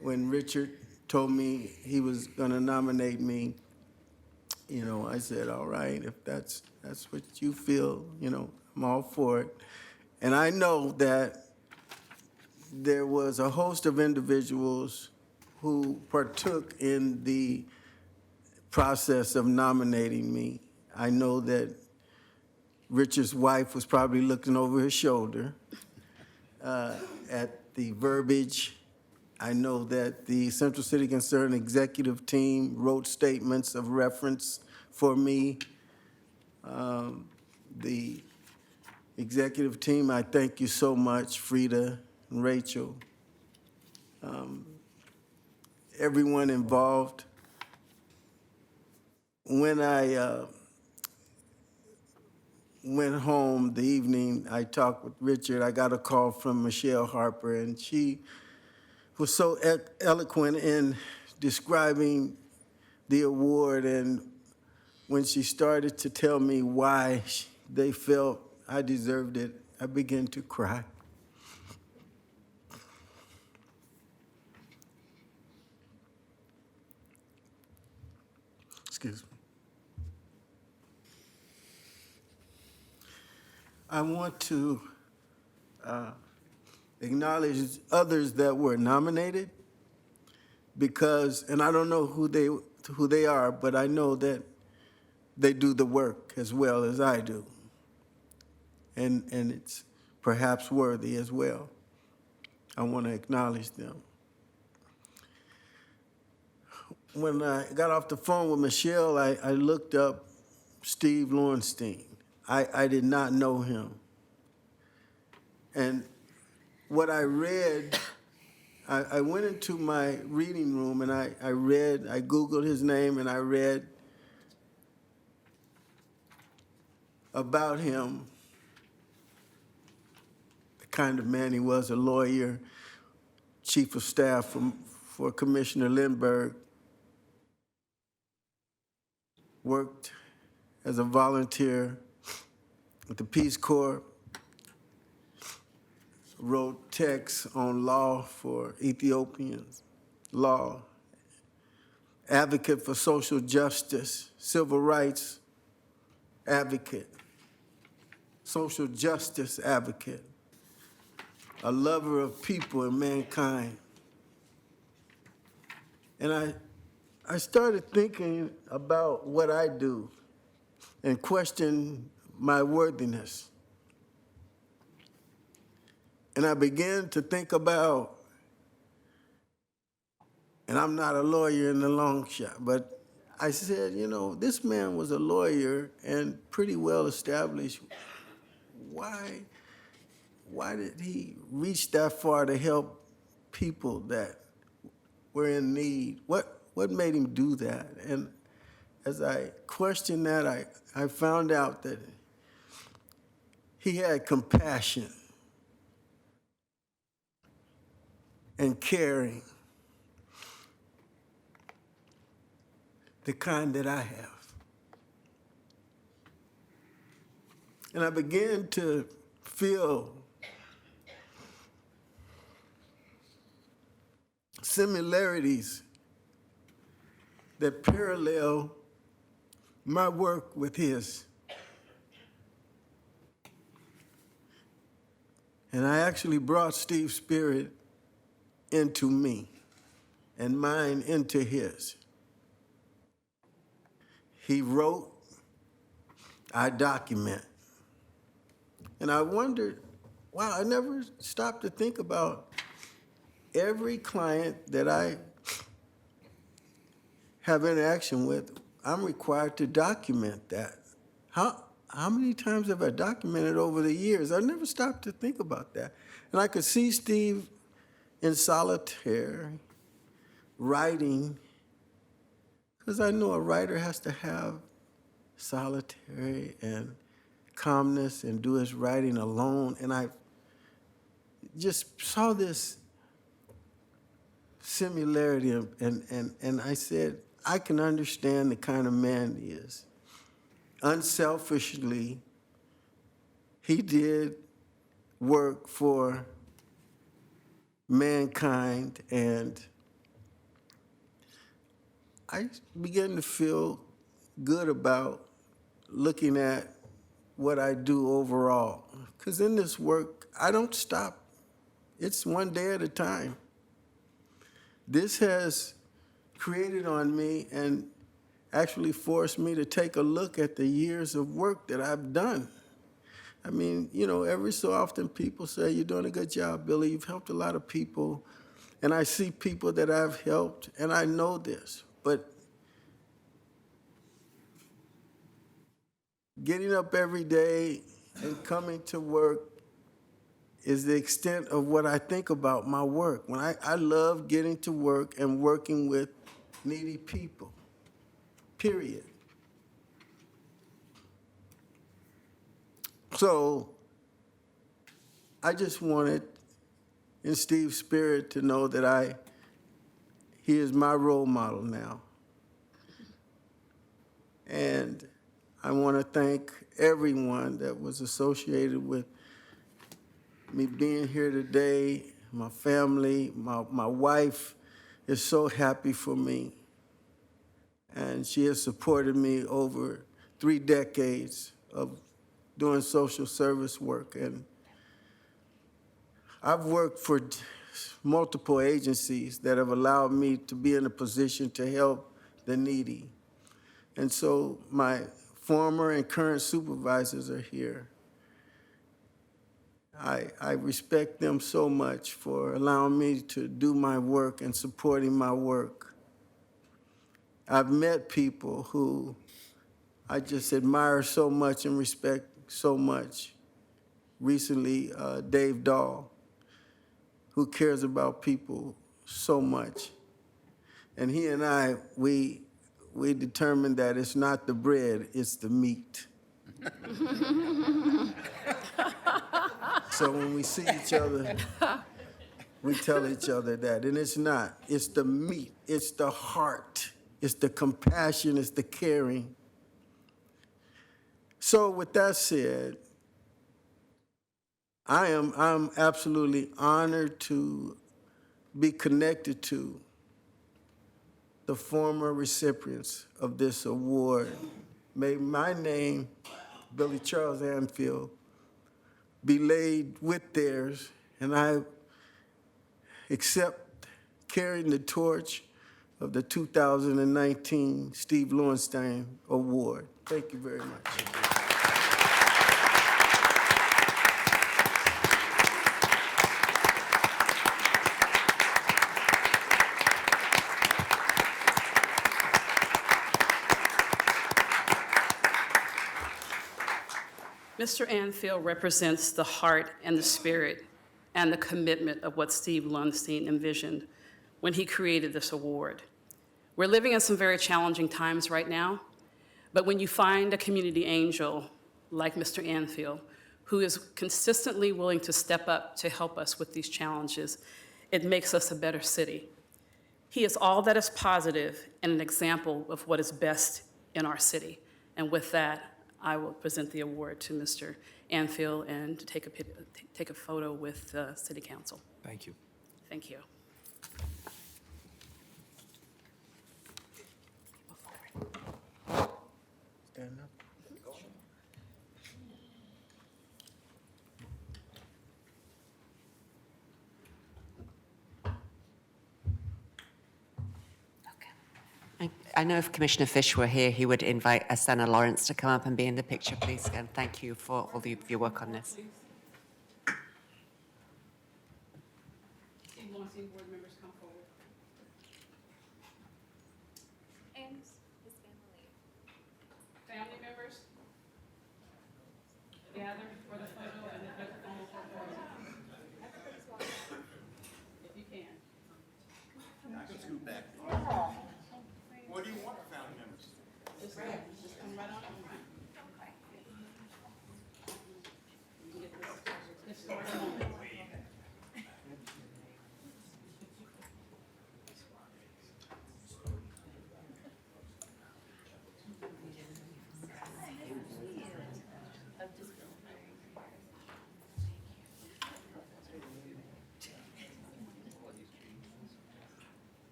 when Richard told me he was going to nominate me, you know, I said, all right, if that's what you feel, you know, I'm all for it. And I know that there was a host of individuals who partook in the process of nominating me. I know that Richard's wife was probably looking over his shoulder at the verbiage. I know that the Central City Concern executive team wrote statements of reference for me. The executive team, I thank you so much, Frida and Rachel. Everyone involved. When I went home the evening I talked with Richard, I got a call from Michelle Harper, and she was so eloquent in describing the award. And when she started to tell me why they felt I deserved it, I began to cry. Excuse me. I want to acknowledge others that were nominated because, and I don't know who they are, but I know that they do the work as well as I do. And it's perhaps worthy as well. I want to acknowledge them. When I got off the phone with Michelle, I looked up Steve Lowenstein. I did not know him. And what I read, I went into my reading room and I Googled his name and I read about him, the kind of man he was, a lawyer, chief of staff for Commissioner Lindbergh, worked as a volunteer with the Peace Corps, wrote texts on law for Ethiopians, law, advocate for social justice, civil rights advocate, social justice advocate, a lover of people and mankind. And I started thinking about what I do and questioned my worthiness. And I began to think about, and I'm not a lawyer in the long shot, but I said, you know, this man was a lawyer and pretty well established. Why did he reach that far to help people that were in need? What made him do that? And as I questioned that, I found out that he had compassion and caring, the kind that I have. And I began to feel similarities that parallel my work with his. And I actually brought Steve's spirit into me and mine into his. He wrote, I document. And I wondered, wow, I never stopped to think about every client that I have interaction with, I'm required to document that. How many times have I documented over the years? I never stopped to think about that. And I could see Steve in solitaire, writing, because I know a writer has to have solitary and calmness and do his writing alone. And I just saw this similarity, and I said, I can understand the kind of man he is. Unselfishly, he did work for mankind and I began to feel good about looking at what I do overall. Because in this work, I don't stop. It's one day at a time. This has created on me and actually forced me to take a look at the years of work that I've done. I mean, you know, every so often people say, you're doing a good job, Billy. You've helped a lot of people. And I see people that I've helped, and I know this. But getting up every day and coming to work is the extent of what I think about my work. When I love getting to work and working with needy people, period. So I just wanted, in Steve's spirit, to know that he is my role model now. And I want to thank everyone that was associated with me being here today. My family, my wife is so happy for me. And she has supported me over 3 decades of doing social service work. And I've worked for multiple agencies that have allowed me to be in a position to help the needy. And so my former and current supervisors are here. I respect them so much for allowing me to do my work and supporting my work. I've met people who I just admire so much and respect so much. Recently, Dave Dahl, who cares about people so much. And he and I, we determined that it's not the bread, it's the meat. So when we see each other, we tell each other that. And it's not. It's the meat. It's the heart. It's the compassion. It's the caring. So with that said, I'm absolutely honored to be connected to the former recipients of this award. May my name, Billy Charles Anfield, be laid with theirs, and I accept carrying the torch of the 2019 Steve Lowenstein Award. Thank you very much. Mr. Anfield represents the heart and the spirit and the commitment of what Steve Lundstein envisioned when he created this award. We're living in some very challenging times right now, but when you find a community angel like Mr. Anfield, who is consistently willing to step up to help us with these challenges, it makes us a better city. He is all that is positive and an example of what is best in our city. And with that, I will present the award to Mr. Anfield and to take a photo with the City Council. Thank you. Thank you. Stand up. I know if Commissioner Fish were here, he would invite Asana Lawrence to come up and be in the picture, please. And thank you for all of your work on this. Steve Lundstein, board members, come forward. And his family. Family members, gather for the photo and the microphone will come forward. If you can. I can scoot back. What do you want, family members? Just come right on over. You can get this historic moment.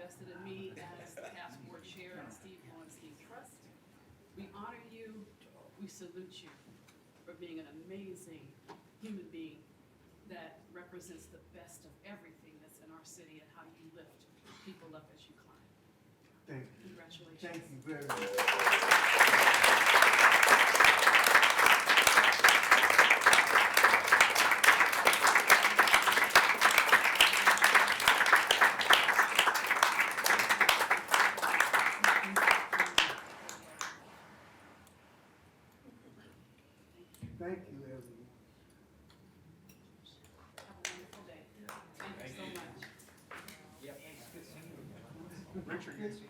invested in me as the task board chair and Steve Lowenstein Trust. We honor you, we salute you for being an amazing human being that represents the best of everything that's in our city and how you lift people up as you climb. Thank you. Congratulations. Thank you very much. Thank you, everyone. Have a wonderful day. Thank you so much. Richard, good to see you.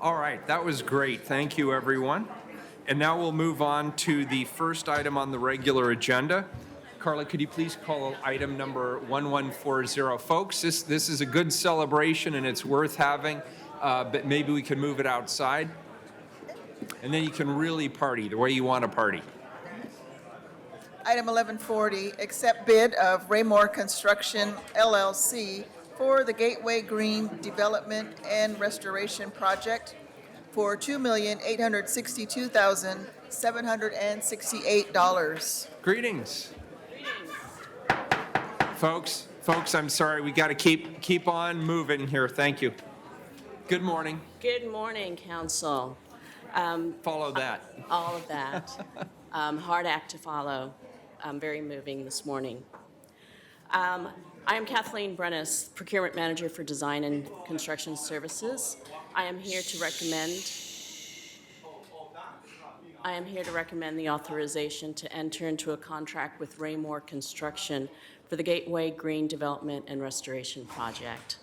All right, that was great. Thank you, everyone. And now we'll move on to the first item on the regular agenda. Carla, could you please call item number 1140? Folks, this is a good celebration and it's worth having, but maybe we can move it outside. And then you can really party the way you want to party. Item 1140, accept bid of Raymore Construction LLC for the Gateway Green Development and Restoration Project for $2,862,768. Greetings. Folks, I'm sorry, we got to keep on moving here. Thank you. Good morning. Good morning, council. Follow that. All of that. Hard act to follow. Very moving this morning. I am Kathleen Brennis, Procurement Manager for Design and Construction Services. I am here to recommend the authorization to enter into a contract with Raymore Construction for the Gateway Green Development and Restoration Project.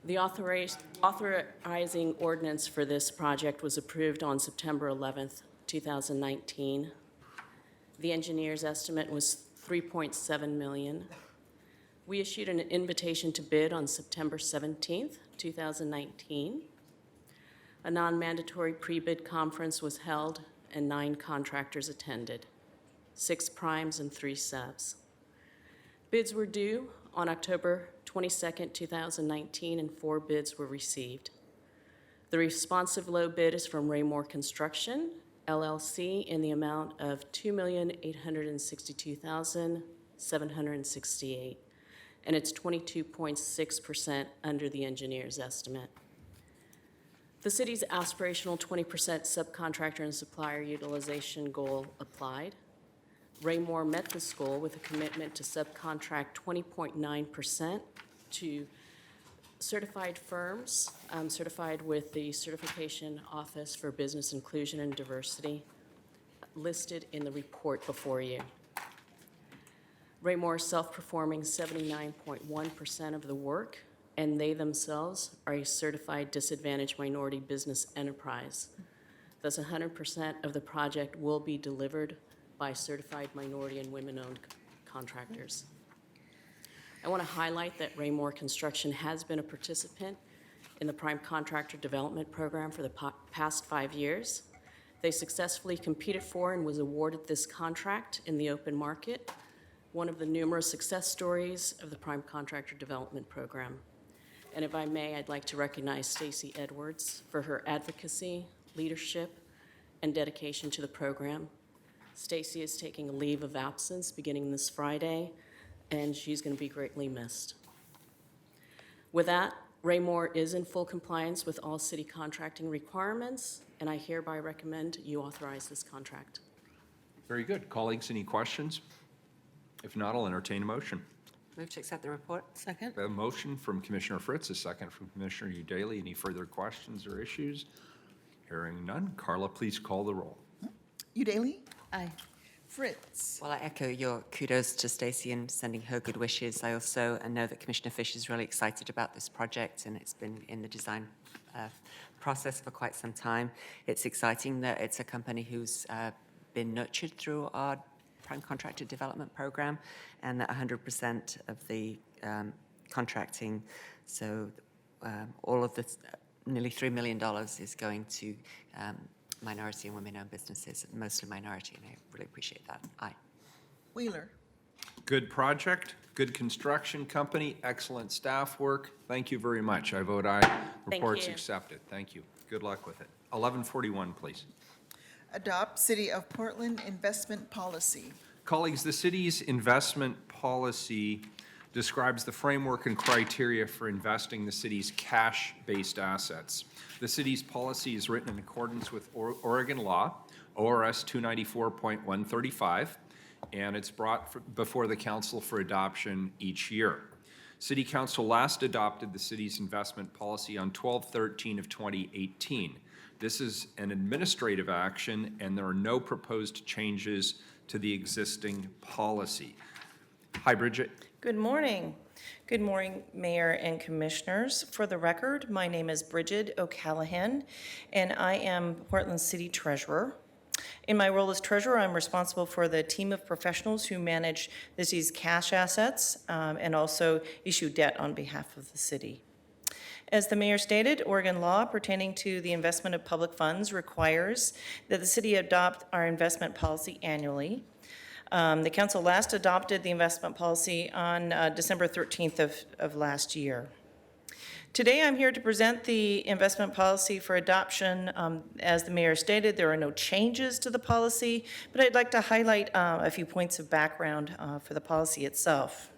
The authorizing ordinance for this project was approved on September 11th, 2019. The engineer's estimate was $3.7 million. We issued an invitation to bid on September 17th, 2019. A non-mandatory pre-bid conference was held and 9 contractors attended, 6 primes and 3 subs. Bids were due on October 22nd, 2019, and 4 bids were received. The responsive low bid is from Raymore Construction, LLC, in the amount of $2,862,768, and it's 22.6% under the engineer's estimate. The city's aspirational 20% subcontractor and supplier utilization goal applied. Raymore met this goal with a commitment to subcontract 20.9% to certified firms, certified with the Certification Office for Business Inclusion and Diversity, listed in the report before you. Raymore is self-performing 79.1% of the work, and they themselves are a certified disadvantaged minority business enterprise. Thus, 100% of the project will be delivered by certified minority and women-owned contractors. I want to highlight that Raymore Construction has been a participant in the Prime Contractor Development Program for the past 5 years. They successfully competed for and was awarded this contract in the open market, one of the numerous success stories of the Prime Contractor Development Program. And if I may, I'd like to recognize Stacy Edwards for her advocacy, leadership, and dedication to the program. Stacy is taking a leave of absence beginning this Friday, and she's going to be greatly missed. With that, Raymore is in full compliance with all city contracting requirements, and I hereby recommend you authorize this contract. Very good. Colleagues, any questions? If not, I'll entertain a motion. Move to accept the report. Second. A motion from Commissioner Fritz, a second from Commissioner Udaly. Any further questions or issues? Hearing none. Carla, please call the roll. Udaly? Aye. Fritz? Well, I echo your kudos to Stacey and sending her good wishes. I also know that Commissioner Fish is really excited about this project, and it's been in the design process for quite some time. It's exciting that it's a company who's been nurtured through our Prime Contractor Development Program, and that 100% of the contracting, so all of the nearly $3 million is going to minority and women-owned businesses, mostly minority, and I really appreciate that. Aye. Wheeler? Good project, good construction company, excellent staff work. Thank you very much. I vote aye. Thank Report's you. accepted. Thank you. Good luck with it. 1141, please. Adopt City of Portland investment policy. Colleagues, the city's investment policy describes the framework and criteria for investing the city's cash-based assets. The city's policy is written in accordance with Oregon law, ORS 294.135, and it's brought before the council for adoption each year. City Council last adopted the city's investment policy on 12/13 of 2018. This is an administrative action, and there are no proposed changes to the existing policy. Hi, Bridget. Good morning. Good morning, Mayor and Commissioners. For the record, my name is Bridget O'Callahan, and I am Portland City Treasurer. In my role as Treasurer, I'm responsible for the team of professionals who manage the city's cash assets and also issue debt on behalf of the city. As the mayor stated, Oregon law pertaining to the investment of public funds requires that the city adopt our investment policy annually. The council last adopted the investment policy on December 13th of last year. Today, I'm here to present the investment policy for adoption. As the mayor stated, there are no changes to the policy, but I'd like to highlight a few points of background for the policy itself.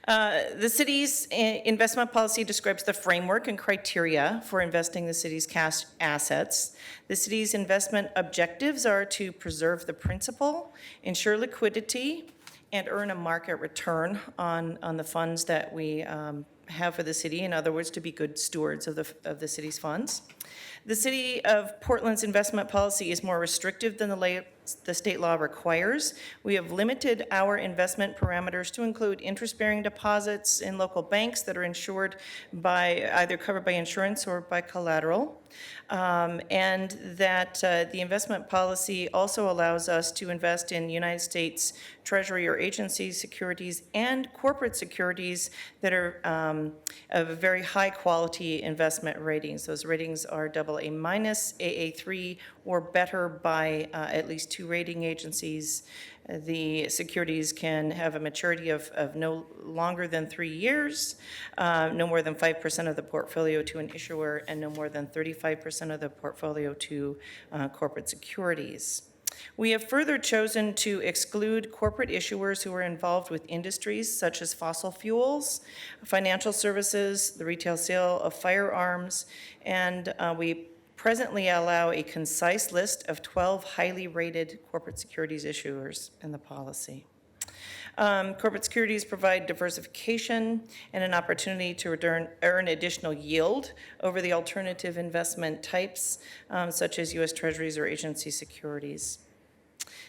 The city's investment policy describes the framework and criteria for investing the city's cash assets. The city's investment objectives are to preserve the principal, ensure liquidity, and earn a market return on the funds that we have for the city. In other words, to be good stewards of the city's funds. The City of Portland's investment policy is more restrictive than the the state law requires. We have limited our investment parameters to include interest-bearing deposits in local banks that are insured by, either covered by insurance or by collateral. And that the investment policy also allows us to invest in United States Treasury or agency securities and corporate securities that are of a very high quality investment ratings. Those ratings are AA minus, AA3, or better by at least 2 rating agencies. The securities can have a maturity of no longer than 3 years, no more than 5% of the portfolio to an issuer, and no more than 35% of the portfolio to corporate securities. We have further chosen to exclude corporate issuers who are involved with industries such as fossil fuels, financial services, the retail sale of firearms, and we presently allow a concise list of 12 highly rated corporate securities issuers in the policy. Corporate securities provide diversification and an opportunity to earn additional yield over the alternative investment types, such as U.S. Treasuries or agency securities.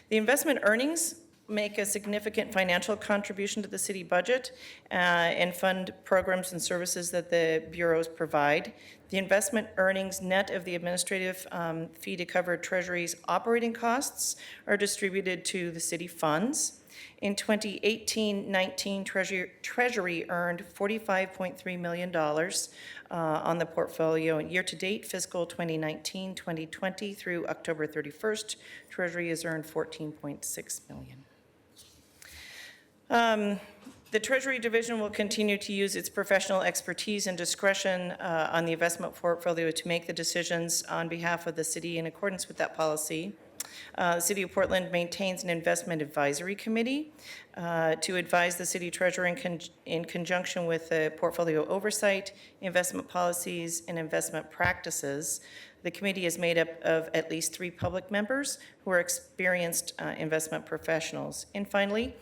The investment earnings make a significant financial contribution to the city budget and fund programs and services that the bureaus provide. The investment earnings net of the administrative fee to cover Treasury's operating costs are distributed to the city funds. In 2018-19, Treasury earned $45.3 million on the portfolio. And year-to-date, fiscal 2019-2020 through October 31st, Treasury has earned $14.6 million. The Treasury Division will continue to use its professional expertise and discretion on the investment portfolio to make the decisions on behalf of the city in accordance with that policy. The City of Portland maintains an investment advisory committee to advise the city treasurer in conjunction with the portfolio oversight, investment policies, and investment practices. The committee is made up of at least 3 public members who are experienced investment professionals. And finally,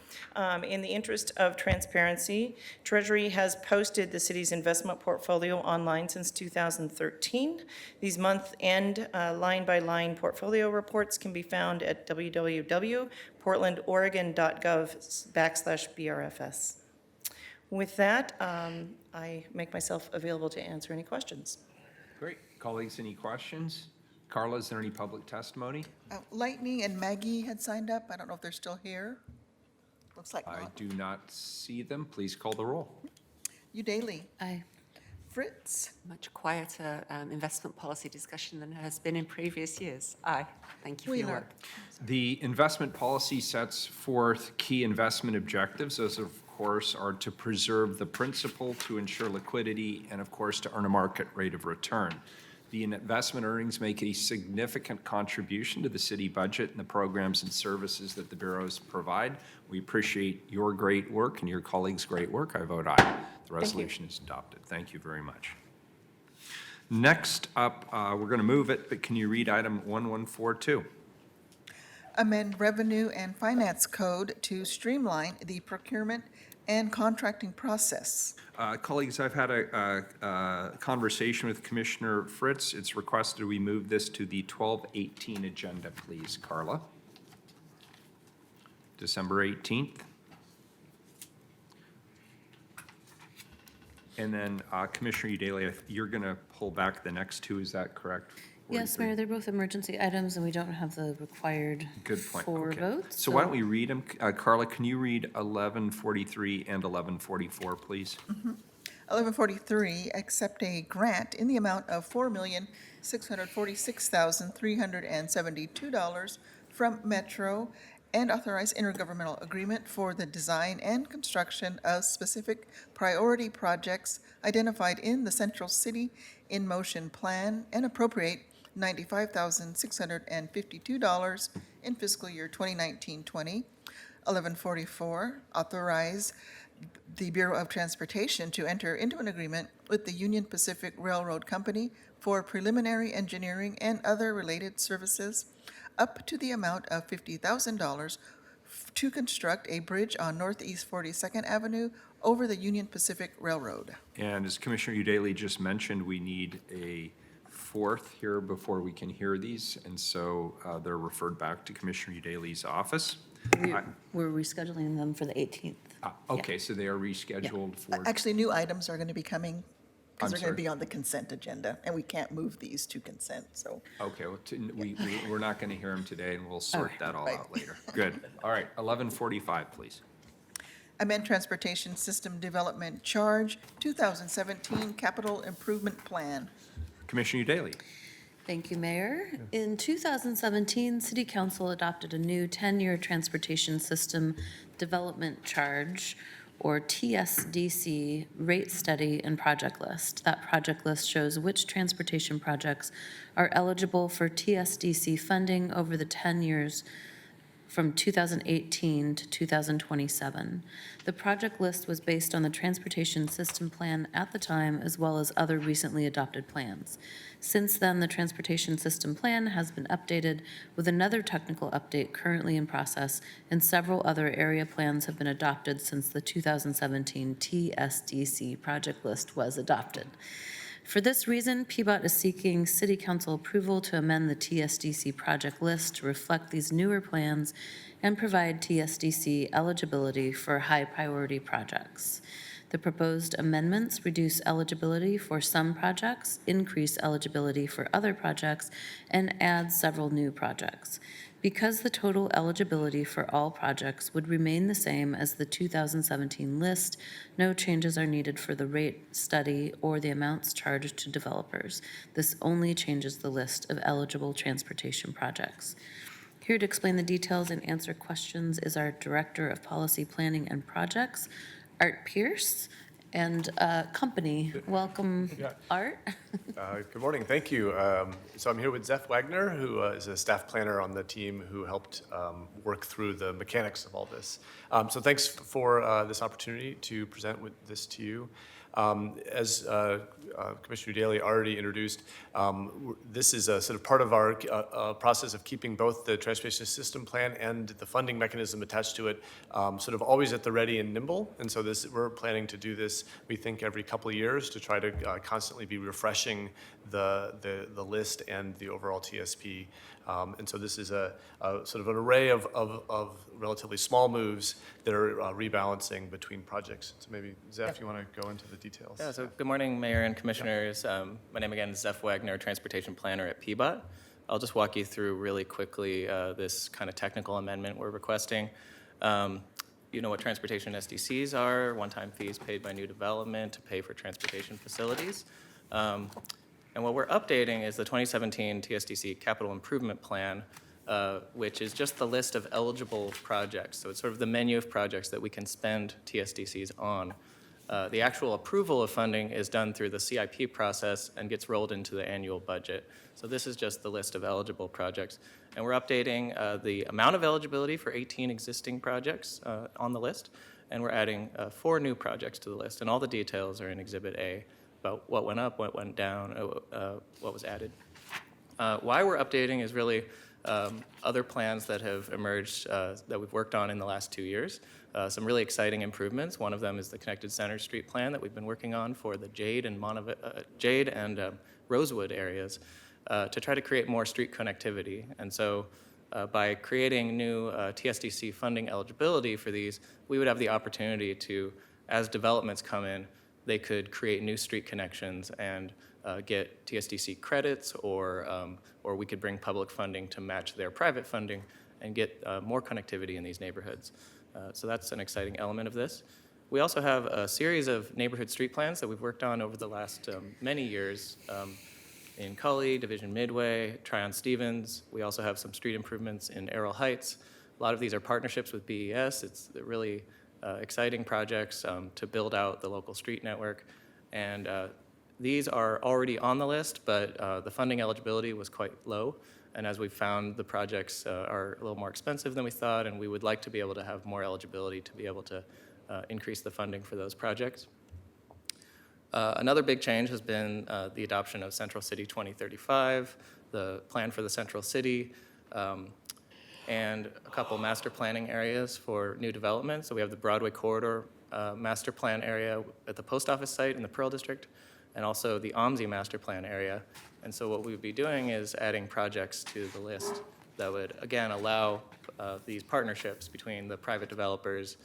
in the interest of transparency, Treasury has posted the city's investment portfolio online since 2013. These month-end line-by-line portfolio reports can be found at www.portlandoregon.gov/BRFS. With that, I make myself available to answer any questions. Great. Colleagues, any questions? Carla, is there any public testimony? Lightning and Maggie had signed up. I don't know if they're still here. Looks like I not. do not see them. Please call the roll. Udaly. Aye. Fritz. Much quieter investment policy discussion than has been in previous years. Aye. Thank you for your Wheeler. work. The investment policy sets forth key investment objectives. Those, of course, are to preserve the principal, to ensure liquidity, and of course, to earn a market rate of return. The investment earnings make a significant contribution to the city budget and the programs and services that the bureaus provide. We appreciate your great work and your colleagues' great work. I vote aye. The resolution is adopted. Thank you very much. Next up, we're going to move it, but can you read item 1142? Amend Revenue and Finance Code to streamline the procurement and contracting process. Colleagues, I've had a conversation with Commissioner Fritz. It's requested we move this to the 12/18 agenda, please. Carla? December 18th. And then Commissioner Udaly, you're going to pull back the next 2, is that correct? Yes, Mayor, they're both emergency items, and we don't have the required Good point. 4 Okay. votes. So why don't we read them? Carla, can you read 1143 and 1144, please? 1143, accept a grant in the amount of $4,646,372 from Metro and authorize intergovernmental agreement for the design and construction of specific priority projects identified in the Central City in Motion Plan and appropriate $95,652 in fiscal year 2019-20. 1144, authorize the Bureau of Transportation to enter into an agreement with the Union Pacific Railroad Company for preliminary engineering and other related services up to the amount of $50,000 to construct a bridge on Northeast 42nd Avenue over the Union Pacific Railroad. And as Commissioner Udaly just mentioned, we need a forth here before we can hear these, and so they're referred back to Commissioner Udaley's office. We're rescheduling them for the 18th. Okay, so they are rescheduled for, Actually, new items are going to be coming because I'm they're going sorry? to be on the consent agenda, and we can't move these to consent, so. okay, well, we're not going to hear them today, and we'll sort that all Right. out later. Good. All right, 11:45, please. Amend Transportation System Development Charge 2017 Capital Improvement Plan. Commissioner Udaley. Thank you, Mayor. In 2017, City Council adopted a new 10-year transportation system development charge, or TSDC, rate study and project list. That project list shows which transportation projects are eligible for TSDC funding over the 10 years from 2018 to 2027. The project list was based on the Transportation System Plan at the time, as well as other recently adopted plans. Since then, the Transportation System Plan has been updated with another technical update currently in process, and several other area plans have been adopted since the 2017 TSDC project list was adopted. For this reason, PBOT is seeking City Council approval to amend the TSDC project list to reflect these newer plans and provide TSDC eligibility for high-priority projects. The proposed amendments reduce eligibility for some projects, increase eligibility for other projects, and add several new projects. Because the total eligibility for all projects would remain the same as the 2017 list, no changes are needed for the rate study or the amounts charged to developers. This only changes the list of eligible transportation projects. Here to explain the details and answer questions is our Director of Policy Planning and Projects, Art Pierce, and company. Welcome, Art. Good morning, thank you. So I'm here with Zeph Wagner, who is a staff planner on the team who helped work through the mechanics of all this. So thanks for this opportunity to present with this to you. As Commissioner Udaley already introduced, this is a sort of part of our process of keeping both the transportation system plan and the funding mechanism attached to it sort of always at the ready and nimble. And so we're planning to do this, we think, every couple of years to try to constantly be refreshing the list and the overall TSP. And so this is a sort of an array of relatively small moves that are rebalancing between projects. So maybe, Zeph, you want to go into the details? Yeah, so good morning, Mayor and Commissioners. My name again is Zeph Wagner, Transportation Planner at PBOT. I'll just walk you through really quickly this kind of technical amendment we're requesting. You know what transportation SDCs are, one-time fees paid by new development to pay for transportation facilities. And what we're updating is the 2017 TSDC Capital Improvement Plan, which is just the list of eligible projects. So it's sort of the menu of projects that we can spend TSDCs on. The actual approval of funding is done through the CIP process and gets rolled into the annual budget. So this is just the list of eligible projects. And we're updating the amount of eligibility for 18 existing projects on the list, and we're adding 4 new projects to the list. And all the details are in Exhibit A about what went up, what went down, what was added. Why we're updating is really other plans that have emerged that we've worked on in the last 2 years. Some really exciting improvements. One of them is the Connected Center Street plan that we've been working on for the Jade and Rosewood areas to try to create more street connectivity. And so by creating new TSDC funding eligibility for these, we would have the opportunity to, as developments come in, they could create new street connections and get TSDC credits, or we could bring public funding to match their private funding and get more connectivity in these neighborhoods. So that's an exciting element of this. We also have a series of neighborhood street plans that we've worked on over the last many years in Cully, Division Midway, Tryon-Stevens. We also have some street improvements in Errol Heights. A lot of these are partnerships with BES. It's really exciting projects to build out the local street network. And these are already on the list, but the funding eligibility was quite low. And as we found, the projects are a little more expensive than we thought, and we would like to be able to have more eligibility to be able to increase the funding for those projects. Another big change has been the adoption of Central City 2035, the plan for the Central City, and a couple master planning areas for new development. So we have the Broadway Corridor master plan area at the post office site in the Pearl District, and also the OMSI master plan area. And so what we would be doing is adding projects to the list that would, again, allow these partnerships between the private developers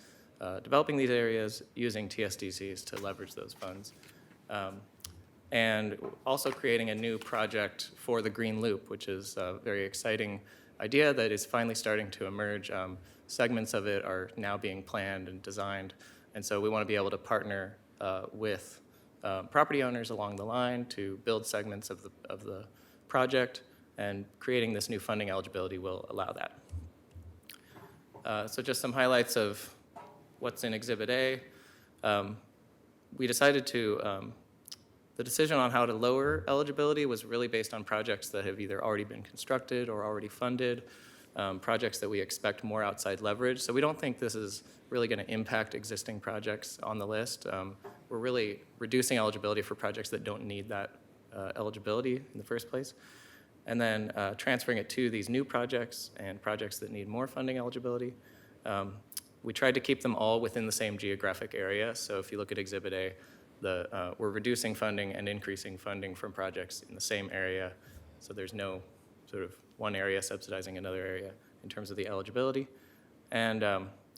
developing these areas using TSDCs to leverage those funds. And also creating a new project for the Green Loop, which is a very exciting idea that is finally starting to emerge. Segments of it are now being planned and designed. And so we want to be able to partner with property owners along the line to build segments of the project, and creating this new funding eligibility will allow that. So just some highlights of what's in Exhibit A. We decided to, the decision on how to lower eligibility was really based on projects that have either already been constructed or already funded, projects that we expect more outside leverage. So we don't think this is really going to impact existing projects on the list. We're really reducing eligibility for projects that don't need that eligibility in the first place, and then transferring it to these new projects and projects that need more funding eligibility. We tried to keep them all within the same geographic area. So if you look at Exhibit A, we're reducing funding and increasing funding from projects in the same area. So there's no sort of one area subsidizing another area in terms of the eligibility. And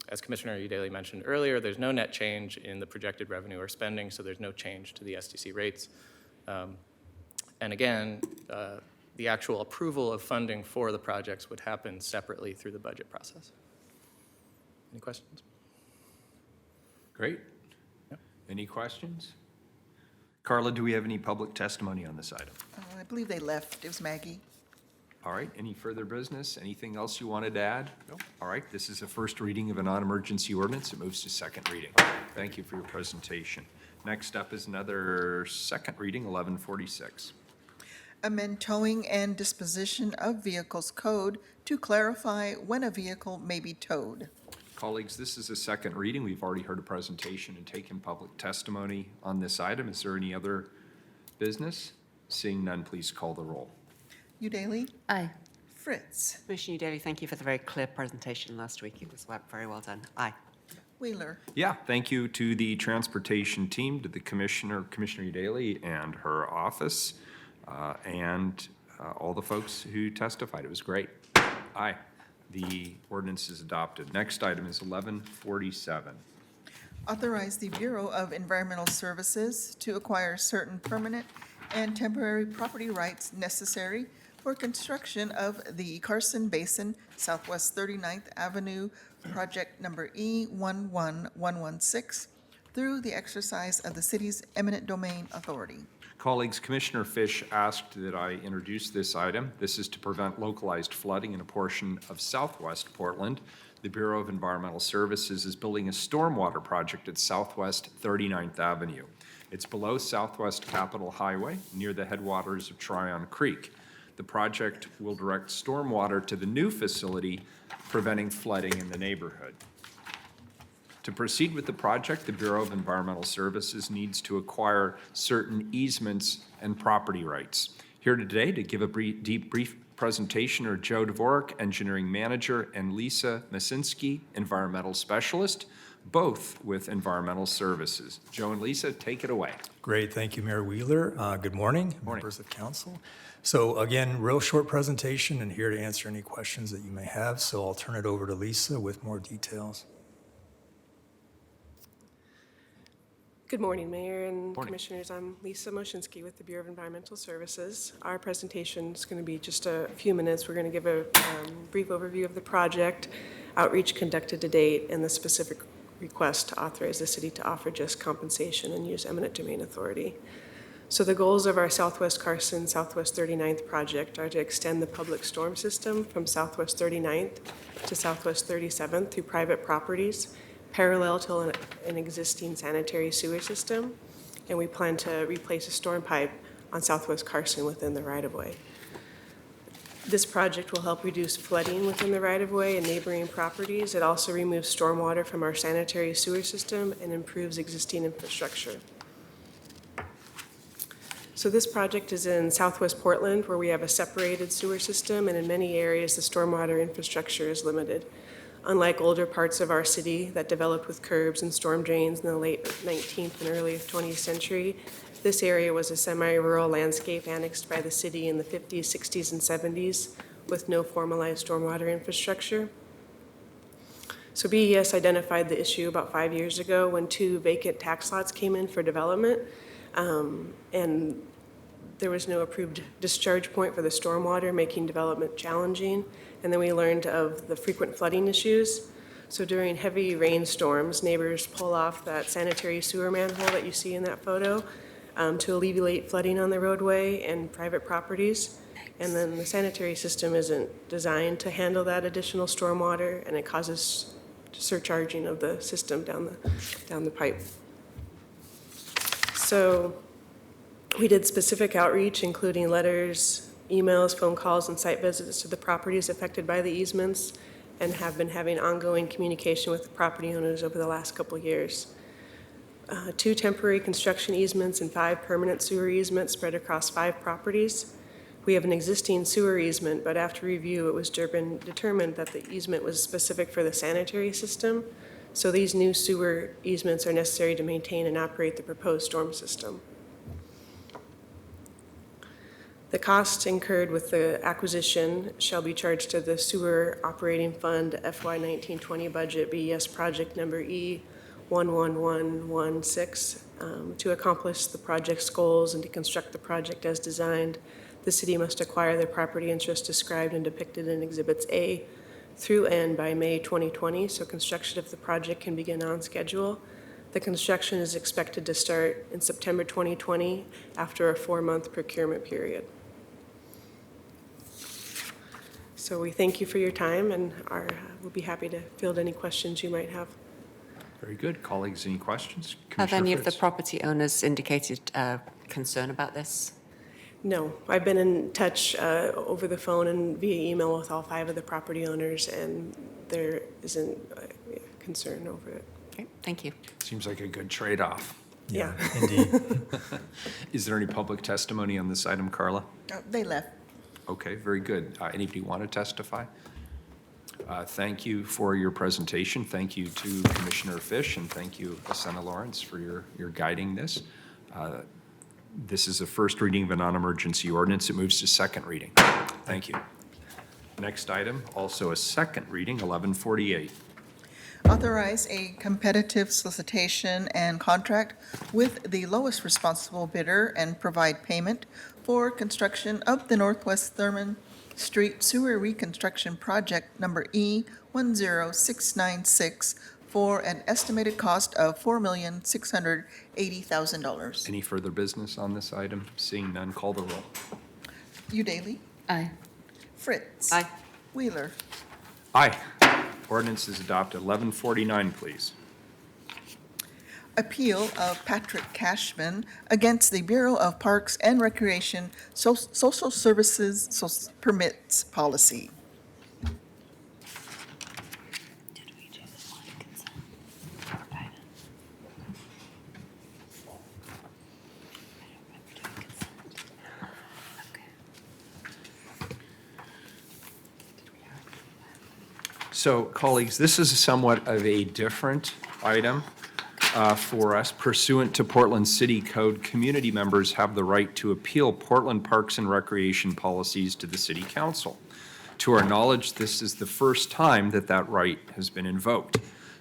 as Commissioner Udaley mentioned earlier, there's no net change in the projected revenue or spending, so there's no change to the SDC rates. And again, the actual approval of funding for the projects would happen separately through the budget process. Any questions? Great. Any questions? Carla, do we have any public testimony on this item? I believe they left. It was Maggie. All right, any further business? Anything else you wanted to add? No. All right, this is a first reading of a non-emergency ordinance. It moves to second reading. Thank you for your presentation. Next up is another second reading, 1146. Amend towing and disposition of vehicles code to clarify when a vehicle may be towed. Colleagues, this is a second reading. We've already heard a presentation and taken public testimony on this item. Is there any other business? Seeing none, please call the roll. Udaley? Aye. Fritz? Commissioner Udaley, thank you for the very clear presentation last week. It was very well done. Aye. Wheeler? Yeah, thank you to the transportation team, to the Commissioner Udaley and her office, and all the folks who testified. It was great. Aye. The ordinance is adopted. Next item is 1147. Authorize the Bureau of Environmental Services to acquire certain permanent and temporary property rights necessary for construction of the Carson Basin Southwest 39th Avenue Project Number E11116 through the exercise of the city's eminent domain authority. Colleagues, Commissioner Fish asked that I introduce this item. This is to prevent localized flooding in a portion of southwest Portland. The Bureau of Environmental Services is building a stormwater project at Southwest 39th Avenue. It's below Southwest Capitol Highway, near the headwaters of Tryon Creek. The project will direct stormwater to the new facility, preventing flooding in the neighborhood. To proceed with the project, the Bureau of Environmental Services needs to acquire certain easements and property rights. Here today to give a brief presentation are Joe Dvorak, Engineering Manager, and Lisa Masinski, Environmental Specialist, both with Environmental Services. Joe and Lisa, take it away. Great, thank you, Mayor Wheeler. Good morning, members of council. So again, real short presentation and here to answer any questions that you may have. So I'll turn it over to Lisa with more details. Good morning, Mayor and Commissioners. I'm Lisa Moshinsky with the Bureau of Environmental Services. Our presentation is going to be just a few minutes. We're going to give a brief overview of the project, outreach conducted to date, and the specific request to authorize the city to offer just compensation and use eminent domain authority. So the goals of our Southwest Carson, Southwest 39th project are to extend the public storm system from Southwest 39th to Southwest 37th through private properties, parallel to an existing sanitary sewer system, and we plan to replace a storm pipe on Southwest Carson within the right-of-way. This project will help reduce flooding within the right-of-way and neighboring properties. It also removes stormwater from our sanitary sewer system and improves existing infrastructure. So this project is in Southwest Portland, where we have a separated sewer system, and in many areas the stormwater infrastructure is limited. Unlike older parts of our city that developed with curbs and storm drains in the late 19th and early 20th century, This area was a semi-rural landscape annexed by the city in the 50s, 60s, and 70s with no formalized stormwater infrastructure. So BES identified the issue about 5 years ago when 2 vacant tax lots came in for development, and there was no approved discharge point for the stormwater, making development challenging. And then we learned of the frequent flooding issues. So during heavy rainstorms, neighbors pull off that sanitary sewer manhole that you see in that photo to alleviate flooding on the roadway and private properties. And then the sanitary system isn't designed to handle that additional stormwater, and it causes surcharging of the system down the pipe. So we did specific outreach, including letters, emails, phone calls, and site visits to the properties affected by the easements, and have been having ongoing communication with the property owners over the last couple of years. 2 temporary construction easements and 5 permanent sewer easements spread across 5 properties. We have an existing sewer easement, but after review, it was determined that the easement was specific for the sanitary system. So these new sewer easements are necessary to maintain and operate the proposed storm system. The costs incurred with the acquisition shall be charged to the Sewer Operating Fund FY 1920 budget BES project number E11116. To accomplish the project's goals and to construct the project as designed, the city must acquire the property interest described and depicted in Exhibits A through N by May 2020, so construction of the project can begin on schedule. The construction is expected to start in September 2020 after a 4-month procurement period. So we thank you for your time, and we'll be happy to field any questions you might have. Very good. Colleagues, any questions? Have Commissioner any of the Fritz? property owners indicated concern about this? No, I've been in touch over the phone and via email with all 5 of the property owners, and there isn't concern over it. Okay, thank you. Seems like a good trade-off. Yeah. Indeed. Is there any public testimony on this item, Carla? They left. Okay, very good. Anybody want to testify? Thank you for your presentation. Thank you to Commissioner Fish, and thank you, Asena Lawrence, for your guiding this. This is a first reading of a non-emergency ordinance. It moves to second reading. Thank you. Next item, also a second reading, 1148. Authorize a competitive solicitation and contract with the lowest responsible bidder and provide payment for construction of the Northwest Thurman Street Sewer Reconstruction Project number E10696 for an estimated cost of $4,680,000. Any further business on this item? Seeing none, call the roll. Udaly? Aye. Fritz? Aye. Wheeler? Aye. Ordinance is adopted. 1149, please. Appeal of Patrick Cashman against the Bureau of Parks and Recreation Social Services Permits Policy. Did we do the one consent item? I don't remember doing consent. Okay. So, colleagues, this is somewhat of a different item for us. Pursuant to Portland City Code, community members have the right to appeal Portland Parks and Recreation policies to the City Council. To our knowledge, this is the first time that that right has been invoked.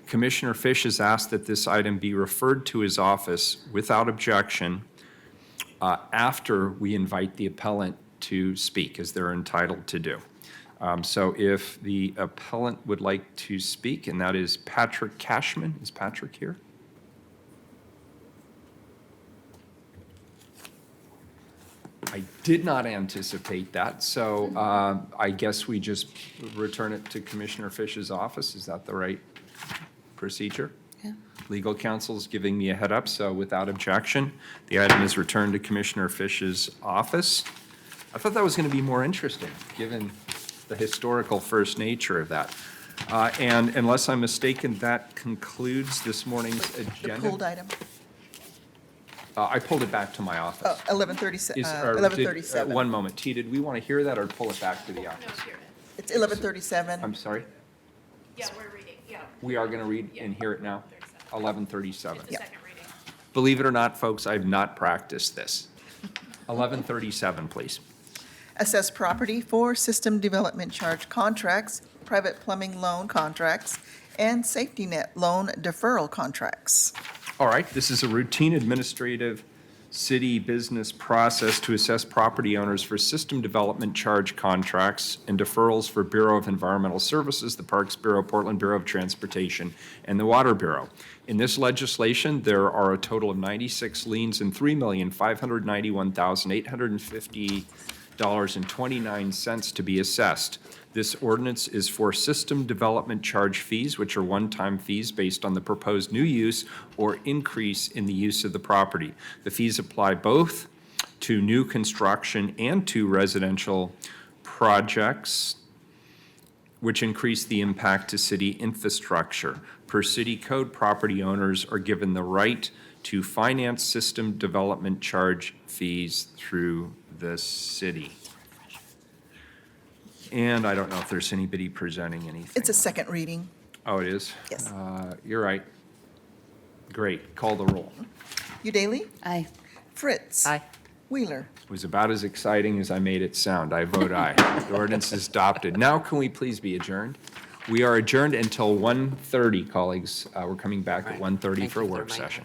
Commissioner Fish has asked that this item be referred to his office without objection after we invite the appellant to speak, as they're entitled to do. So if the appellant would like to speak, and that is Patrick Cashman. Is Patrick here? I did not anticipate that, so I guess we just return it to Commissioner Fish's office. Is that the right procedure? Yeah. Legal counsel is giving me a head up, so without objection, the item is returned to Commissioner Fish's office. I thought that was going to be more interesting, given the historical first nature of that. And unless I'm mistaken, that concludes this morning's The agenda. pulled item. I pulled it back to my office. 1137. Is- or did- 1137. One moment, T, did we want to hear that or pull it back to the office? It's 1137. I'm sorry? Yeah, we're reading, yeah. We are going to read and hear it now? 1137. It's the second reading. Believe it or not, folks, I've not practiced this. 1137, please. Assess property for system development charge contracts, private plumbing loan contracts, and safety net loan deferral contracts. All right, this is a routine administrative city business process to assess property owners for system development charge contracts and deferrals for Bureau of Environmental Services, the Parks Bureau, Portland Bureau of Transportation, and the Water Bureau. In this legislation, there are a total of 96 liens and $3,591,850.29 to be assessed. This ordinance is for system development charge fees, which are one-time fees based on the proposed new use or increase in the use of the property. The fees apply both to new construction and to residential projects, which increase the impact to city infrastructure. Per city code, property owners are given the right to finance system development charge fees through the city. And I don't know if there's anybody presenting anything. It's a second reading. Oh, it is? Yes. You're right. Great. Call the roll. Udaley? Aye. Fritz? Aye. Wheeler? It was about as exciting as I made it sound. I vote aye. The ordinance is adopted. Now can we please be adjourned? We are adjourned until 1:30, colleagues. We're coming back at 1:30 for a work session.